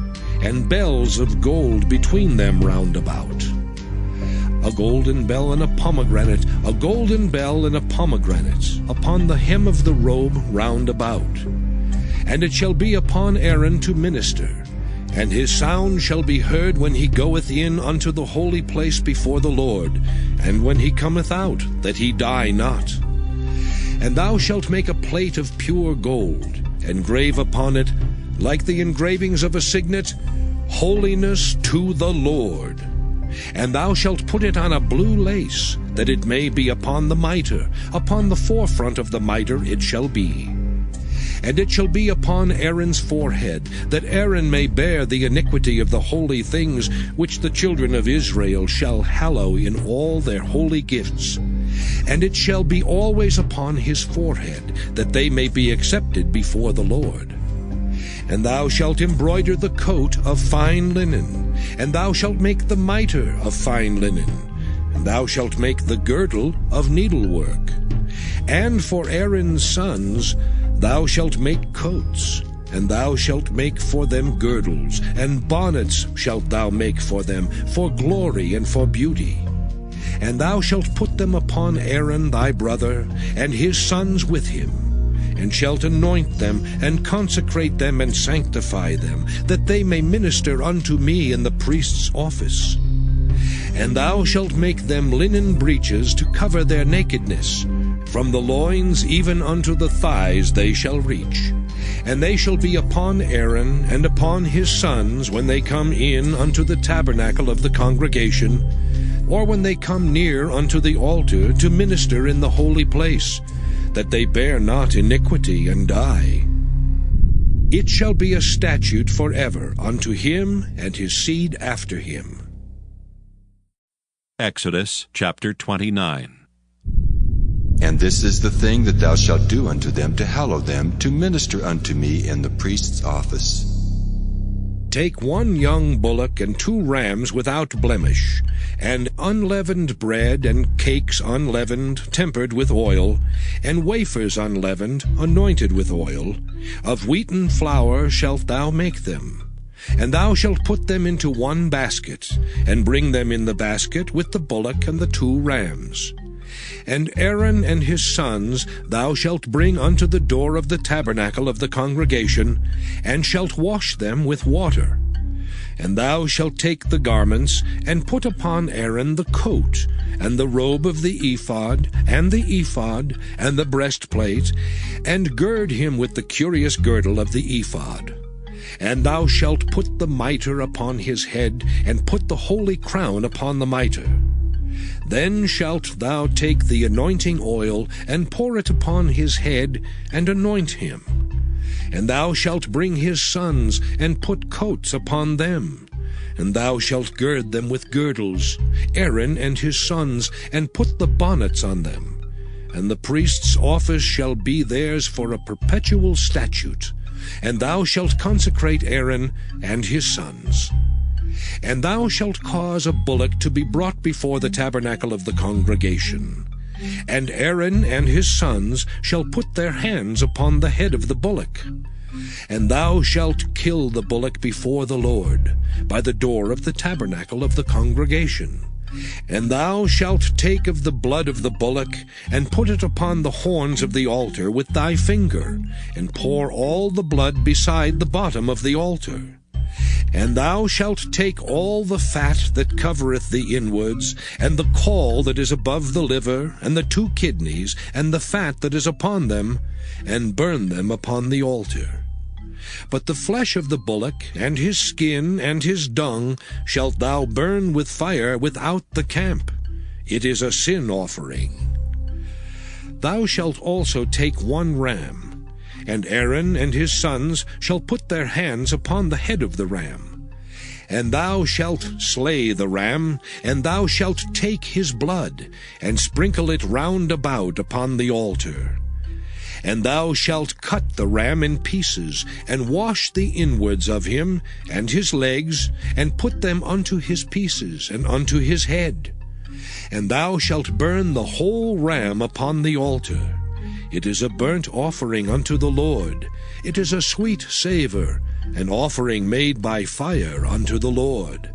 and bells of gold between them round about. A golden bell and a pomegranate, a golden bell and a pomegranate, upon the hem of the robe round about. And it shall be upon Aaron to minister, and his sound shall be heard when he goeth in unto the holy place before the Lord, and when he cometh out, that he die not. And thou shalt make a plate of pure gold, and grave upon it, like the engravings of a signet, Holiness to the Lord. And thou shalt put it on a blue lace, that it may be upon the mitre, upon the forefront of the mitre it shall be. And it shall be upon Aaron's forehead, that Aaron may bear the iniquity of the holy things which the children of Israel shall hallow in all their holy gifts. And it shall be always upon his forehead, that they may be accepted before the Lord. And thou shalt embroider the coat of fine linen, and thou shalt make the mitre of fine linen, and thou shalt make the girdle of needlework. And for Aaron's sons thou shalt make coats, and thou shalt make for them girdles, and bonnets shalt thou make for them, for glory and for beauty. And thou shalt put them upon Aaron thy brother, and his sons with him, and shalt anoint them, and consecrate them, and sanctify them, that they may minister unto me in the priest's office. And thou shalt make them linen breeches to cover their nakedness. From the loins even unto the thighs they shall reach. And they shall be upon Aaron and upon his sons when they come in unto the tabernacle of the congregation, or when they come near unto the altar to minister in the holy place, that they bear not iniquity and die. It shall be a statute forever unto him and his seed after him. Exodus chapter 29. And this is the thing that thou shalt do unto them to hallow them, to minister unto me in the priest's office. Take 1 young bullock and 2 rams without blemish, and unleavened bread and cakes unleavened, tempered with oil, and wafers unleavened, anointed with oil. Of wheaten flour shalt thou make them. And thou shalt put them into 1 basket, and bring them in the basket with the bullock and the 2 rams. And Aaron and his sons thou shalt bring unto the door of the tabernacle of the congregation, and shalt wash them with water. And thou shalt take the garments, and put upon Aaron the coat, and the robe of the ephod, and the breastplate, and gird him with the curious girdle of the ephod. And thou shalt put the mitre upon his head, and put the holy crown upon the mitre. Then shalt thou take the anointing oil, and pour it upon his head, and anoint him. And thou shalt bring his sons, and put coats upon them. And thou shalt gird them with girdles, Aaron and his sons, and put the bonnets on them. And the priest's office shall be theirs for a perpetual statute. And thou shalt consecrate Aaron and his sons. And thou shalt cause a bullock to be brought before the tabernacle of the congregation. And Aaron and his sons shall put their hands upon the head of the bullock. And thou shalt kill the bullock before the Lord, by the door of the tabernacle of the congregation. And thou shalt take of the blood of the bullock, and put it upon the horns of the altar with thy finger, and pour all the blood beside the bottom of the altar. And thou shalt take all the fat that covereth the inwards, and the caul that is above the liver, and the 2 kidneys, and the fat that is upon them, and burn them upon the altar. But the flesh of the bullock, and his skin, and his dung, shalt thou burn with fire without the camp. It is a sin offering. Thou shalt also take 1 ram, and Aaron and his sons shall put their hands upon the head of the ram. And thou shalt slay the ram, and thou shalt take his blood, and sprinkle it round about upon the altar. And thou shalt cut the ram in pieces, and wash the inwards of him, and his legs, and put them unto his pieces, and unto his head. And thou shalt burn the whole ram upon the altar. It is a burnt offering unto the Lord. It is a sweet savour, an offering made by fire unto the Lord.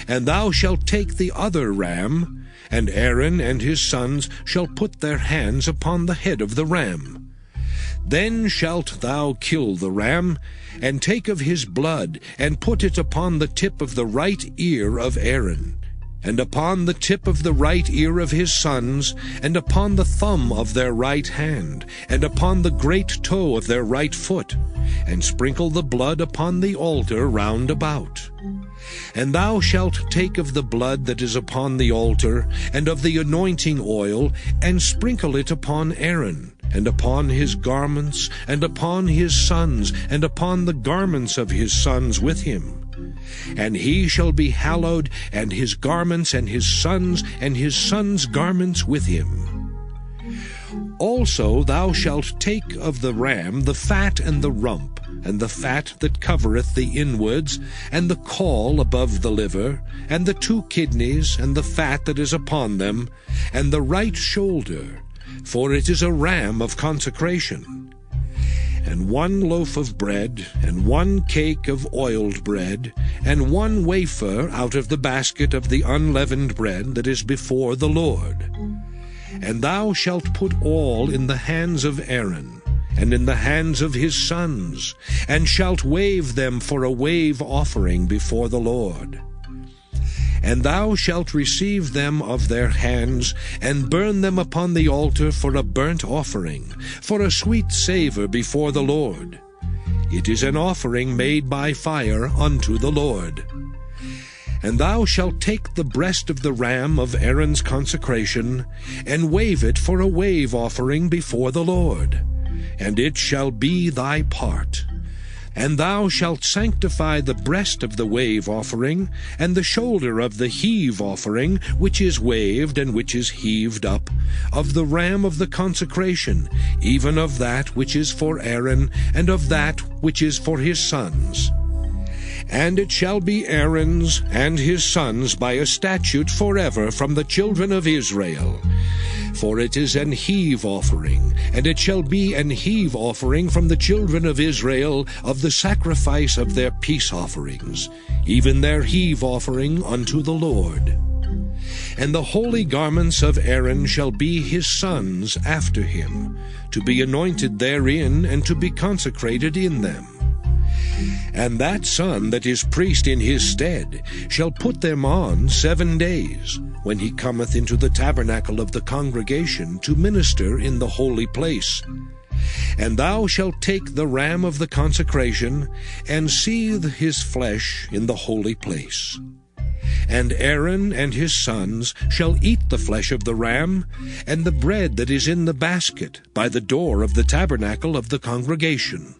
And thou shalt take the other ram, and Aaron and his sons shall put their hands upon the head of the ram. Then shalt thou kill the ram, and take of his blood, and put it upon the tip of the right ear of Aaron, and upon the tip of the right ear of his sons, and upon the thumb of their right hand, and upon the great toe of their right foot, and sprinkle the blood upon the altar round about. And thou shalt take of the blood that is upon the altar, and of the anointing oil, and sprinkle it upon Aaron, and upon his garments, and upon his sons, and upon the garments of his sons with him. And he shall be hallowed, and his garments, and his sons' garments with him. Also thou shalt take of the ram the fat and the rump, and the fat that covereth the inwards, and the caul above the liver, and the 2 kidneys, and the fat that is upon them, and the right shoulder, for it is a ram of consecration. And 1 loaf of bread, and 1 cake of oiled bread, and 1 wafer out of the basket of the unleavened bread that is before the Lord. And thou shalt put all in the hands of Aaron, and in the hands of his sons, and shalt wave them for a wave offering before the Lord. And thou shalt receive them of their hands, and burn them upon the altar for a burnt offering, for a sweet savour before the Lord. It is an offering made by fire unto the Lord. And thou shalt take the breast of the ram of Aaron's consecration, and wave it for a wave offering before the Lord, and it shall be thy part. And thou shalt sanctify the breast of the wave offering, and the shoulder of the heave offering, which is waved and which is heaved up, of the ram of the consecration, even of that which is for Aaron, and of that which is for his sons. And it shall be Aaron's and his sons by a statute forever from the children of Israel. For it is an heave offering, and it shall be an heave offering from the children of Israel of the sacrifice of their peace offerings, even their heave offering unto the Lord. And the holy garments of Aaron shall be his sons after him, to be anointed therein, and to be consecrated in them. And that son that is priest in his stead shall put them on 7 days, when he cometh into the tabernacle of the congregation to minister in the holy place. And thou shalt take the ram of the consecration, and seethe his flesh in the holy place. And Aaron and his sons shall eat the flesh of the ram, and the bread that is in the basket by the door of the tabernacle of the congregation.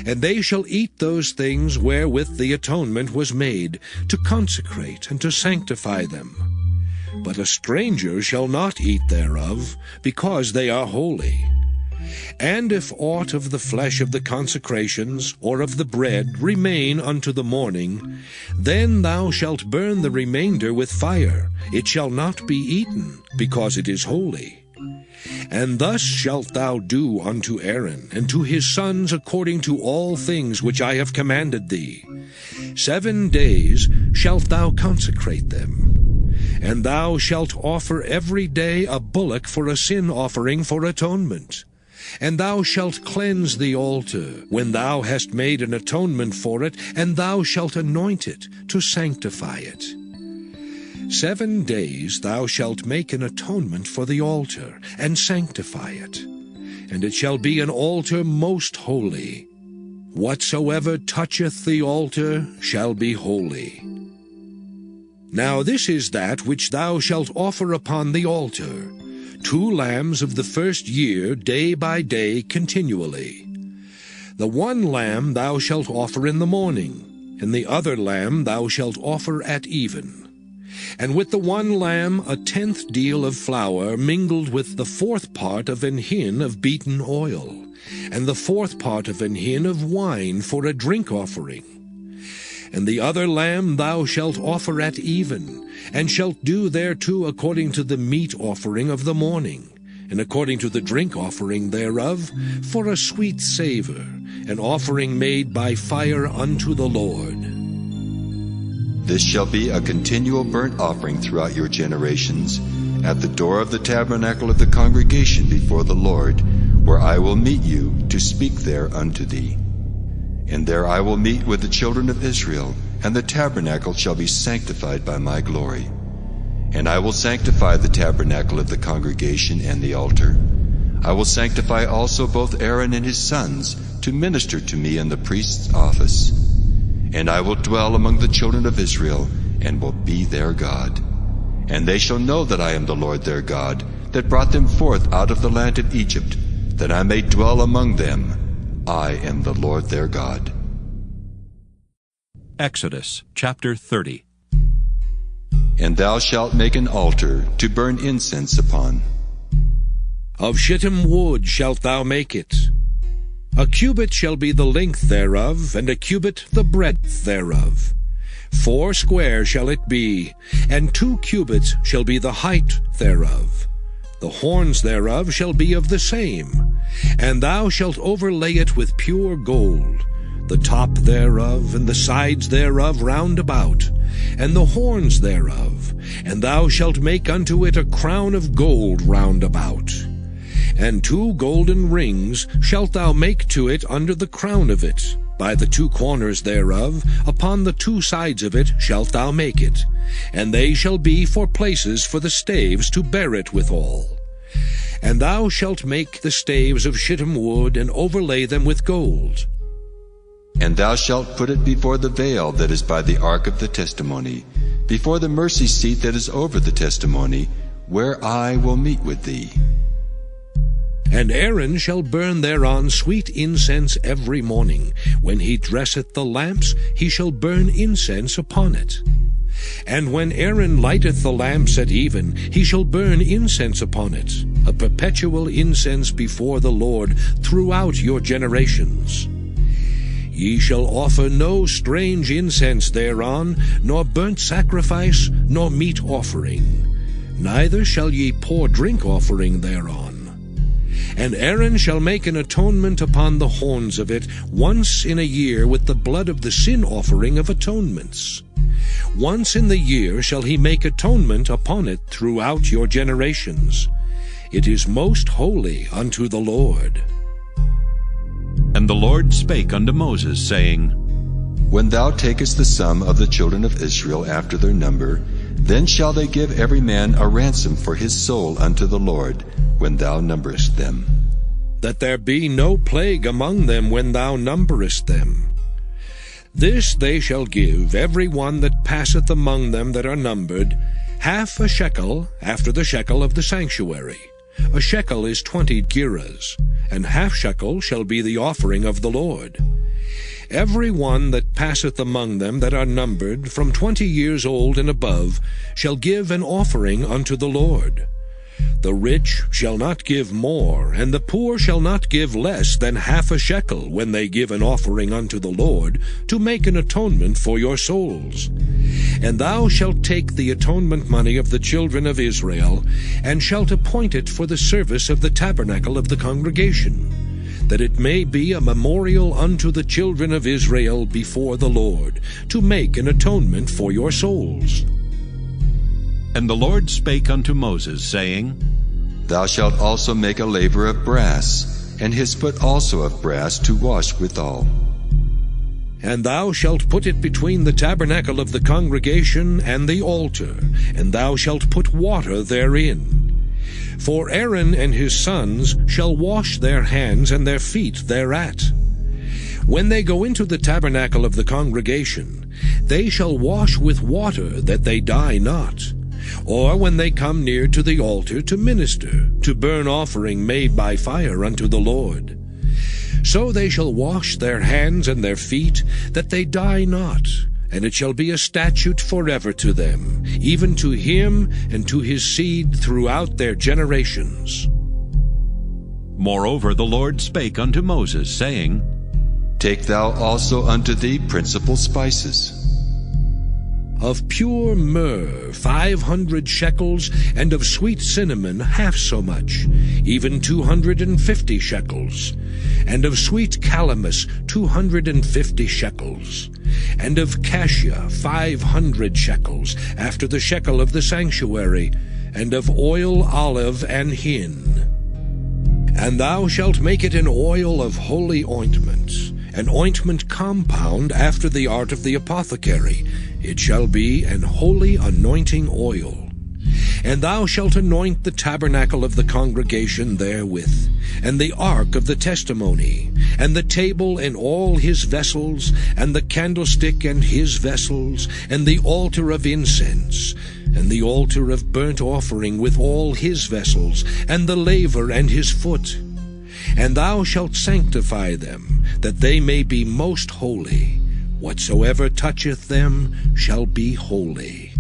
And they shall eat those things wherewith the atonement was made, to consecrate and to sanctify them. But a stranger shall not eat thereof, because they are holy. And if aught of the flesh of the consecrations, or of the bread, remain unto the morning, then thou shalt burn the remainder with fire. It shall not be eaten, because it is holy. And thus shalt thou do unto Aaron, and to his sons according to all things which I have commanded thee. 7 days shalt thou consecrate them. And thou shalt offer every day a bullock for a sin offering for atonement. And thou shalt cleanse the altar, when thou hast made an atonement for it, and thou shalt anoint it, to sanctify it. 7 days thou shalt make an atonement for the altar, and sanctify it. And it shall be an altar most holy. Whatsoever toucheth the altar shall be holy. Now this is that which thou shalt offer upon the altar: 2 lambs of the first year, day by day, continually. The 1 lamb thou shalt offer in the morning, and the other lamb thou shalt offer at even. And with the 1 lamb 1/10 deal of flour, mingled with the 4th part of an hin of beaten oil, and the 4th part of an hin of wine for a drink offering. And the other lamb thou shalt offer at even, and shalt do thereto according to the meat offering of the morning, and according to the drink offering thereof, for a sweet savour, an offering made by fire unto the Lord. This shall be a continual burnt offering throughout your generations, at the door of the tabernacle of the congregation before the Lord, where I will meet you to speak there unto thee. And there I will meet with the children of Israel, and the tabernacle shall be sanctified by my glory. And I will sanctify the tabernacle of the congregation and the altar. I will sanctify also both Aaron and his sons to minister to me in the priest's office. And I will dwell among the children of Israel, and will be their God. And they shall know that I am the Lord their God, that brought them forth out of the land of Egypt, that I may dwell among them. I am the Lord their God. Exodus chapter 30. And thou shalt make an altar to burn incense upon. Of shittim wood shalt thou make it. A cubit shall be the length thereof, and a cubit the breadth thereof. 4 square shall it be, and 2 cubits shall be the height thereof. The horns thereof shall be of the same. And thou shalt overlay it with pure gold, the top thereof, and the sides thereof round about, and the horns thereof, and thou shalt make unto it a crown of gold round about. And 2 golden rings shalt thou make to it under the crown of it. By the 2 corners thereof, upon the 2 sides of it shalt thou make it, and they shall be for places for the staves to bear it withal. And thou shalt make the staves of shittim wood, and overlay them with gold. And thou shalt put it before the veil that is by the ark of the testimony, before the mercy seat that is over the testimony, where I will meet with thee. And Aaron shall burn thereon sweet incense every morning. When he dresseth the lamps, he shall burn incense upon it. And when Aaron lighteth the lamps at even, he shall burn incense upon it, a perpetual incense before the Lord throughout your generations. Ye shall offer no strange incense thereon, nor burnt sacrifice, nor meat offering. Neither shall ye pour drink offering thereon. And Aaron shall make an atonement upon the horns of it once in a year with the blood of the sin offering of atonements. Once in the year shall he make atonement upon it throughout your generations. It is most holy unto the Lord. And the Lord spake unto Moses, saying, When thou takest the sum of the children of Israel after their number, then shall they give every man a ransom for his soul unto the Lord, when thou numberest them. That there be no plague among them when thou numberest them. This they shall give every one that passeth among them that are numbered, 1/2 shekel after the shekel of the sanctuary. A shekel is 20 gerahs, and 1/2 shekel shall be the offering of the Lord. Every one that passeth among them that are numbered, from 20 years old and above, shall give an offering unto the Lord. The rich shall not give more, and the poor shall not give less than half a shekel when they give an offering unto the Lord, to make an atonement for your souls. And thou shalt take the atonement money of the children of Israel, and shalt appoint it for the service of the tabernacle of the congregation, that it may be a memorial unto the children of Israel before the Lord, to make an atonement for your souls. And the Lord spake unto Moses, saying, Thou shalt also make a laver of brass, and his foot also of brass to wash withal. And thou shalt put it between the tabernacle of the congregation and the altar, and thou shalt put water therein. For Aaron and his sons shall wash their hands and their feet thereat. When they go into the tabernacle of the congregation, they shall wash with water, that they die not. Or when they come near to the altar to minister, to burn offering made by fire unto the Lord. So they shall wash their hands and their feet, that they die not, and it shall be a statute forever to them, even to him and to his seed throughout their generations. Moreover the Lord spake unto Moses, saying, Take thou also unto thee principal spices. Of pure myrrh 500 shekels, and of sweet cinnamon half so much, even 250 shekels, and of sweet calamus 250 shekels, and of cassia 500 shekels, after the shekel of the sanctuary, and of oil, olive, and hin. And thou shalt make it an oil of holy ointment, an ointment compound after the art of the apothecary. It shall be an holy anointing oil. And thou shalt anoint the tabernacle of the congregation therewith, and the ark of the testimony, and the table and all his vessels, and the candlestick and his vessels, and the altar of incense, and the altar of burnt offering with all his vessels, and the laver and his foot. And thou shalt sanctify them, that they may be most holy. Whatsoever toucheth them shall be holy.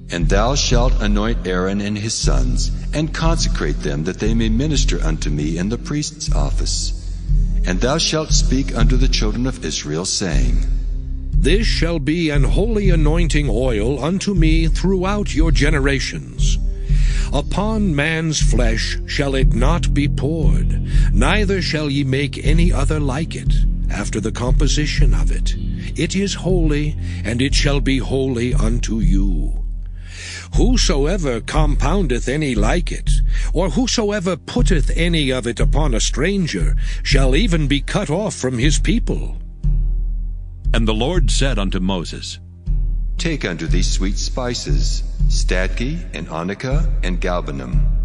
And thou shalt anoint Aaron and his sons, and consecrate them, that they may minister unto me in the priest's office. And thou shalt speak unto the children of Israel, saying, This shall be an holy anointing oil unto me throughout your generations. Upon man's flesh shall it not be poured, neither shall ye make any other like it, after the composition of it. It is holy, and it shall be holy unto you. Whosoever compoundeth any like it, or whosoever putteth any of it upon a stranger, shall even be cut off from his people. And the Lord said unto Moses, Take unto thee sweet spices, stadke, and onycha, and galbanum.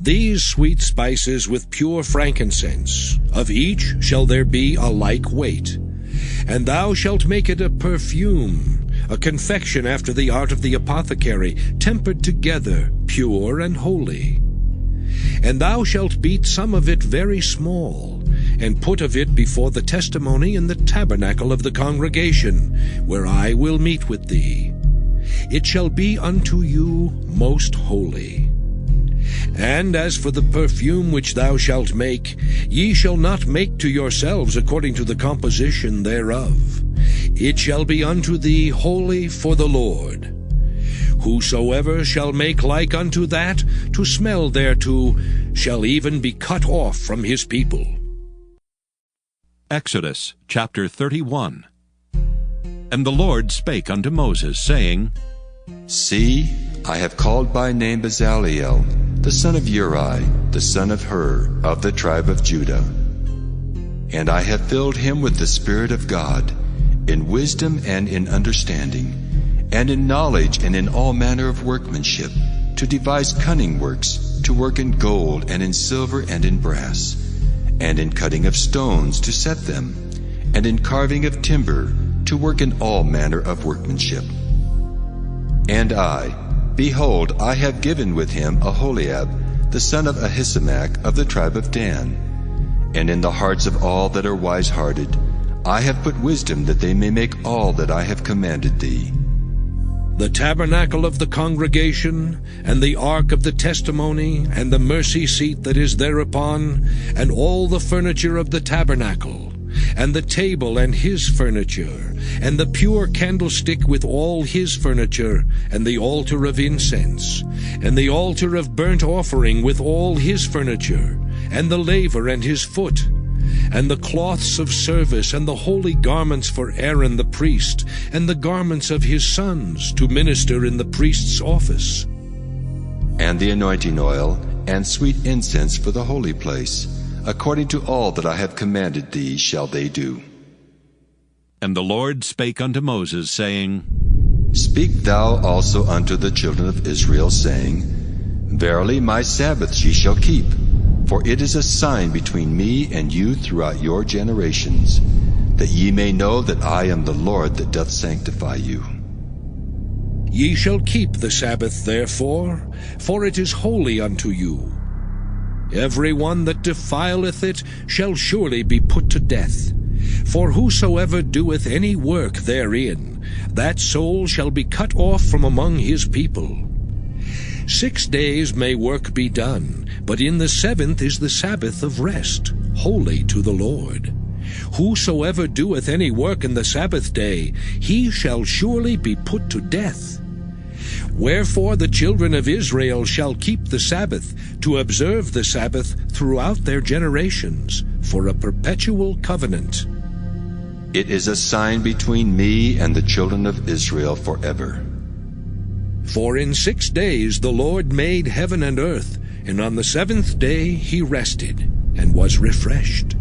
These sweet spices with pure frankincense, of each shall there be a like weight. And thou shalt make it a perfume, a confection after the art of the apothecary, tempered together, pure and holy. And thou shalt beat some of it very small, and put of it before the testimony in the tabernacle of the congregation, where I will meet with thee. It shall be unto you most holy. And as for the perfume which thou shalt make, ye shall not make to yourselves according to the composition thereof. It shall be unto thee holy for the Lord. Whosoever shall make like unto that, to smell thereto, shall even be cut off from his people. Exodus chapter 31. And the Lord spake unto Moses, saying, See, I have called by name Bezaleel, the son of Uri, the son of Hur, of the tribe of Judah. And I have filled him with the Spirit of God, in wisdom and in understanding, and in knowledge and in all manner of workmanship, to devise cunning works, to work in gold and in silver and in brass, and in cutting of stones to set them, and in carving of timber, to work in all manner of workmanship. And I, behold, I have given with him Aholiab, the son of Ahisamach, of the tribe of Dan. And in the hearts of all that are wise-hearted, I have put wisdom, that they may make all that I have commanded thee. the tabernacle of the congregation, and the ark of the testimony, and the mercy seat that is thereupon, and all the furniture of the tabernacle, and the table and his furniture, and the pure candlestick with all his furniture, and the altar of incense, and the altar of burnt offering with all his furniture, and the laver and his foot, and the cloths of service, and the holy garments for Aaron the priest, and the garments of his sons to minister in the priest's office, and the anointing oil, and sweet incense for the holy place. According to all that I have commanded thee shall they do. And the Lord spake unto Moses, saying, Speak thou also unto the children of Israel, saying, Verily my Sabbaths ye shall keep, for it is a sign between me and you throughout your generations, that ye may know that I am the Lord that doth sanctify you. Ye shall keep the Sabbath therefore, for it is holy unto you. Every one that defileth it shall surely be put to death. For whosoever doeth any work therein, that soul shall be cut off from among his people. 6 days may work be done, but in the 7th is the Sabbath of rest, holy to the Lord. Whosoever doeth any work in the Sabbath day, he shall surely be put to death. Wherefore the children of Israel shall keep the Sabbath, to observe the Sabbath throughout their generations, for a perpetual covenant. It is a sign between me and the children of Israel forever. For in 6 days the Lord made heaven and earth, and on the 7th day he rested, and was refreshed.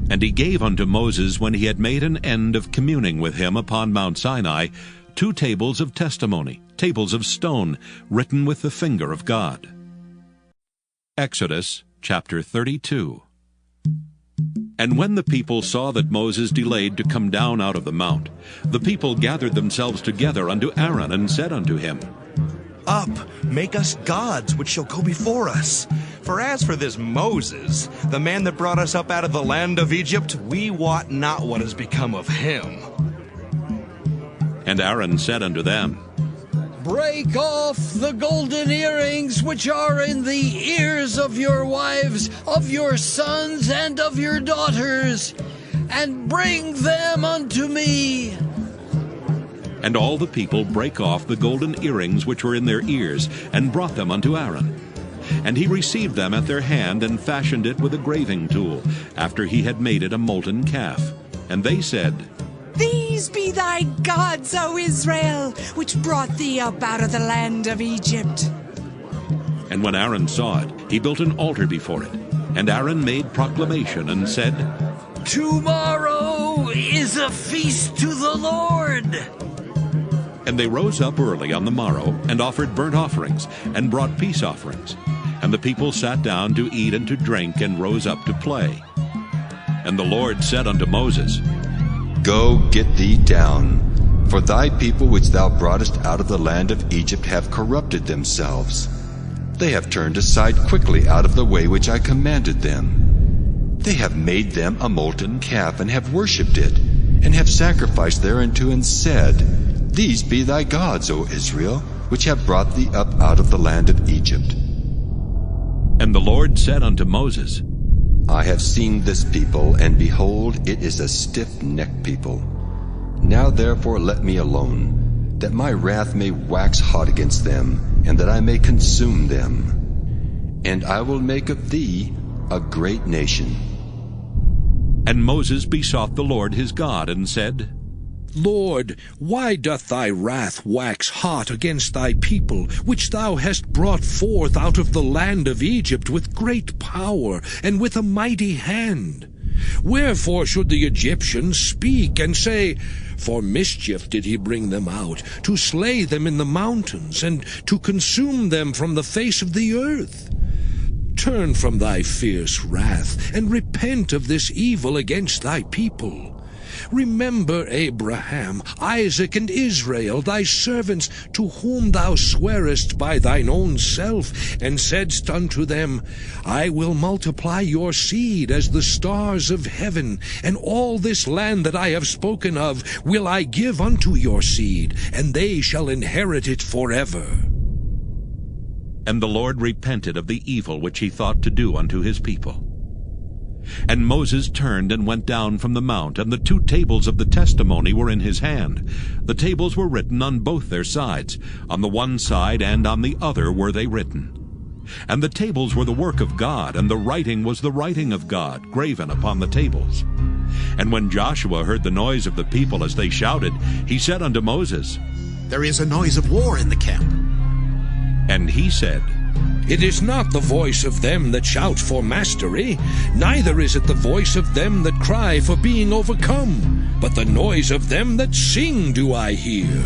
And he gave unto Moses, when he had made an end of communing with him upon Mount Sinai, 2 tables of testimony, tables of stone, written with the finger of God. Exodus chapter 32. And when the people saw that Moses delayed to come down out of the mount, the people gathered themselves together unto Aaron, and said unto him, Up, make us gods which shall go before us. For as for this Moses, the man that brought us up out of the land of Egypt, we wot not what has become of him. And Aaron said unto them, Break off the golden earrings which are in the ears of your wives, of your sons, and of your daughters, and bring them unto me. And all the people brake off the golden earrings which were in their ears, and brought them unto Aaron. And he received them at their hand, and fashioned it with a graving tool, after he had made it a molten calf. And they said, These be thy gods, O Israel, which brought thee up out of the land of Egypt. And when Aaron saw it, he built an altar before it. And Aaron made proclamation, and said, Tomorrow is a feast to the Lord. And they rose up early on the morrow, and offered burnt offerings, and brought peace offerings. And the people sat down to eat and to drink, and rose up to play. And the Lord said unto Moses, Go, get thee down, for thy people which thou broughtest out of the land of Egypt have corrupted themselves. They have turned aside quickly out of the way which I commanded them. They have made them a molten calf, and have worshipped it, and have sacrificed thereunto, and said, These be thy gods, O Israel, which have brought thee up out of the land of Egypt. And the Lord said unto Moses, I have seen this people, and behold, it is a stiff-necked people. Now therefore let me alone, that my wrath may wax hot against them, and that I may consume them. And I will make of thee a great nation. And Moses besought the Lord his God, and said, Lord, why doth thy wrath wax hot against thy people, which thou hast brought forth out of the land of Egypt with great power and with a mighty hand? Wherefore should the Egyptians speak and say, For mischief did he bring them out, to slay them in the mountains, and to consume them from the face of the earth? Turn from thy fierce wrath, and repent of this evil against thy people. remember Abraham, Isaac, and Israel, thy servants, to whom thou swarest by thine own self, and saidst unto them, I will multiply your seed as the stars of heaven, and all this land that I have spoken of will I give unto your seed, and they shall inherit it forever. And the Lord repented of the evil which he thought to do unto his people. And Moses turned and went down from the mount, and the 2 tables of the testimony were in his hand. The tables were written on both their sides. On the one side and on the other were they written. And the tables were the work of God, and the writing was the writing of God, graven upon the tables. And when Joshua heard the noise of the people as they shouted, he said unto Moses, There is a noise of war in the camp. And he said, It is not the voice of them that shout for mastery, neither is it the voice of them that cry for being overcome, but the noise of them that sing do I hear.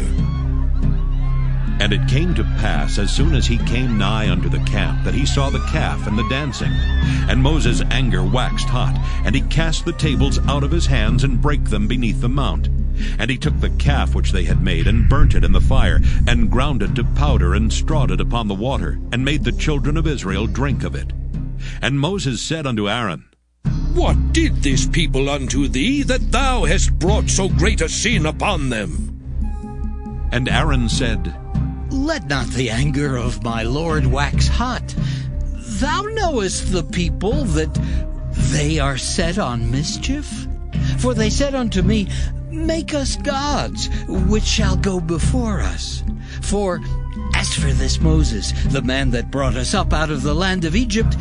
And it came to pass, as soon as he came nigh unto the camp, that he saw the calf and the dancing. And Moses' anger waxed hot, and he cast the tables out of his hands, and brake them beneath the mount. And he took the calf which they had made, and burnt it in the fire, and ground it to powder, and strawed it upon the water, and made the children of Israel drink of it. And Moses said unto Aaron, What did this people unto thee, that thou hast brought so great a sin upon them? And Aaron said, Let not the anger of my Lord wax hot. Thou knowest the people, that they are set on mischief. For they said unto me, Make us gods, which shall go before us. For as for this Moses, the man that brought us up out of the land of Egypt,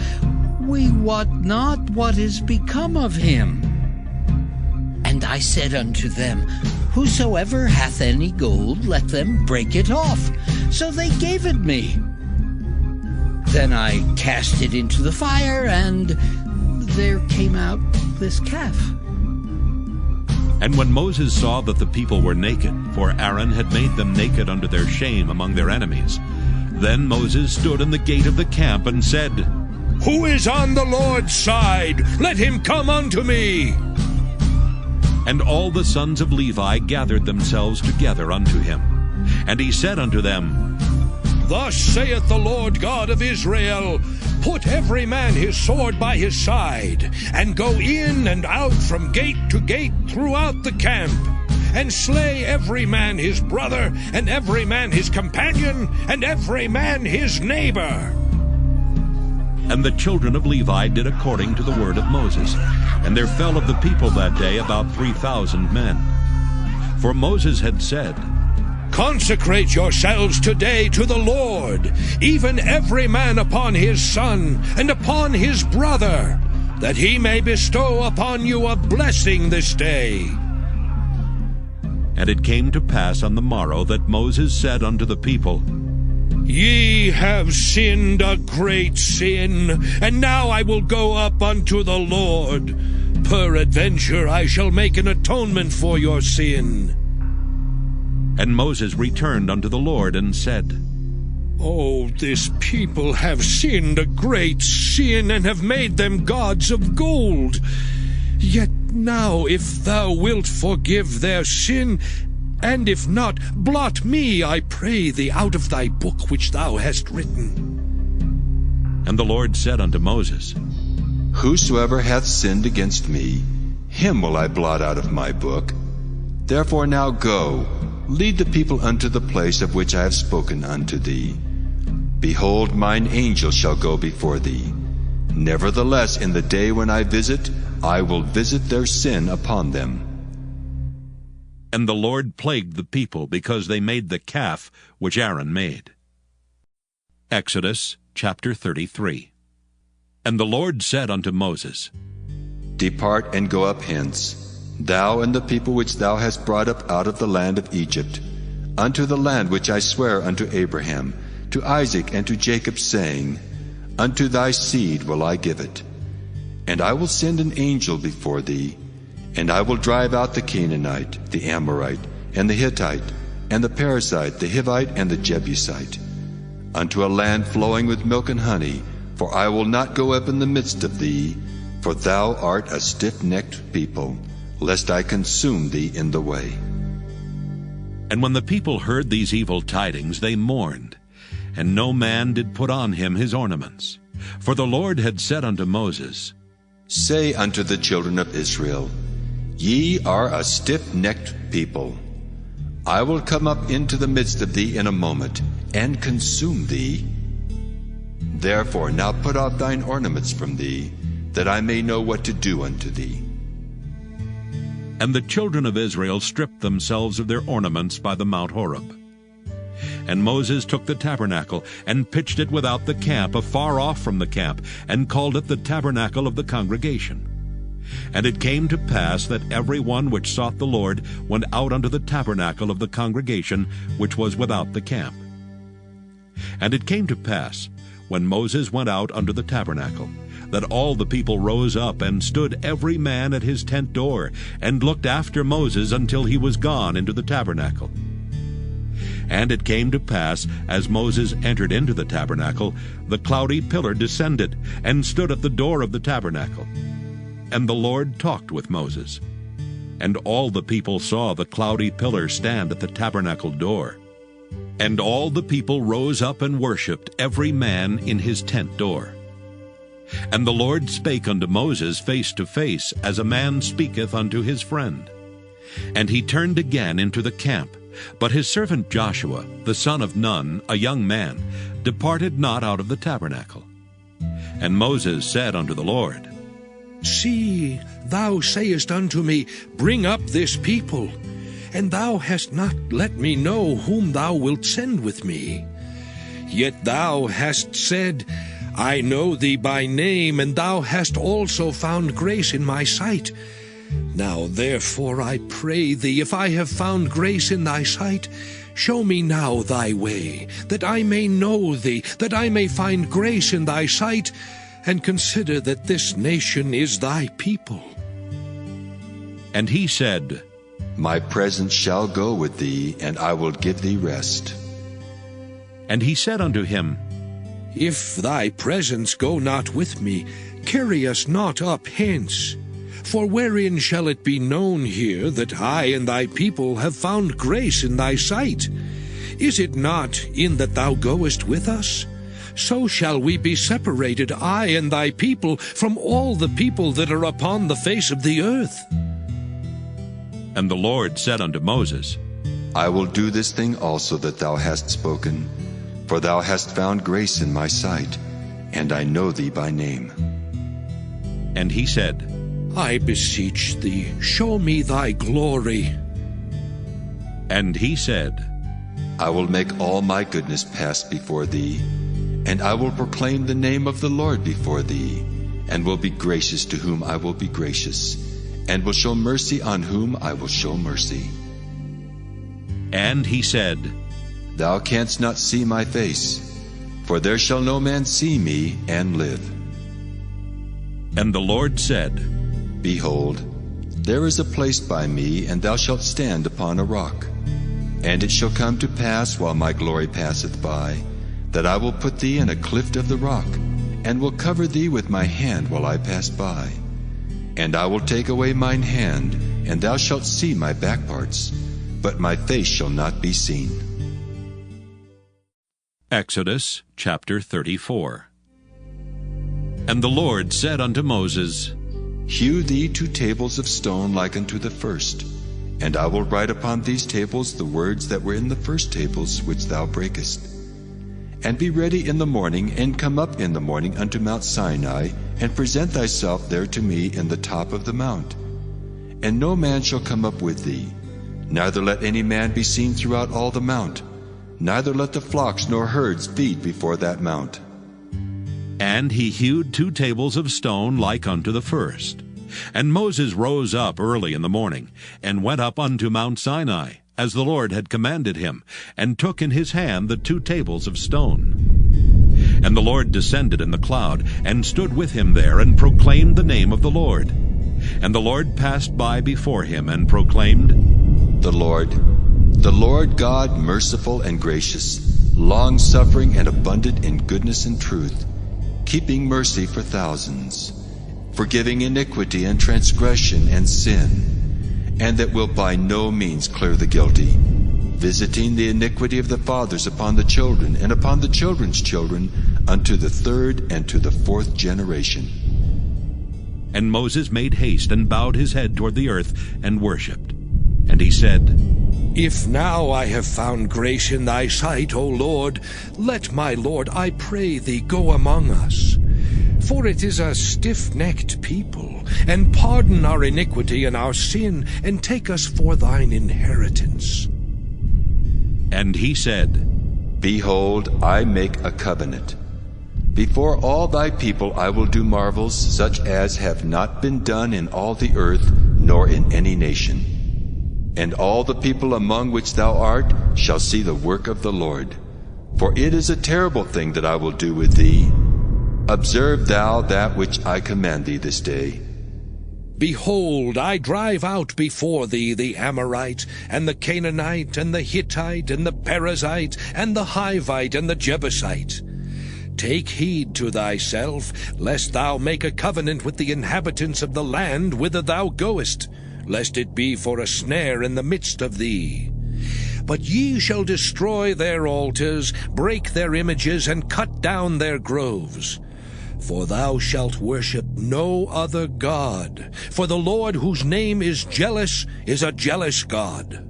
we wot not what is become of him. And I said unto them, Whosoever hath any gold, let them break it off. So they gave it me. Then I cast it into the fire, and there came out this calf. And when Moses saw that the people were naked, for Aaron had made them naked unto their shame among their enemies, then Moses stood in the gate of the camp and said, Who is on the Lord's side? Let him come unto me. And all the sons of Levi gathered themselves together unto him. And he said unto them, Thus saith the Lord God of Israel, Put every man his sword by his side, and go in and out from gate to gate throughout the camp, and slay every man his brother, and every man his companion, and every man his neighbor. And the children of Levi did according to the word of Moses. And there fell of the people that day about 3,000 men. For Moses had said, Consecrate yourselves today to the Lord, even every man upon his son, and upon his brother, that he may bestow upon you a blessing this day. And it came to pass on the morrow that Moses said unto the people, Ye have sinned a great sin, and now I will go up unto the Lord. Peradventure I shall make an atonement for your sin. And Moses returned unto the Lord and said, Oh, this people have sinned a great sin, and have made them gods of gold. Yet now, if thou wilt forgive their sin, and if not, blot me, I pray thee, out of thy book which thou hast written. And the Lord said unto Moses, Whosoever hath sinned against me, him will I blot out of my book. Therefore now go, lead the people unto the place of which I have spoken unto thee. Behold, mine angel shall go before thee. Nevertheless, in the day when I visit, I will visit their sin upon them. And the Lord plagued the people, because they made the calf which Aaron made. Exodus chapter 33. And the Lord said unto Moses, Depart and go up hence, thou and the people which thou hast brought up out of the land of Egypt, unto the land which I swear unto Abraham, to Isaac, and to Jacob, saying, Unto thy seed will I give it. And I will send an angel before thee, and I will drive out the Canaanite, the Amorite, and the Hittite, and the Perizzite, the Hivite, and the Jebusite, unto a land flowing with milk and honey, for I will not go up in the midst of thee, for thou art a stiff-necked people, lest I consume thee in the way. And when the people heard these evil tidings, they mourned, and no man did put on him his ornaments. For the Lord had said unto Moses, Say unto the children of Israel, Ye are a stiff-necked people. I will come up into the midst of thee in a moment, and consume thee. Therefore now put off thine ornaments from thee, that I may know what to do unto thee. And the children of Israel stripped themselves of their ornaments by the Mount Horeb. And Moses took the tabernacle, and pitched it without the camp, afar off from the camp, and called it the tabernacle of the congregation. And it came to pass that every one which sought the Lord went out unto the tabernacle of the congregation, which was without the camp. And it came to pass, when Moses went out unto the tabernacle, that all the people rose up, and stood every man at his tent door, and looked after Moses until he was gone into the tabernacle. And it came to pass, as Moses entered into the tabernacle, the cloudy pillar descended, and stood at the door of the tabernacle. And the Lord talked with Moses. And all the people saw the cloudy pillar stand at the tabernacle door. And all the people rose up and worshipped, every man in his tent door. And the Lord spake unto Moses face to face, as a man speaketh unto his friend. And he turned again into the camp. But his servant Joshua, the son of Nun, a young man, departed not out of the tabernacle. And Moses said unto the Lord, See, thou sayest unto me, Bring up this people, and thou hast not let me know whom thou wilt send with me. Yet thou hast said, I know thee by name, and thou hast also found grace in my sight. Now therefore I pray thee, if I have found grace in thy sight, show me now thy way, that I may know thee, that I may find grace in thy sight, and consider that this nation is thy people. And he said, My presence shall go with thee, and I will give thee rest. And he said unto him, If thy presence go not with me, carry us not up hence. For wherein shall it be known here that I and thy people have found grace in thy sight? Is it not in that thou goest with us? So shall we be separated, I and thy people, from all the people that are upon the face of the earth. And the Lord said unto Moses, I will do this thing also that thou hast spoken, for thou hast found grace in my sight, and I know thee by name. And he said, I beseech thee, show me thy glory. And he said, I will make all my goodness pass before thee, and I will proclaim the name of the Lord before thee, and will be gracious to whom I will be gracious, and will show mercy on whom I will show mercy. And he said, Thou canst not see my face, for there shall no man see me and live. And the Lord said, Behold, there is a place by me, and thou shalt stand upon a rock. And it shall come to pass, while my glory passeth by, that I will put thee in a cleft of the rock, and will cover thee with my hand while I pass by. And I will take away mine hand, and thou shalt see my back parts, but my face shall not be seen. Exodus chapter 34. And the Lord said unto Moses, Hew thee 2 tables of stone like unto the first, and I will write upon these tables the words that were in the first tables which thou breakest. And be ready in the morning, and come up in the morning unto Mount Sinai, and present thyself there to me in the top of the mount. And no man shall come up with thee, neither let any man be seen throughout all the mount, neither let the flocks nor herds feed before that mount. And he hewed 2 tables of stone like unto the first. And Moses rose up early in the morning, and went up unto Mount Sinai, as the Lord had commanded him, and took in his hand the 2 tables of stone. And the Lord descended in the cloud, and stood with him there, and proclaimed the name of the Lord. And the Lord passed by before him, and proclaimed, The Lord God, merciful and gracious, long-suffering and abundant in goodness and truth, keeping mercy for thousands, forgiving iniquity and transgression and sin, and that will by no means clear the guilty, visiting the iniquity of the fathers upon the children, and upon the children's children, unto the third and to the fourth generation. And Moses made haste, and bowed his head toward the earth, and worshipped. And he said, If now I have found grace in thy sight, O Lord, let my Lord, I pray thee, go among us. For it is a stiff-necked people, and pardon our iniquity and our sin, and take us for thine inheritance. And he said, Behold, I make a covenant. Before all thy people I will do marvels, such as have not been done in all the earth, nor in any nation. And all the people among which thou art shall see the work of the Lord. For it is a terrible thing that I will do with thee. Observe thou that which I command thee this day. Behold, I drive out before thee the Amorite, and the Canaanite, and the Hittite, and the Perizzite, and the Hivite, and the Jebusite. Take heed to thyself, lest thou make a covenant with the inhabitants of the land whither thou goest, lest it be for a snare in the midst of thee. But ye shall destroy their altars, break their images, and cut down their groves. For thou shalt worship no other God, for the Lord, whose name is jealous, is a jealous God.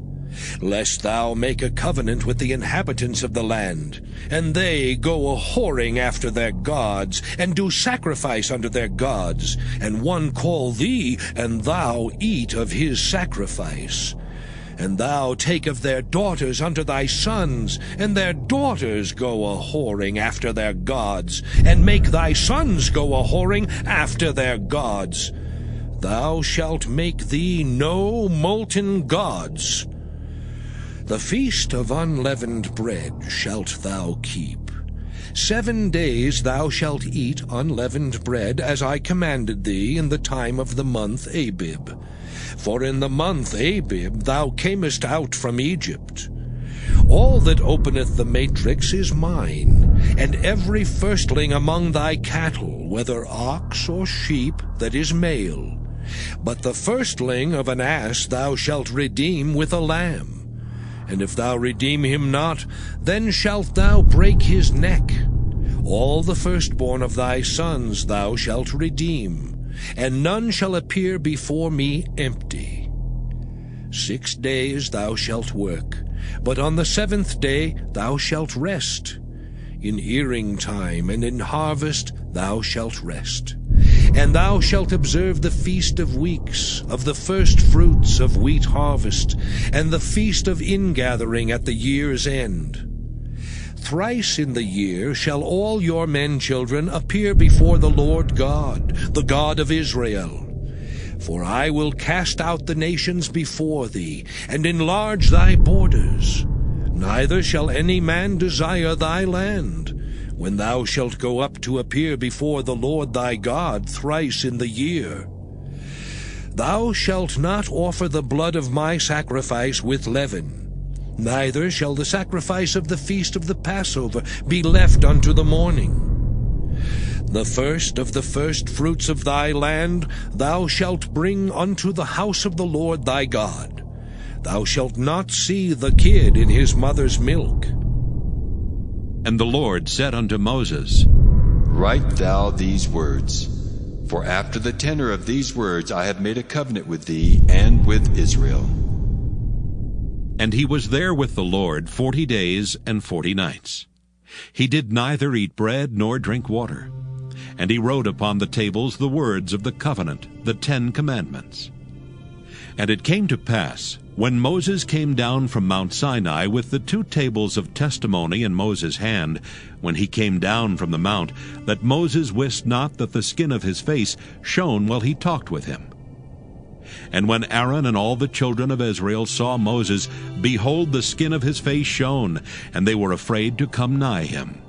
Lest thou make a covenant with the inhabitants of the land, and they go a-whoring after their gods, and do sacrifice unto their gods, and one call thee, and thou eat of his sacrifice. And thou take of their daughters unto thy sons, and their daughters go a-whoring after their gods, and make thy sons go a-whoring after their gods. Thou shalt make thee no molten gods. The feast of unleavened bread shalt thou keep. 7 days thou shalt eat unleavened bread, as I commanded thee in the time of the month Abib. For in the month Abib thou camest out from Egypt. All that openeth the matrix is mine, and every firstling among thy cattle, whether ox or sheep, that is male. But the firstling of an ass thou shalt redeem with a lamb. And if thou redeem him not, then shalt thou break his neck. All the firstborn of thy sons thou shalt redeem, and none shall appear before me empty. 6 days thou shalt work, but on the 7th day thou shalt rest. In earing time and in harvest thou shalt rest. And thou shalt observe the feast of weeks, of the first fruits of wheat harvest, and the feast of ingathering at the year's end. Thrice in the year shall all your men children appear before the Lord God, the God of Israel. For I will cast out the nations before thee, and enlarge thy borders. Neither shall any man desire thy land, when thou shalt go up to appear before the Lord thy God thrice in the year. Thou shalt not offer the blood of my sacrifice with leaven. Neither shall the sacrifice of the feast of the Passover be left unto the morning. The first of the first fruits of thy land thou shalt bring unto the house of the Lord thy God. Thou shalt not see the kid in his mother's milk. And the Lord said unto Moses, Write thou these words, for after the tenor of these words I have made a covenant with thee and with Israel. And he was there with the Lord 40 days and 40 nights. He did neither eat bread nor drink water. And he wrote upon the tables the words of the covenant, the 10 commandments. And it came to pass, when Moses came down from Mount Sinai with the 2 tables of testimony in Moses' hand, when he came down from the mount, that Moses wist not that the skin of his face shone while he talked with him. And when Aaron and all the children of Israel saw Moses, behold, the skin of his face shone, and they were afraid to come nigh him.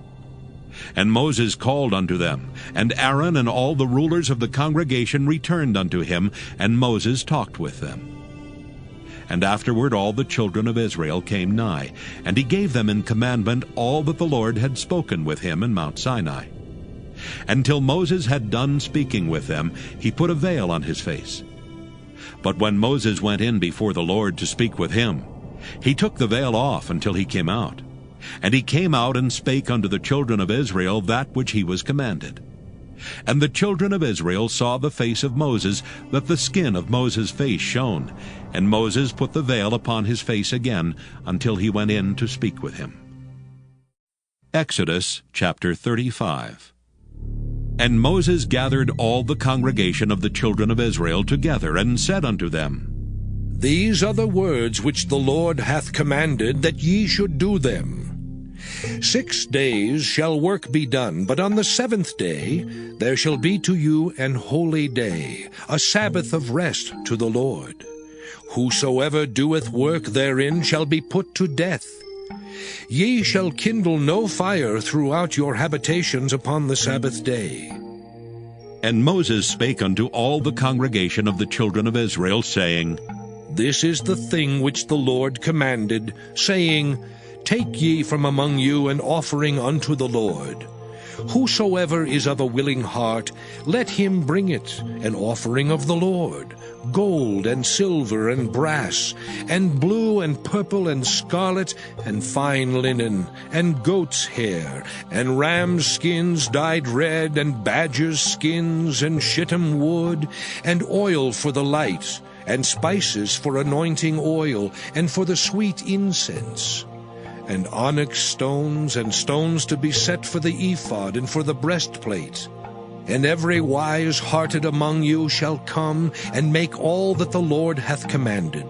And Moses called unto them, and Aaron and all the rulers of the congregation returned unto him, and Moses talked with them. And afterward all the children of Israel came nigh, and he gave them in commandment all that the Lord had spoken with him in Mount Sinai. Until Moses had done speaking with them, he put a veil on his face. But when Moses went in before the Lord to speak with him, he took the veil off until he came out. And he came out and spake unto the children of Israel that which he was commanded. And the children of Israel saw the face of Moses, that the skin of Moses' face shone. And Moses put the veil upon his face again, until he went in to speak with him. Exodus chapter 35. And Moses gathered all the congregation of the children of Israel together, and said unto them, These are the words which the Lord hath commanded, that ye should do them. 6 days shall work be done, but on the 7th day there shall be to you an holy day, a Sabbath of rest to the Lord. Whosoever doeth work therein shall be put to death. Ye shall kindle no fire throughout your habitations upon the Sabbath day. And Moses spake unto all the congregation of the children of Israel, saying, This is the thing which the Lord commanded, saying, Take ye from among you an offering unto the Lord. Whosoever is of a willing heart, let him bring it, an offering of the Lord, gold and silver and brass, and blue and purple and scarlet, and fine linen, and goat's hair, and ram's skins dyed red, and badger's skins, and shittim wood, and oil for the light, and spices for anointing oil, and for the sweet incense, and onyx stones, and stones to be set for the ephod and for the breastplate. And every wise-hearted among you shall come and make all that the Lord hath commanded.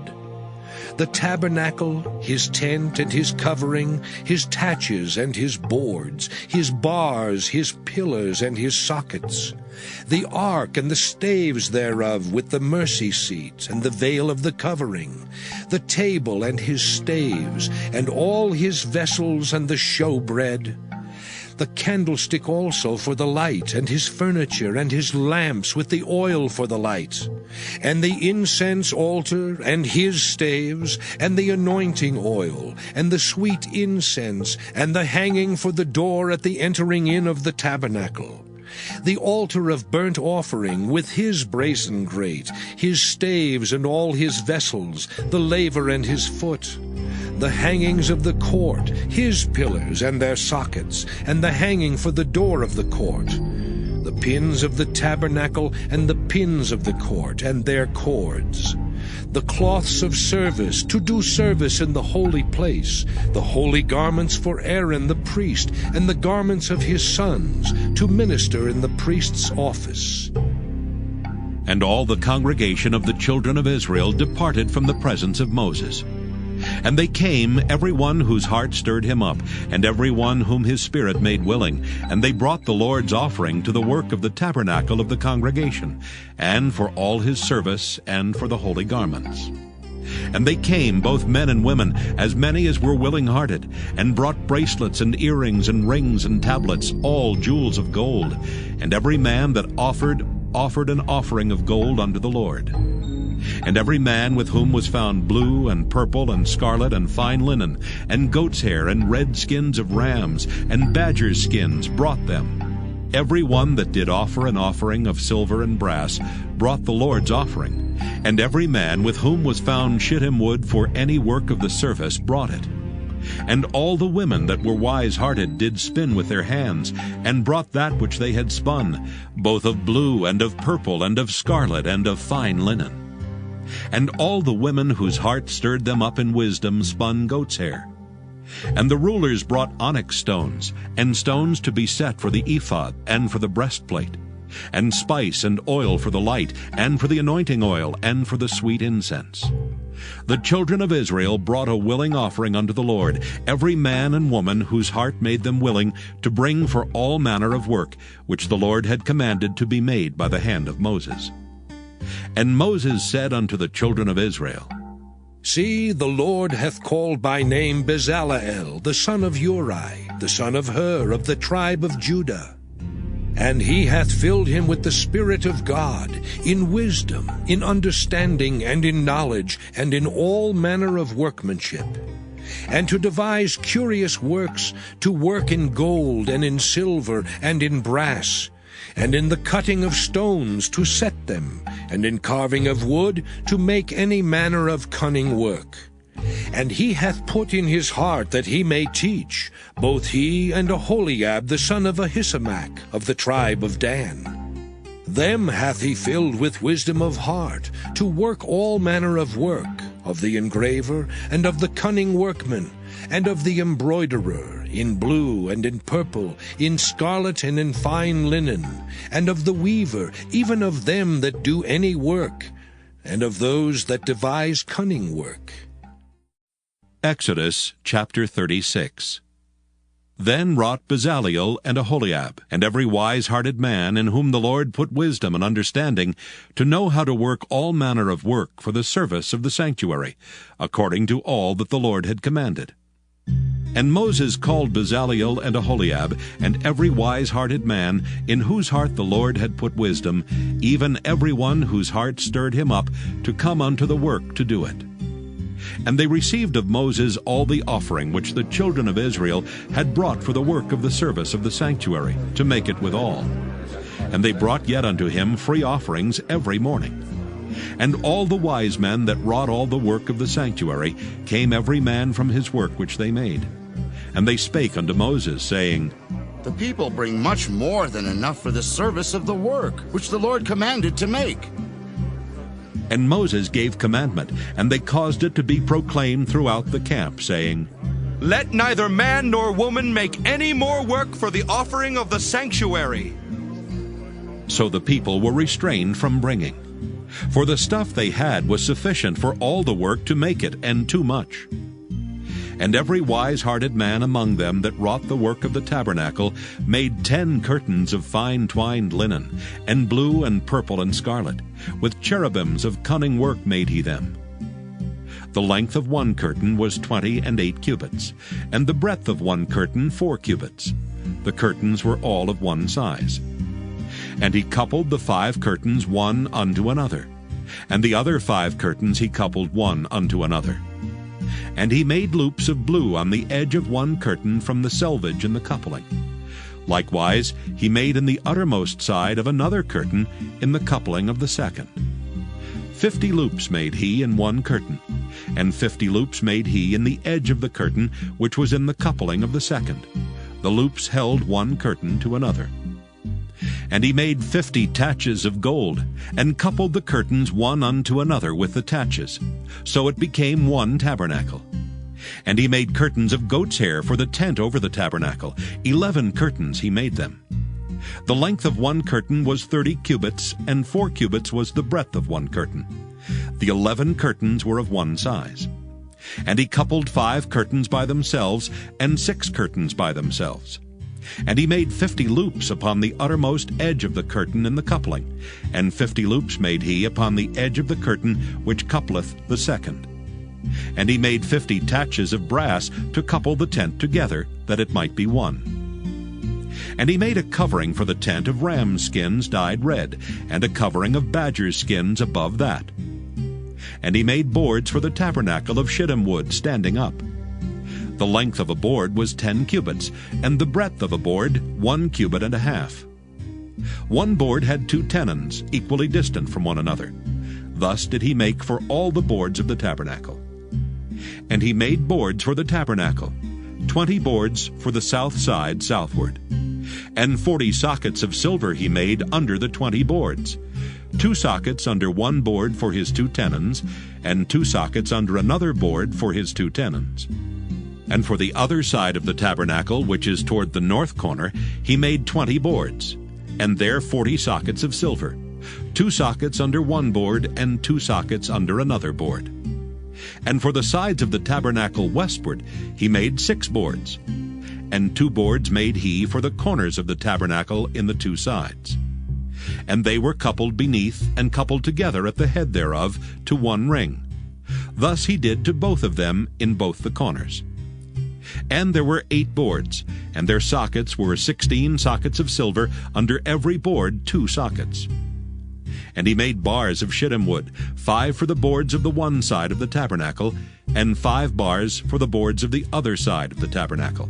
The tabernacle, his tent and his covering, his taches and his boards, his bars, his pillars and his sockets, the ark and the staves thereof with the mercy seat and the veil of the covering, the table and his staves, and all his vessels and the showbread, the candlestick also for the light, and his furniture, and his lamps with the oil for the light, and the incense altar, and his staves, and the anointing oil, and the sweet incense, and the hanging for the door at the entering in of the tabernacle, the altar of burnt offering with his brazen grate, his staves and all his vessels, the laver and his foot, the hangings of the court, his pillars and their sockets, and the hanging for the door of the court, the pins of the tabernacle and the pins of the court and their cords, the cloths of service to do service in the holy place, the holy garments for Aaron the priest, and the garments of his sons to minister in the priest's office. And all the congregation of the children of Israel departed from the presence of Moses. And they came, every one whose heart stirred him up, and every one whom his spirit made willing, and they brought the Lord's offering to the work of the tabernacle of the congregation, and for all his service, and for the holy garments. And they came, both men and women, as many as were willing-hearted, and brought bracelets and earrings and rings and tablets, all jewels of gold. And every man that offered an offering of gold unto the Lord. And every man with whom was found blue and purple and scarlet and fine linen, and goat's hair and red skins of rams and badgers' skins brought them. Every one that did offer an offering of silver and brass brought the Lord's offering. And every man with whom was found shittim wood for any work of the service brought it. And all the women that were wise-hearted did spin with their hands, and brought that which they had spun, both of blue and of purple and of scarlet and of fine linen. And all the women whose heart stirred them up in wisdom spun goat's hair. And the rulers brought onyx stones, and stones to be set for the ephod and for the breastplate, and spice and oil for the light, and for the anointing oil, and for the sweet incense. The children of Israel brought a willing offering unto the Lord, every man and woman whose heart made them willing to bring for all manner of work, which the Lord had commanded to be made by the hand of Moses. And Moses said unto the children of Israel, See, the Lord hath called by name Bezaleel, the son of Uri, the son of Hur, of the tribe of Judah. And he hath filled him with the Spirit of God, in wisdom, in understanding, and in knowledge, and in all manner of workmanship, and to devise curious works, to work in gold, and in silver, and in brass, and in the cutting of stones to set them, and in carving of wood, to make any manner of cunning work. And he hath put in his heart that he may teach, both he and Aholiab the son of Ahisamach, of the tribe of Dan. Them hath he filled with wisdom of heart, to work all manner of work, of the engraver, and of the cunning workman, and of the embroiderer, in blue and in purple, in scarlet and in fine linen, and of the weaver, even of them that do any work, and of those that devise cunning work. Exodus chapter 36. Then wrought Bezaleel and Aholiab, and every wise-hearted man in whom the Lord put wisdom and understanding, to know how to work all manner of work for the service of the sanctuary, according to all that the Lord had commanded. And Moses called Bezaleel and Aholiab, and every wise-hearted man, in whose heart the Lord had put wisdom, even every one whose heart stirred him up, to come unto the work to do it. And they received of Moses all the offering which the children of Israel had brought for the work of the service of the sanctuary, to make it withal. And they brought yet unto him free offerings every morning. And all the wise men that wrought all the work of the sanctuary came every man from his work which they made. And they spake unto Moses, saying, The people bring much more than enough for the service of the work which the Lord commanded to make. And Moses gave commandment, and they caused it to be proclaimed throughout the camp, saying, Let neither man nor woman make any more work for the offering of the sanctuary. So the people were restrained from bringing. For the stuff they had was sufficient for all the work to make it, and too much. And every wise-hearted man among them that wrought the work of the tabernacle made 10 curtains of fine twined linen, and blue and purple and scarlet. With cherubims of cunning work made he them. The length of one curtain was 28 cubits, and the breadth of one curtain 4 cubits. The curtains were all of one size. And he coupled the 5 curtains one unto another, and the other 5 curtains he coupled one unto another. And he made loops of blue on the edge of one curtain from the selvage in the coupling. Likewise he made in the uttermost side of another curtain in the coupling of the second. 50 loops made he in one curtain, and 50 loops made he in the edge of the curtain which was in the coupling of the second. The loops held one curtain to another. And he made 50 taches of gold, and coupled the curtains one unto another with the taches. So it became one tabernacle. And he made curtains of goat's hair for the tent over the tabernacle. 11 curtains he made them. The length of one curtain was 30 cubits, and 4 cubits was the breadth of one curtain. The 11 curtains were of one size. And he coupled 5 curtains by themselves, and 6 curtains by themselves. And he made 50 loops upon the uttermost edge of the curtain in the coupling, and 50 loops made he upon the edge of the curtain which coupleth the second. And he made 50 taches of brass to couple the tent together, that it might be one. And he made a covering for the tent of ram's skins dyed red, and a covering of badger's skins above that. And he made boards for the tabernacle of shittim wood standing up. The length of a board was 10 cubits, and the breadth of a board 1 cubit and a half. One board had 2 tenons, equally distant from one another. Thus did he make for all the boards of the tabernacle. And he made boards for the tabernacle, 20 boards for the south side southward. And 40 sockets of silver he made under the 20 boards, 2 sockets under one board for his 2 tenons, and 2 sockets under another board for his 2 tenons. And for the other side of the tabernacle, which is toward the north corner, he made 20 boards, and there 40 sockets of silver, 2 sockets under one board, and 2 sockets under another board. And for the sides of the tabernacle westward he made 6 boards, and 2 boards made he for the corners of the tabernacle in the 2 sides. And they were coupled beneath, and coupled together at the head thereof, to one ring. Thus he did to both of them in both the corners. And there were 8 boards, and their sockets were 16 sockets of silver, under every board 2 sockets. And he made bars of shittim wood, 5 for the boards of the one side of the tabernacle, and 5 bars for the boards of the other side of the tabernacle,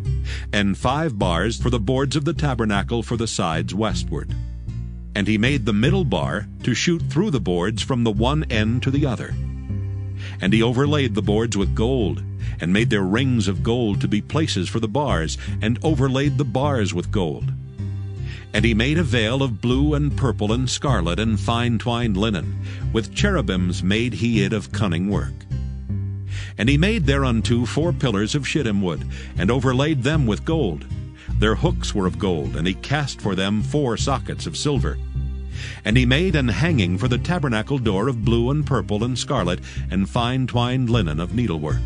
and 5 bars for the boards of the tabernacle for the sides westward. And he made the middle bar to shoot through the boards from the one end to the other. And he overlaid the boards with gold, and made their rings of gold to be places for the bars, and overlaid the bars with gold. And he made a veil of blue and purple and scarlet and fine twined linen. With cherubims made he it of cunning work. And he made thereunto 4 pillars of shittim wood, and overlaid them with gold. Their hooks were of gold, and he cast for them 4 sockets of silver. And he made an hanging for the tabernacle door of blue and purple and scarlet and fine twined linen of needlework.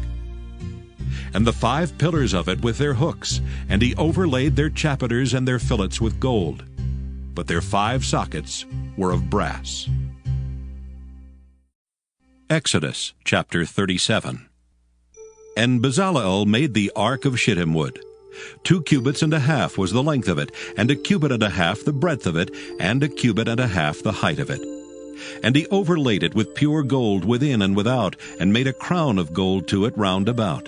And the 5 pillars of it with their hooks, and he overlaid their chapiters and their fillets with gold. But their 5 sockets were of brass. Exodus chapter 37. And Bezaleel made the ark of shittim wood. 2 cubits and a half was the length of it, and 1 cubit and a half the breadth of it, and 1 cubit and a half the height of it. And he overlaid it with pure gold within and without, and made a crown of gold to it round about.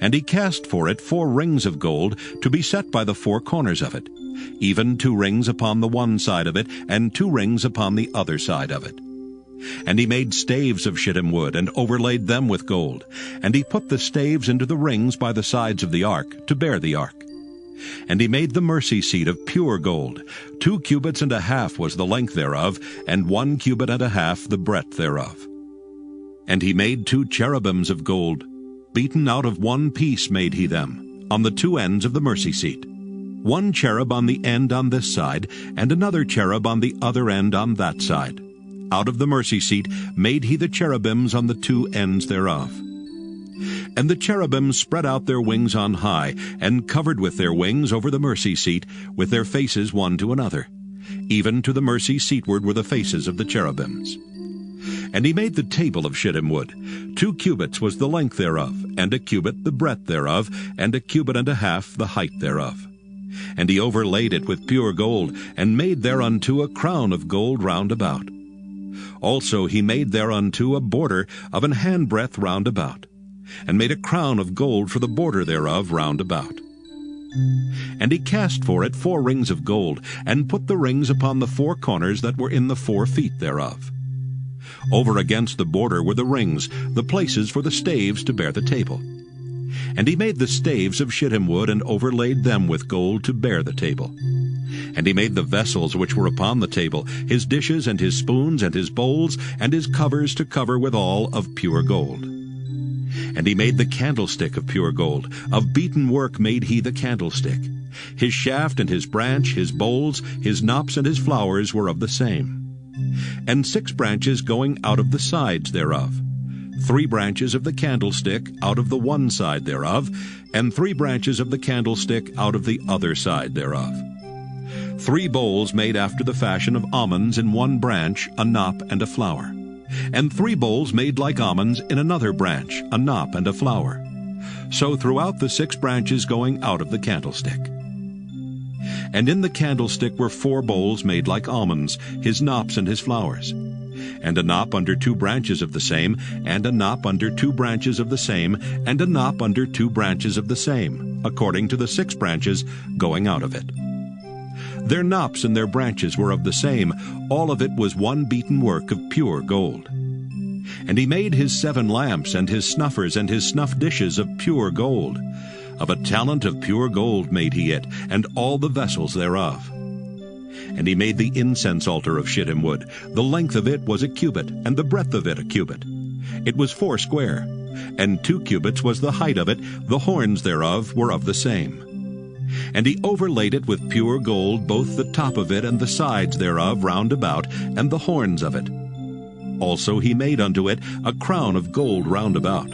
And he cast for it 4 rings of gold to be set by the 4 corners of it, even 2 rings upon the one side of it, and 2 rings upon the other side of it. And he made staves of shittim wood, and overlaid them with gold. And he put the staves into the rings by the sides of the ark, to bear the ark. And he made the mercy seat of pure gold. 2 cubits and a half was the length thereof, and 1 cubit and a half the breadth thereof. And he made 2 cherubims of gold. Beaten out of 1 piece made he them, on the 2 ends of the mercy seat. 1 cherub on the end on this side, and another cherub on the other end on that side. Out of the mercy seat made he the cherubims on the 2 ends thereof. And the cherubims spread out their wings on high, and covered with their wings over the mercy seat, with their faces one to another. Even to the mercy seatward were the faces of the cherubims. And he made the table of shittim wood. 2 cubits was the length thereof, and 1 cubit the breadth thereof, and 1 cubit and a half the height thereof. And he overlaid it with pure gold, and made thereunto a crown of gold round about. Also he made thereunto a border of an handbreadth round about, and made a crown of gold for the border thereof round about. And he cast for it 4 rings of gold, and put the rings upon the 4 corners that were in the 4 feet thereof. Over against the border were the rings, the places for the staves to bear the table. And he made the staves of shittim wood, and overlaid them with gold to bear the table. And he made the vessels which were upon the table, his dishes and his spoons and his bowls, and his covers to cover withal of pure gold. And he made the candlestick of pure gold. Of beaten work made he the candlestick. His shaft and his branch, his bowls, his knops and his flowers were of the same. And 6 branches going out of the sides thereof. 3 branches of the candlestick out of the one side thereof, and 3 branches of the candlestick out of the other side thereof. 3 bowls made after the fashion of almonds in one branch, a knop and a flower. And 3 bowls made like almonds in another branch, a knop and a flower. So throughout the 6 branches going out of the candlestick. And in the candlestick were 4 bowls made like almonds, his knops and his flowers. And a knop under 2 branches of the same, and a knop under 2 branches of the same, and a knop under 2 branches of the same, according to the 6 branches going out of it. Their knops and their branches were of the same, all of it was one beaten work of pure gold. And he made his 7 lamps, and his snuffers, and his snuff dishes of pure gold. Of a talent of pure gold made he it, and all the vessels thereof. And he made the incense altar of shittim wood. The length of it was 1 cubit, and the breadth of it 1 cubit. It was 4 square, and 2 cubits was the height of it. The horns thereof were of the same. And he overlaid it with pure gold, both the top of it and the sides thereof round about, and the horns of it. Also he made unto it a crown of gold round about.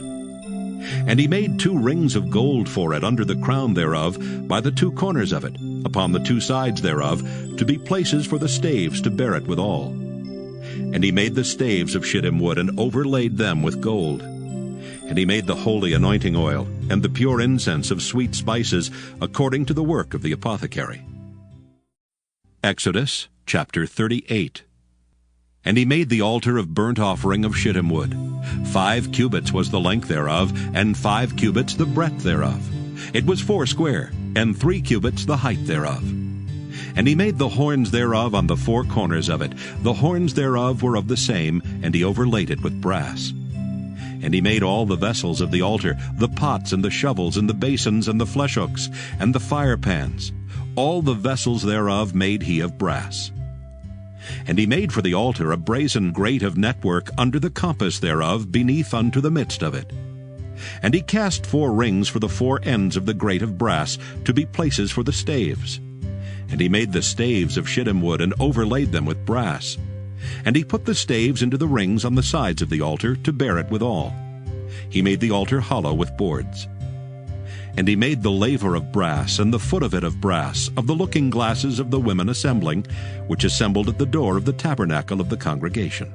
And he made 2 rings of gold for it under the crown thereof, by the 2 corners of it, upon the 2 sides thereof, to be places for the staves to bear it withal. And he made the staves of shittim wood, and overlaid them with gold. And he made the holy anointing oil, and the pure incense of sweet spices, according to the work of the apothecary. Exodus chapter 38. And he made the altar of burnt offering of shittim wood. 5 cubits was the length thereof, and 5 cubits the breadth thereof. It was 4 square, and 3 cubits the height thereof. And he made the horns thereof on the four corners of it. The horns thereof were of the same, and he overlaid it with brass. And he made all the vessels of the altar, the pots and the shovels and the basins and the flesh hooks and the fire pans. All the vessels thereof made he of brass. And he made for the altar a brazen grate of network under the compass thereof, beneath unto the midst of it. And he cast 4 rings for the 4 ends of the grate of brass, to be places for the staves. And he made the staves of shittim wood, and overlaid them with brass. And he put the staves into the rings on the sides of the altar, to bear it withal. He made the altar hollow with boards. And he made the laver of brass, and the foot of it of brass, of the looking glasses of the women assembling, which assembled at the door of the tabernacle of the congregation.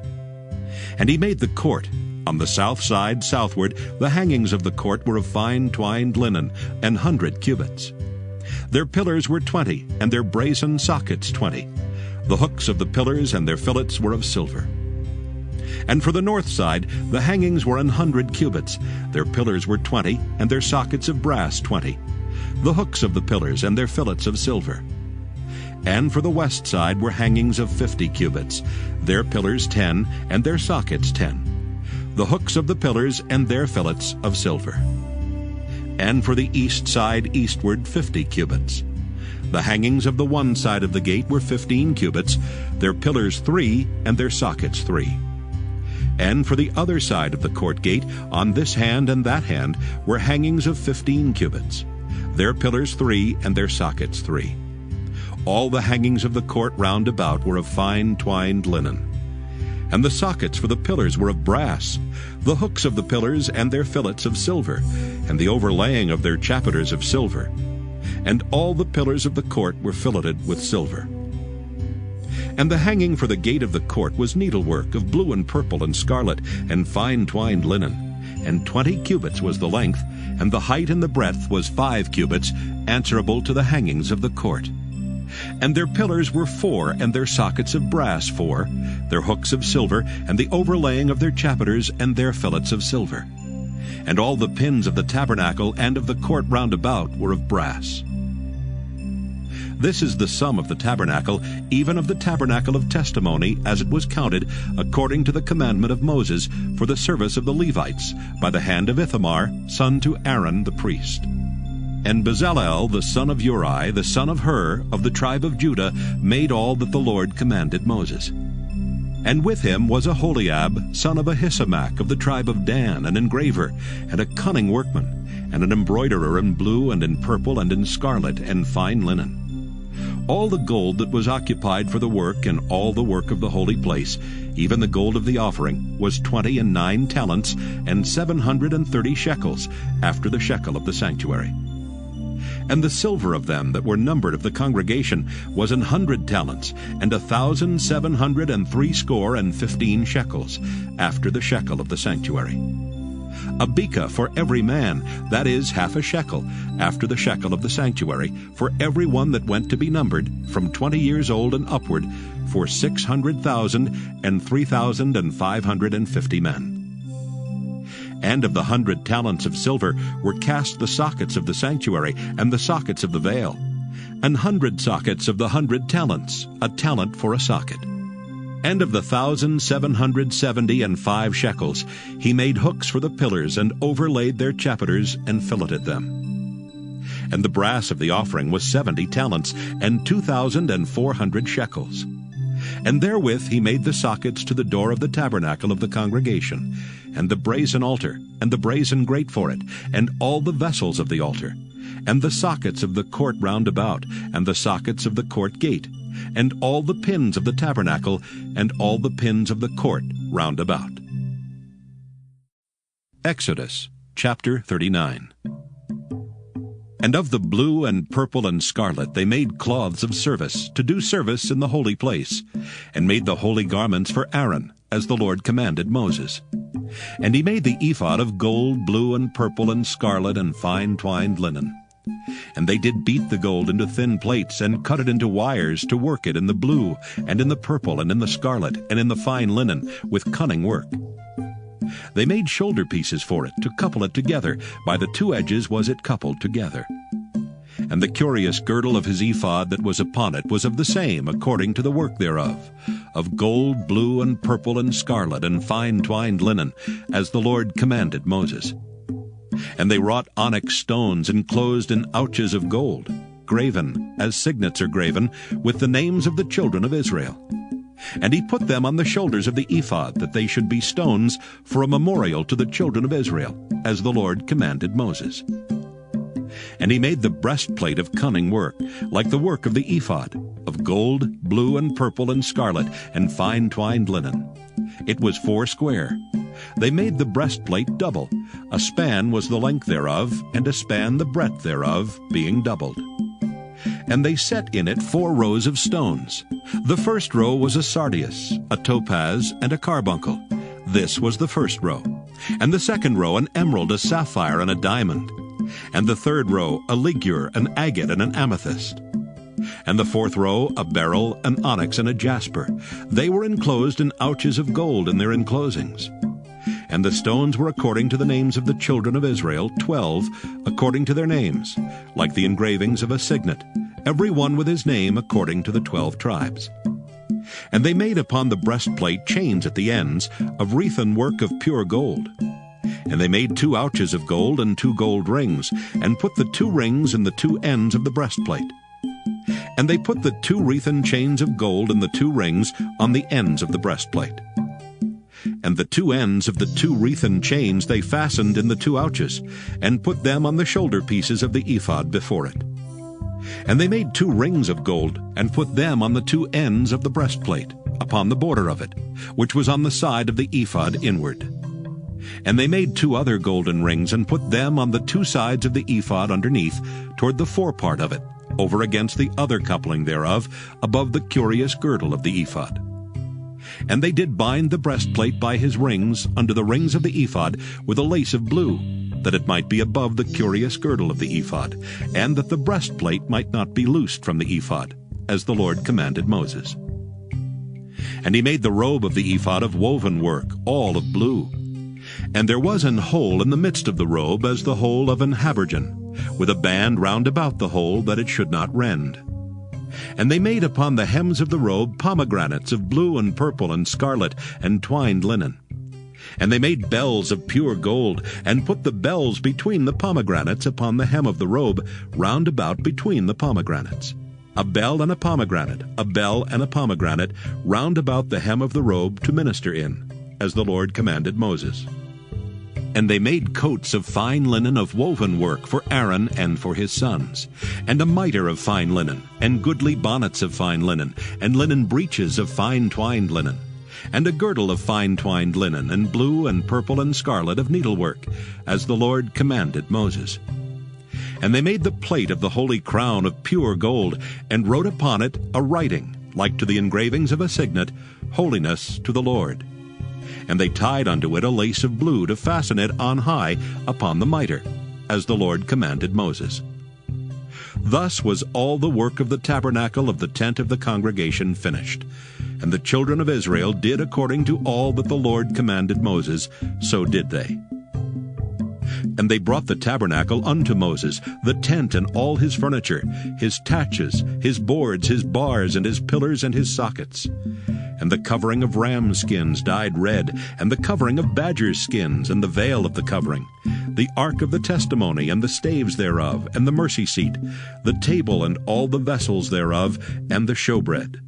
And he made the court. On the south side southward, the hangings of the court were of fine twined linen, 100 cubits. Their pillars were 20, and their brazen sockets 20. The hooks of the pillars and their fillets were of silver. And for the north side, the hangings were 100 cubits. Their pillars were 20, and their sockets of brass 20. The hooks of the pillars and their fillets of silver. And for the west side were hangings of 50 cubits. Their pillars 10, and their sockets 10. The hooks of the pillars and their fillets of silver. And for the east side eastward 50 cubits. The hangings of the one side of the gate were 15 cubits, their pillars 3, and their sockets 3. And for the other side of the court gate, on this hand and that hand, were hangings of 15 cubits, their pillars 3, and their sockets 3. All the hangings of the court round about were of fine twined linen. And the sockets for the pillars were of brass, the hooks of the pillars and their fillets of silver, and the overlaying of their chapiters of silver. And all the pillars of the court were filleted with silver. And the hanging for the gate of the court was needlework of blue and purple and scarlet, and fine twined linen. And 20 cubits was the length, and the height and the breadth was 5 cubits, answerable to the hangings of the court. And their pillars were 4, and their sockets of brass 4, their hooks of silver, and the overlaying of their chapiters and their fillets of silver. And all the pins of the tabernacle and of the court round about were of brass. This is the sum of the tabernacle, even of the tabernacle of testimony, as it was counted, according to the commandment of Moses, for the service of the Levites, by the hand of Ithamar, son to Aaron the priest. And Bezalel, the son of Uri, the son of Hur, of the tribe of Judah, made all that the Lord commanded Moses. And with him was Aholiab, son of Ahisamach, of the tribe of Dan, an engraver, and a cunning workman, and an embroiderer in blue and in purple and in scarlet and fine linen. All the gold that was occupied for the work and all the work of the holy place, even the gold of the offering, was 29 talents and 730 shekels, after the shekel of the sanctuary. And the silver of them that were numbered of the congregation was 100 talents, and 1,763 shekels, after the shekel of the sanctuary. A beka for every man, that is, half a shekel, after the shekel of the sanctuary, for every one that went to be numbered, from 20 years old and upward, for 600,000 and 3,550 men. And of the 100 talents of silver were cast the sockets of the sanctuary, and the sockets of the veil, 100 sockets of the 100 talents, a talent for a socket. And of the 1,775 shekels, he made hooks for the pillars, and overlaid their chapiters, and filleted them. And the brass of the offering was 70 talents, and 2,400 shekels. And therewith he made the sockets to the door of the tabernacle of the congregation, and the brazen altar, and the brazen grate for it, and all the vessels of the altar, and the sockets of the court round about, and the sockets of the court gate, and all the pins of the tabernacle, and all the pins of the court round about. Exodus chapter 39. And of the blue and purple and scarlet they made cloths of service, to do service in the holy place, and made the holy garments for Aaron, as the Lord commanded Moses. And he made the ephod of gold, blue, and purple, and scarlet, and fine twined linen. And they did beat the gold into thin plates, and cut it into wires, to work it in the blue, and in the purple, and in the scarlet, and in the fine linen, with cunning work. They made shoulder pieces for it, to couple it together. By the 2 edges was it coupled together. And the curious girdle of his ephod that was upon it was of the same, according to the work thereof, of gold, blue, and purple, and scarlet, and fine twined linen, as the Lord commanded Moses. And they wrought onyx stones enclosed in ouches of gold, graven, as signets are graven, with the names of the children of Israel. And he put them on the shoulders of the ephod, that they should be stones for a memorial to the children of Israel, as the Lord commanded Moses. And he made the breastplate of cunning work, like the work of the ephod, of gold, blue, and purple, and scarlet, and fine twined linen. It was 4 square. They made the breastplate double. A span was the length thereof, and a span the breadth thereof, being doubled. And they set in it 4 rows of stones. The first row was a sardius, a topaz, and a carbuncle. This was the first row. And the second row an emerald, a sapphire, and a diamond. And the third row a ligure, an agate, and an amethyst. And the fourth row a beryl, an onyx, and a jasper. They were enclosed in ouches of gold in their enclosings. And the stones were according to the names of the children of Israel, 12, according to their names, like the engravings of a signet, every one with his name according to the 12 tribes. And they made upon the breastplate chains at the ends of wreathen work of pure gold. And they made 2 ouches of gold and 2 gold rings, and put the 2 rings in the 2 ends of the breastplate. And they put the 2 wreathen chains of gold and the 2 rings on the ends of the breastplate. And the 2 ends of the 2 wreathen chains they fastened in the 2 ouches, and put them on the shoulder pieces of the ephod before it. And they made 2 rings of gold, and put them on the 2 ends of the breastplate, upon the border of it, which was on the side of the ephod inward. And they made 2 other golden rings, and put them on the 2 sides of the ephod underneath, toward the forepart of it, over against the other coupling thereof, above the curious girdle of the ephod. And they did bind the breastplate by his rings under the rings of the ephod with a lace of blue, that it might be above the curious girdle of the ephod, and that the breastplate might not be loosed from the ephod, as the Lord commanded Moses. And he made the robe of the ephod of woven work, all of blue. And there was an hole in the midst of the robe as the hole of an habergeon, with a band round about the hole, that it should not rend. And they made upon the hems of the robe pomegranates of blue and purple and scarlet and twined linen. And they made bells of pure gold, and put the bells between the pomegranates upon the hem of the robe, round about between the pomegranates. A bell and a pomegranate, a bell and a pomegranate, round about the hem of the robe to minister in, as the Lord commanded Moses. And they made coats of fine linen of woven work for Aaron and for his sons, and a mitre of fine linen, and goodly bonnets of fine linen, and linen breeches of fine twined linen, and a girdle of fine twined linen, and blue and purple and scarlet of needlework, as the Lord commanded Moses. And they made the plate of the holy crown of pure gold, and wrote upon it a writing, like to the engravings of a signet, Holiness to the Lord. And they tied unto it a lace of blue to fasten it on high upon the mitre, as the Lord commanded Moses. Thus was all the work of the tabernacle of the tent of the congregation finished. And the children of Israel did according to all that the Lord commanded Moses, so did they. And they brought the tabernacle unto Moses, the tent and all his furniture, his taches, his boards, his bars, and his pillars, and his sockets. And the covering of ram skins dyed red, and the covering of badger skins, and the veil of the covering, the ark of the testimony, and the staves thereof, and the mercy seat, the table and all the vessels thereof, and the showbread,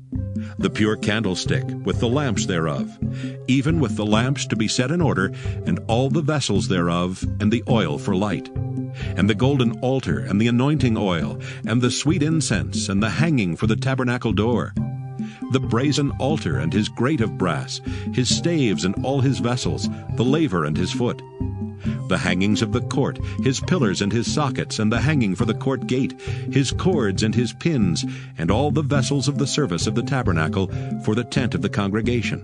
the pure candlestick, with the lamps thereof, even with the lamps to be set in order, and all the vessels thereof, and the oil for light, and the golden altar, and the anointing oil, and the sweet incense, and the hanging for the tabernacle door, the brazen altar and his grate of brass, his staves and all his vessels, the laver and his foot, the hangings of the court, his pillars and his sockets, and the hanging for the court gate, his cords and his pins, and all the vessels of the service of the tabernacle for the tent of the congregation,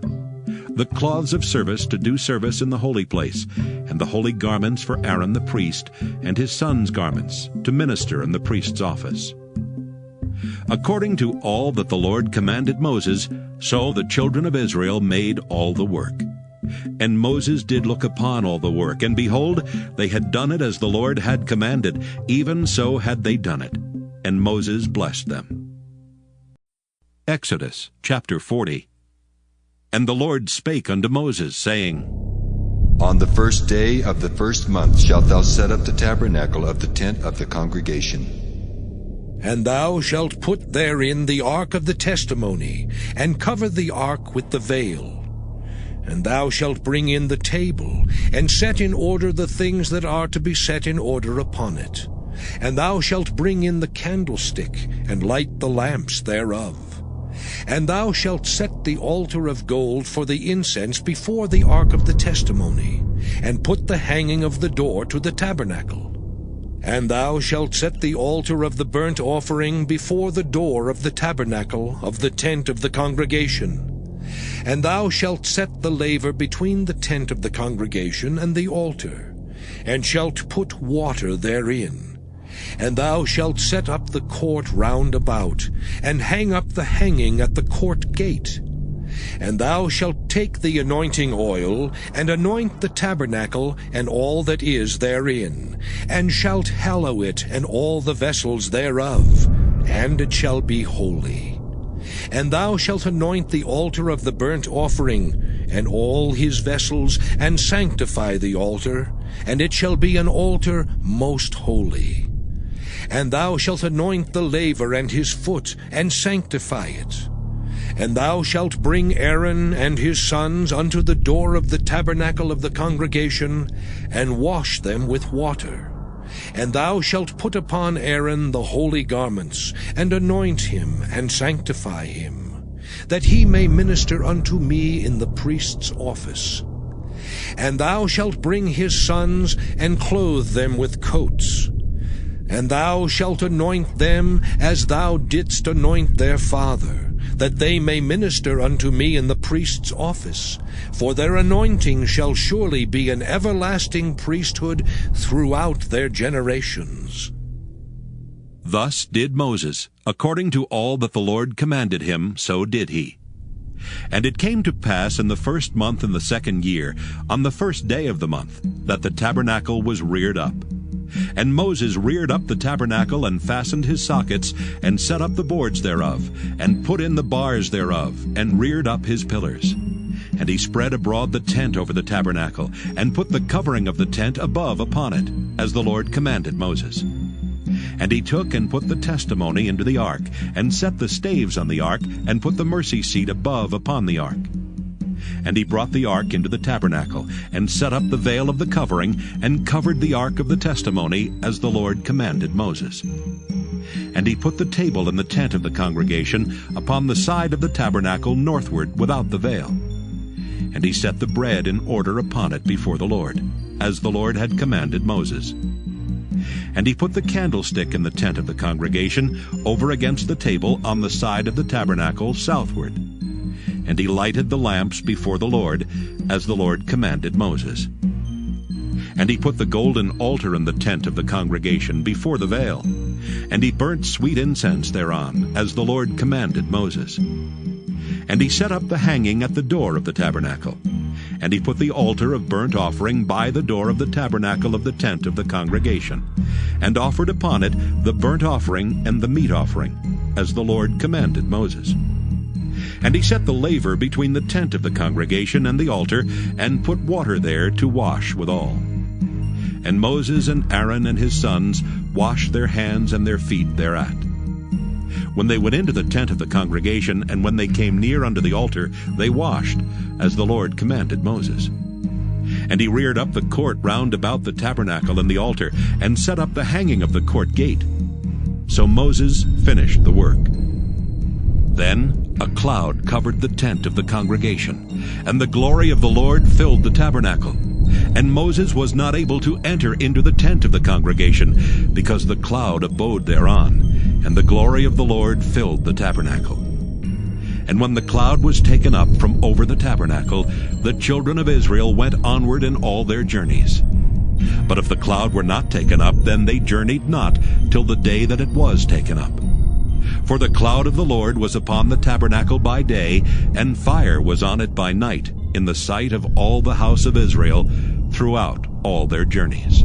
the cloths of service to do service in the holy place, and the holy garments for Aaron the priest, and his sons' garments, to minister in the priest's office. According to all that the Lord commanded Moses, so the children of Israel made all the work. And Moses did look upon all the work, and behold, they had done it as the Lord had commanded, even so had they done it. and Moses blessed them. Exodus chapter 40. And the Lord spake unto Moses, saying, On the first day of the first month shalt thou set up the tabernacle of the tent of the congregation. And thou shalt put therein the ark of the testimony, and cover the ark with the veil. And thou shalt bring in the table, and set in order the things that are to be set in order upon it. And thou shalt bring in the candlestick, and light the lamps thereof. And thou shalt set the altar of gold for the incense before the ark of the testimony, and put the hanging of the door to the tabernacle. And thou shalt set the altar of the burnt offering before the door of the tabernacle of the tent of the congregation. And thou shalt set the laver between the tent of the congregation and the altar, and shalt put water therein. And thou shalt set up the court round about, and hang up the hanging at the court gate. And thou shalt take the anointing oil, and anoint the tabernacle, and all that is therein, and shalt hallow it, and all the vessels thereof, and it shall be holy. And thou shalt anoint the altar of the burnt offering, and all his vessels, and sanctify the altar, and it shall be an altar most holy. And thou shalt anoint the laver and his foot, and sanctify it. And thou shalt bring Aaron and his sons unto the door of the tabernacle of the congregation, and wash them with water. And thou shalt put upon Aaron the holy garments, and anoint him, and sanctify him, that he may minister unto me in the priest's office. And thou shalt bring his sons, and clothe them with coats. And thou shalt anoint them as thou didst anoint their father, that they may minister unto me in the priest's office. For their anointing shall surely be an everlasting priesthood throughout their generations. Thus did Moses, according to all that the Lord commanded him, so did he. And it came to pass in the first month in the 2nd year, on the first day of the month, that the tabernacle was reared up. And Moses reared up the tabernacle, and fastened his sockets, and set up the boards thereof, and put in the bars thereof, and reared up his pillars. And he spread abroad the tent over the tabernacle, and put the covering of the tent above upon it, as the Lord commanded Moses. And he took and put the testimony into the ark, and set the staves on the ark, and put the mercy seat above upon the ark. And he brought the ark into the tabernacle, and set up the veil of the covering, and covered the ark of the testimony, as the Lord commanded Moses. And he put the table in the tent of the congregation upon the side of the tabernacle northward without the veil. And he set the bread in order upon it before the Lord, as the Lord had commanded Moses. And he put the candlestick in the tent of the congregation over against the table on the side of the tabernacle southward. And he lighted the lamps before the Lord, as the Lord commanded Moses. And he put the golden altar in the tent of the congregation before the veil. And he burnt sweet incense thereon, as the Lord commanded Moses. And he set up the hanging at the door of the tabernacle. And he put the altar of burnt offering by the door of the tabernacle of the tent of the congregation, and offered upon it the burnt offering and the meat offering, as the Lord commanded Moses. And he set the laver between the tent of the congregation and the altar, and put water there to wash withal. And Moses and Aaron and his sons washed their hands and their feet thereat. When they went into the tent of the congregation, and when they came near unto the altar, they washed, as the Lord commanded Moses. And he reared up the court round about the tabernacle and the altar, and set up the hanging of the court gate. So Moses finished the work. Then a cloud covered the tent of the congregation, and the glory of the Lord filled the tabernacle. And Moses was not able to enter into the tent of the congregation, because the cloud abode thereon, and the glory of the Lord filled the tabernacle. And when the cloud was taken up from over the tabernacle, the children of Israel went onward in all their journeys. But if the cloud were not taken up, then they journeyed not till the day that it was taken up. For the cloud of the Lord was upon the tabernacle by day, and fire was on it by night, in the sight of all the house of Israel, throughout all their journeys.